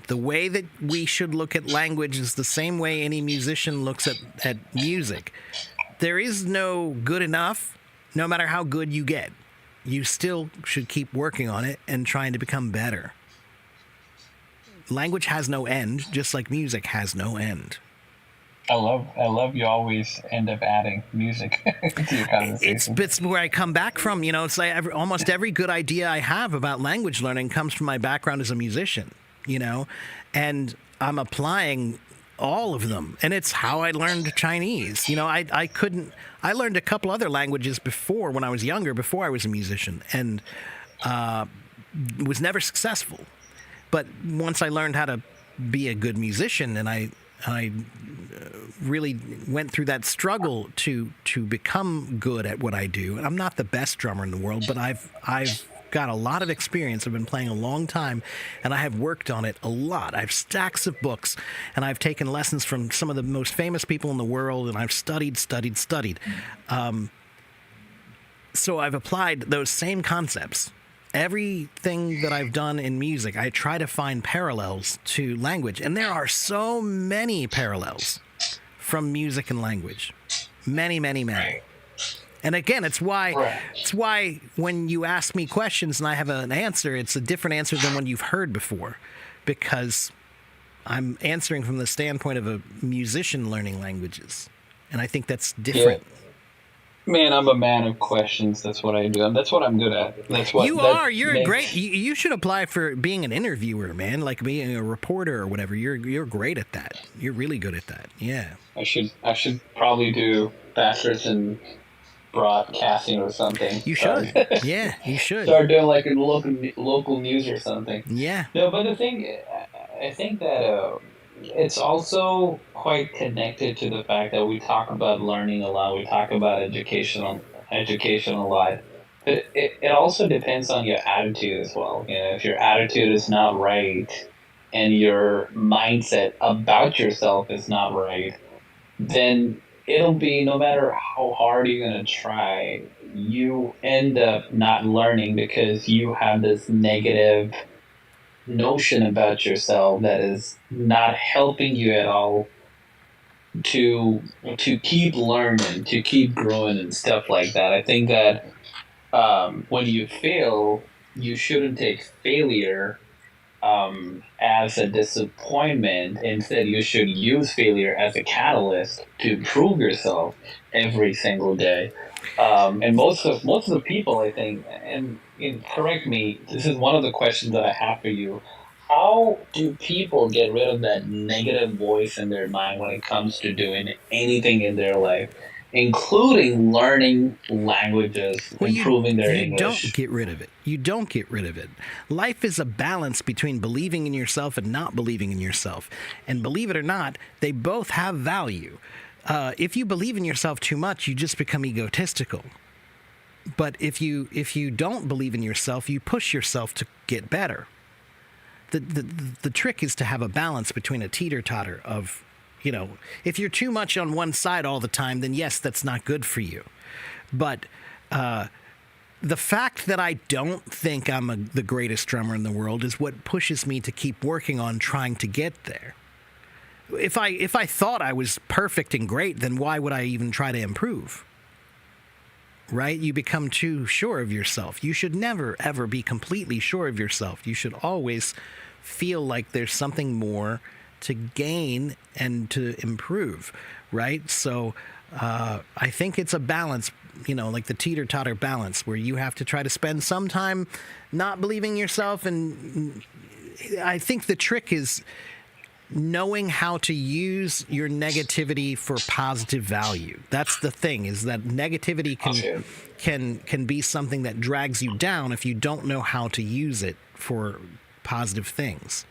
A: The way that we should look at language is the same way any musician looks at music. There is no good enough, no matter how good you get. You still should keep working on it and trying to become better. Language has no end, just like music has no end.
E: I love you always end up adding music to your conversation.
A: It's where I come back from. It's like almost every good idea I have about language learning comes from my background as a musician, and I'm applying all of them. And it's how I learned Chinese. I learned a couple other languages before when I was younger, before I was a musician, and was never successful. But once I learned how to be a good musician, and I really went through that struggle to become good at what I do. And I'm not the best drummer in the world, but I've got a lot of experience. I've been playing a long time, and I have worked on it a lot. I have stacks of books, and I've taken lessons from some of the most famous people in the world, and I've studied. So I've applied those same concepts. Everything that I've done in music, I try to find parallels to language. And there are so many parallels from music and language. Many, many, many. And again, it's why when you ask me questions and I have an answer, it's a different answer than one you've heard before. Because I'm answering from the standpoint of a musician learning languages. And I think that's different.
E: Yeah. Man, I'm a man of questions. That's what I do. And that's what I'm good at. That's what
A: You're great. You should apply for being an interviewer, man. Like being a reporter or whatever. You're great at that. You're really good at that. Yeah.
E: I should probably do bachelor's in broadcasting or something.
A: You should. Yeah, you should.
E: Start doing like a local news or something.
A: Yeah.
E: No, but I think that it's also quite connected to the fact that we talk about learning a lot. We talk about education a lot. But it also depends on your attitude as well. If your attitude is not right, and your mindset about yourself is not right, then it'll be, no matter how hard you're going to try, you end up not learning because you have this negative notion about yourself that is not helping you at all to keep learning, to keep growing and stuff like that. I think that when you fail, you shouldn't take failure as a disappointment. Instead, you should use failure as a catalyst to prove yourself every single day. And most of the people, I think, and correct me, this is one of the questions that I have for you. How do people get rid of that negative voice in their mind when it comes to doing anything in their life, including learning languages,
A: Well,
E: improving their
A: you don't
E: English?
A: get rid of it. You don't get rid of it. Life is a balance between believing in yourself and not believing in yourself. And believe it or not, they both have value. If you believe in yourself too much, you just become egotistical. But if you don't believe in yourself, you push yourself to get better. The trick is to have a balance between a teeter-totter of, if you're too much on one side all the time, then yes, that's not good for you. But the fact that I don't think I'm the greatest drummer in the world is what pushes me to keep working on trying to get there. If I thought I was perfect and great, then why would I even try to improve? Right? You become too sure of yourself. You should never, ever be completely sure of yourself. You should always feel like there's something more to gain and to improve, right? So I think it's a balance, like the teeter-totter balance, where you have to try to spend some time not believing yourself. And I think the trick is knowing how to use your negativity for positive value. That's the thing, is that negativity can be something that drags you down if you don't know how to use it for positive things,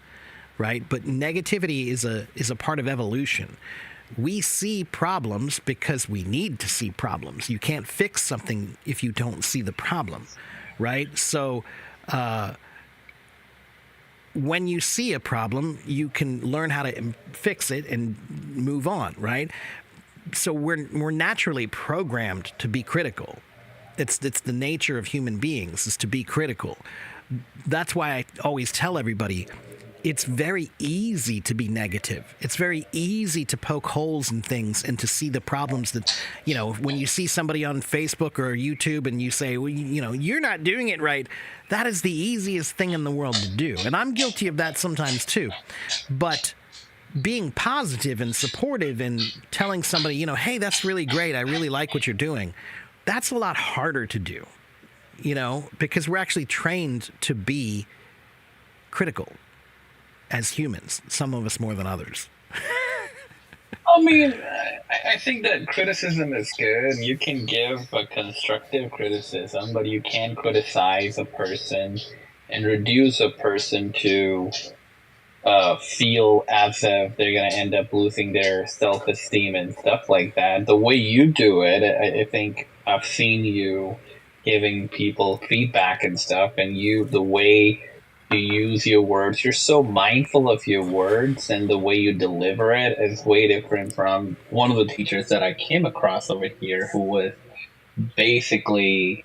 A: right? But negativity is a part of evolution. We see problems because we need to see problems. You can't fix something if you don't see the problem, right? So when you see a problem, you can learn how to fix it and move on, right? So we're naturally programmed to be critical. It's the nature of human beings, is to be critical. That's why I always tell everybody, it's very easy to be negative. It's very easy to poke holes in things and to see the problems that, when you see somebody on Facebook or YouTube and you say, well, you're not doing it right. That is the easiest thing in the world to do. And I'm guilty of that sometimes too. But being positive and supportive and telling somebody, hey, that's really great. I really like what you're doing. That's a lot harder to do, because we're actually trained to be critical as humans, some of us more than others.
E: I mean, I think that criticism is good. You can give a constructive criticism, but you can't criticize a person and reduce a person to feel as if they're going to end up losing their self-esteem and stuff like that. The way you do it, I think I've seen you giving people feedback and stuff, and the way you use your words, you're so mindful of your words, and the way you deliver it is way different from one of the teachers that I came across over here, who was basically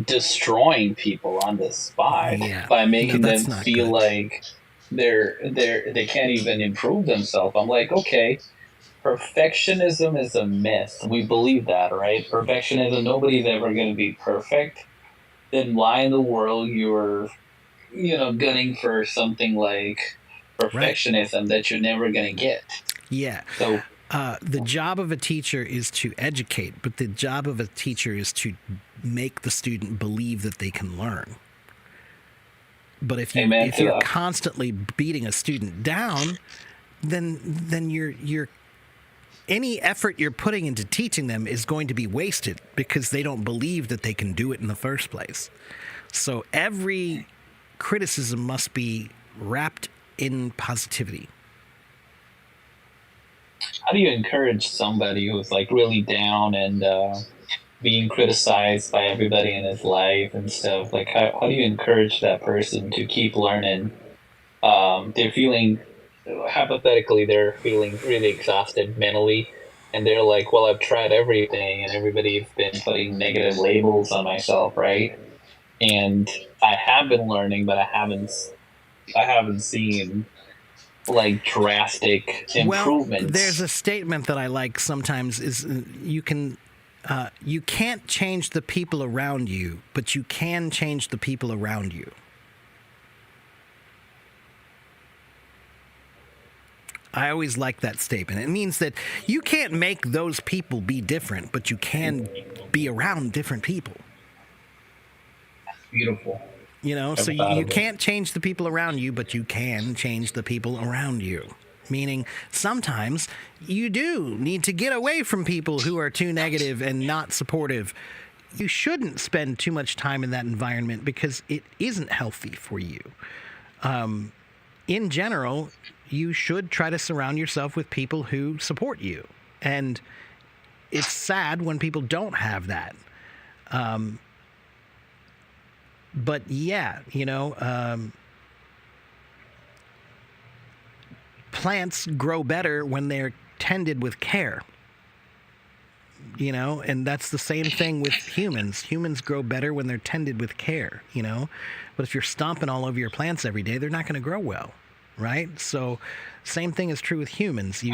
E: destroying people on the spot by making them feel like they can't even improve themselves. I'm like, okay, perfectionism is a myth. We believe that, right? Perfectionism, nobody's ever going to be perfect. Then why in the world you're, gunning for something like perfectionism that you're never going to get?
A: Yeah.
E: So
A: the job of a teacher is to educate, but the job of a teacher is to make the student believe that they can learn. But if you're constantly beating a student down, then you're any effort you're putting into teaching them is going to be wasted because they don't believe that they can do it in the first place. So every criticism must be wrapped in positivity.
E: How do you encourage somebody who's like really down and being criticized by everybody in his life and stuff? Like, how do you encourage that person to keep learning they're feeling, hypothetically, they're feeling really exhausted mentally, and they're like, well, I've tried everything, and everybody's been putting negative labels on myself, right? And I have been learning, but I haven't seen like drastic improvements.
A: Well, there's a statement that I like sometimes is you can't change the people around you, but you can change the people around you. I always like that statement. It means that you can't make those people be different, but you can be around different people.
E: Beautiful.
A: You know, so you can't change the people around you, but you can change the people around you. Meaning sometimes you do need to get away from people who are too negative and not supportive. You shouldn't spend too much time in that environment because it isn't healthy for you. In general, you should try to surround yourself with people who support you. And it's sad when people don't have that. But yeah, you know, plants grow better when they're tended with care. You know, and that's the same thing with humans. Humans grow better when they're tended with care, you know. But if you're stomping all over your plants every day, they're not going to grow well, right? So same thing is true with humans. You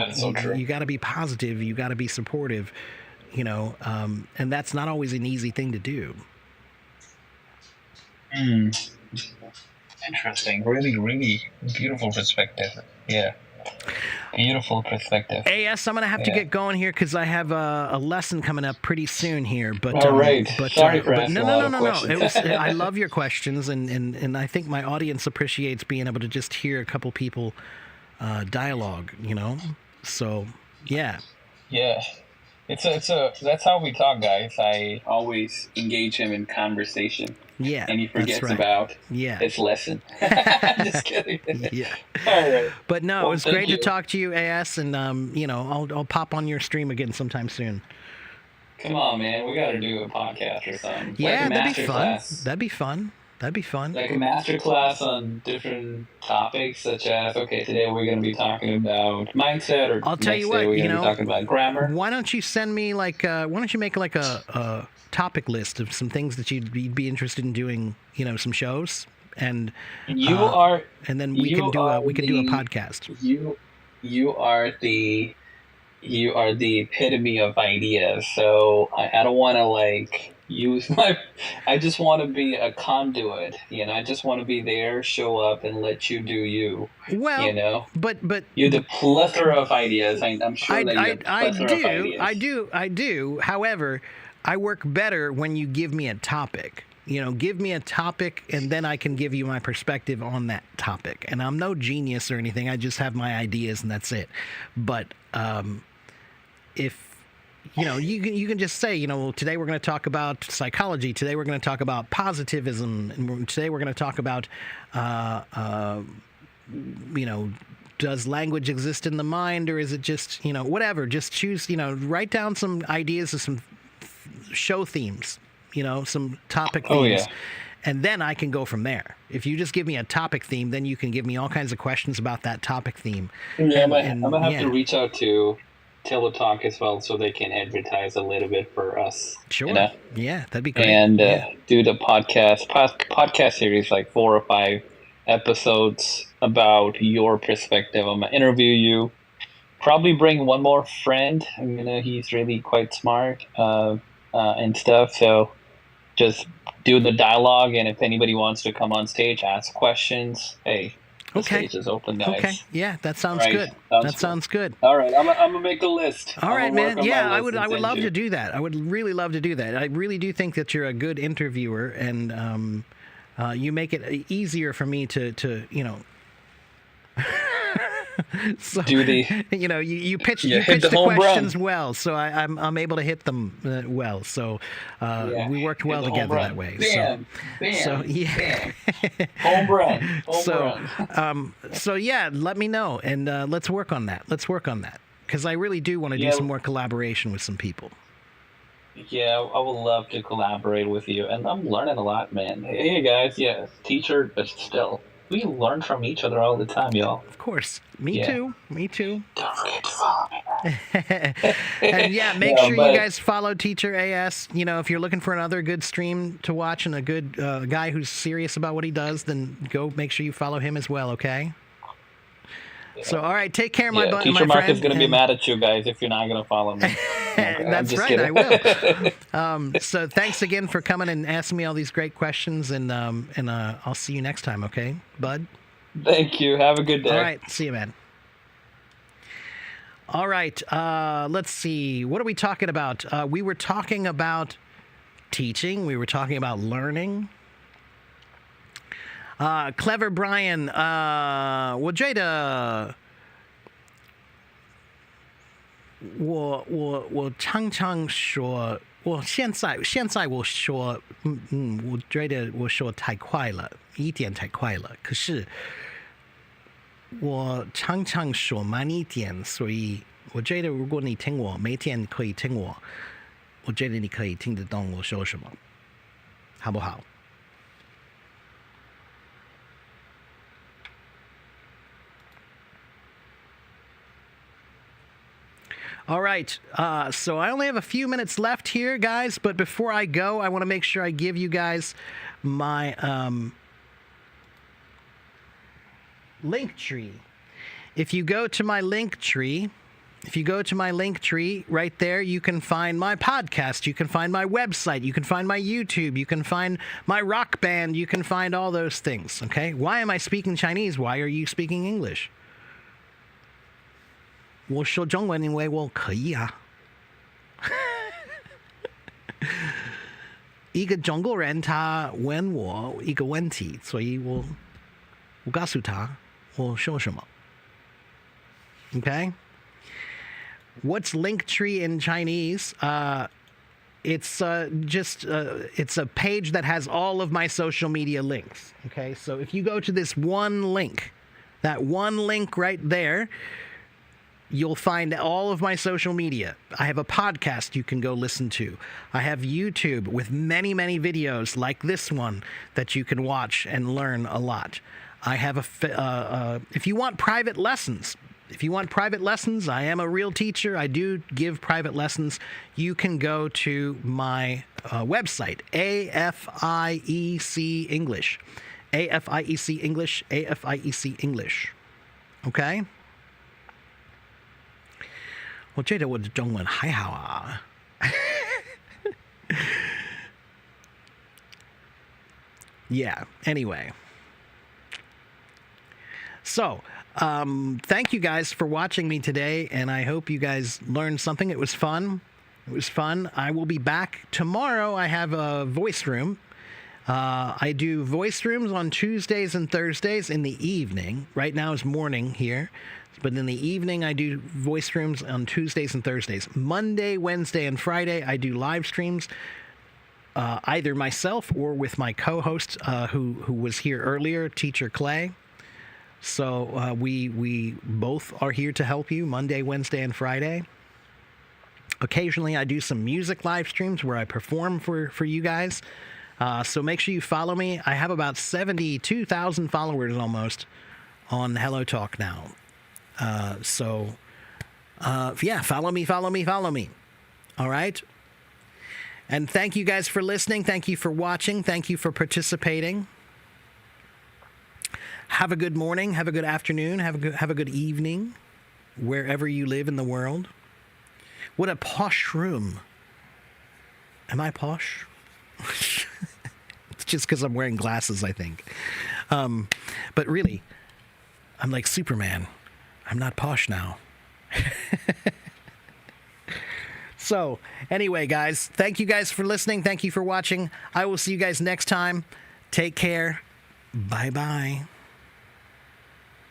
A: got to be positive. You got to be supportive, you know, and that's not always an easy thing to do.
E: Interesting. Really, really beautiful perspective. Yeah. Beautiful perspective.
A: AS, I'm going to have to get going here because I have a lesson coming up pretty soon here. But
E: all right.
A: But,
E: sorry for
A: asking
E: no.
A: It was, I love your questions, and I think my audience appreciates being able to just hear a couple people dialogue, you know? So, yeah.
E: Yeah. That's how we talk, guys. I always engage him in conversation.
A: Yeah.
E: And he forgets about his lesson. Just kidding.
A: Yeah.
E: All right.
A: But no, it was great to talk to you, AS, and you know, I'll pop on your stream again sometime soon.
E: Come on, man. We got to do a podcast or something.
A: Yeah,
E: like
A: that'd be fun.
E: Class.
A: That'd be fun. That'd be fun.
E: Like a master class on different topics, such as, okay, today we're going to be talking about mindset, or
A: I'll tell you what,
E: we're
A: you
E: going to
A: know,
E: be talking about grammar.
A: Why don't you send me like, why don't you make like a topic list of some things that you'd be interested in doing, you know, some shows, and and then we can do a podcast.
E: You are the epitome of ideas. So I don't want to like use I just want to be a conduit, you know. I just want to be there, show up, and let you do you.
A: Well,
E: you know,
A: but
E: you're the plethora of ideas. I'm sure that you have plethora of ideas.
A: I do. However, I work better when you give me a topic. You know, give me a topic, and then I can give you my perspective on that topic. And I'm no genius or anything. I just have my ideas, and that's it. But if you know, you can just say, you know, today we're going to talk about psychology. Today we're going to talk about positivism, and today we're going to talk about, you know, does language exist in the mind, or is it just, you know, whatever? Just choose, you know, write down some ideas of some show themes, you know, some topic themes.
E: Oh, yeah.
A: And then I can go from there. If you just give me a topic theme, then you can give me all kinds of questions about that topic theme.
E: Yeah, I'm going to have to reach out to Teletalk as well, so they can advertise a little bit for us.
A: Sure.
E: You know?
A: Yeah, that'd be great.
E: And do the podcast series, like 4 or 5 episodes about your perspective. I'm going to interview you. Probably bring one more friend. I mean, he's really quite smart and stuff. So just do the dialogue, and if anybody wants to come on stage, ask questions, hey, the stage is open, guys.
A: Okay, yeah, that sounds good. Sounds good.
E: All right, I'm gonna make a list.
A: All right, man. Yeah, I would love to do that. I would really love to do that. I really do think that you're a good interviewer, and you make it easier for me to you know. So, you know, you pitch the questions well, so I'm able to hit them well. So we worked well together that way. So yeah,
E: home run.
A: So yeah, let me know, and let's work on that. Because I really do want to do some more collaboration with some people.
E: Yeah, I would love to collaborate with you, and I'm learning a lot, man. Hey guys, teacher, but still. We learn from each other all the time, y'all.
A: Of course. Me
E: Yeah.
A: too. Me too.
E: Don't forget to follow me.
A: And yeah, make
E: No,
A: sure
E: but-
A: you guys follow Teacher AS. You know, if you're looking for another good stream to watch and a good guy who's serious about what he does, then go make sure you follow him as well, okay? So, all right, take care, my
E: Yeah,
A: my
E: Teacher Mark
A: friend.
E: is going to be
A: and-
E: mad at you guys if you're not going to follow me. Okay, I'm
A: That's
E: just
A: right,
E: kidding.
A: I will. So thanks again for coming and asking me all these great questions, and I'll see you next time, okay, bud?
E: Thank you. Have a good day.
A: All right, see you, man. All right, let's see. What are we talking about? We were talking about teaching. We were talking about learning. Clever Brian, 我觉得我常常说，我现在我说，我觉得我说太快了，一点太快了。可是我常常说慢一点，所以我觉得如果你听我，每天可以听我，我觉得你可以听得懂我说什么，好不好？All right, so I only have a few minutes left here, guys, but before I go, I want to make sure I give you guys my link tree. If you go to my link tree, right there, you can find my podcast, you can find my website, you can find my YouTube, you can find my rock band, you can find all those things, okay? Why am I speaking Chinese? Why are you speaking English? 我说中文因为我可以啊。一个中国人他问我一个问题，所以我告诉他我说什么。Okay? What's Linktree in Chinese? It's it's a page that has all of my social media links. Okay, so if you go to this one link, that one link right there, you'll find all of my social media. I have a podcast you can go listen to. I have YouTube with many, many videos like this one that you can watch and learn a lot. I have if you want private lessons, I am a real teacher. I do give private lessons. You can go to my website, AFIEC English. AFIEC English, AFIEC English. Okay? 我觉得我的中文还好啊。Yeah, anyway. So, thank you guys for watching me today, and I hope you guys learned something. It was fun. I will be back tomorrow. I have a voice room. I do voice rooms on Tuesdays and Thursdays in the evening. Right now is morning here. But in the evening, I do voice rooms on Tuesdays and Thursdays. Monday, Wednesday, and Friday, I do live streams, either myself or with my co-host who was here earlier, Teacher Clay. So we both are here to help you Monday, Wednesday, and Friday. Occasionally, I do some music live streams where I perform for you guys. So make sure you follow me. I have about 72,000 followers almost on Hello Talk now. Yeah, follow me. All right. And thank you guys for listening. Thank you for watching. Thank you for participating. Have a good morning. Have a good afternoon. Have a good evening, wherever you live in the world. What a posh room. Am I posh? It's just because I'm wearing glasses, I think. But really, I'm like Superman. I'm not posh now. So, anyway, guys, thank you guys for listening. Thank you for watching. I will see you guys next time. Take care. Bye-bye.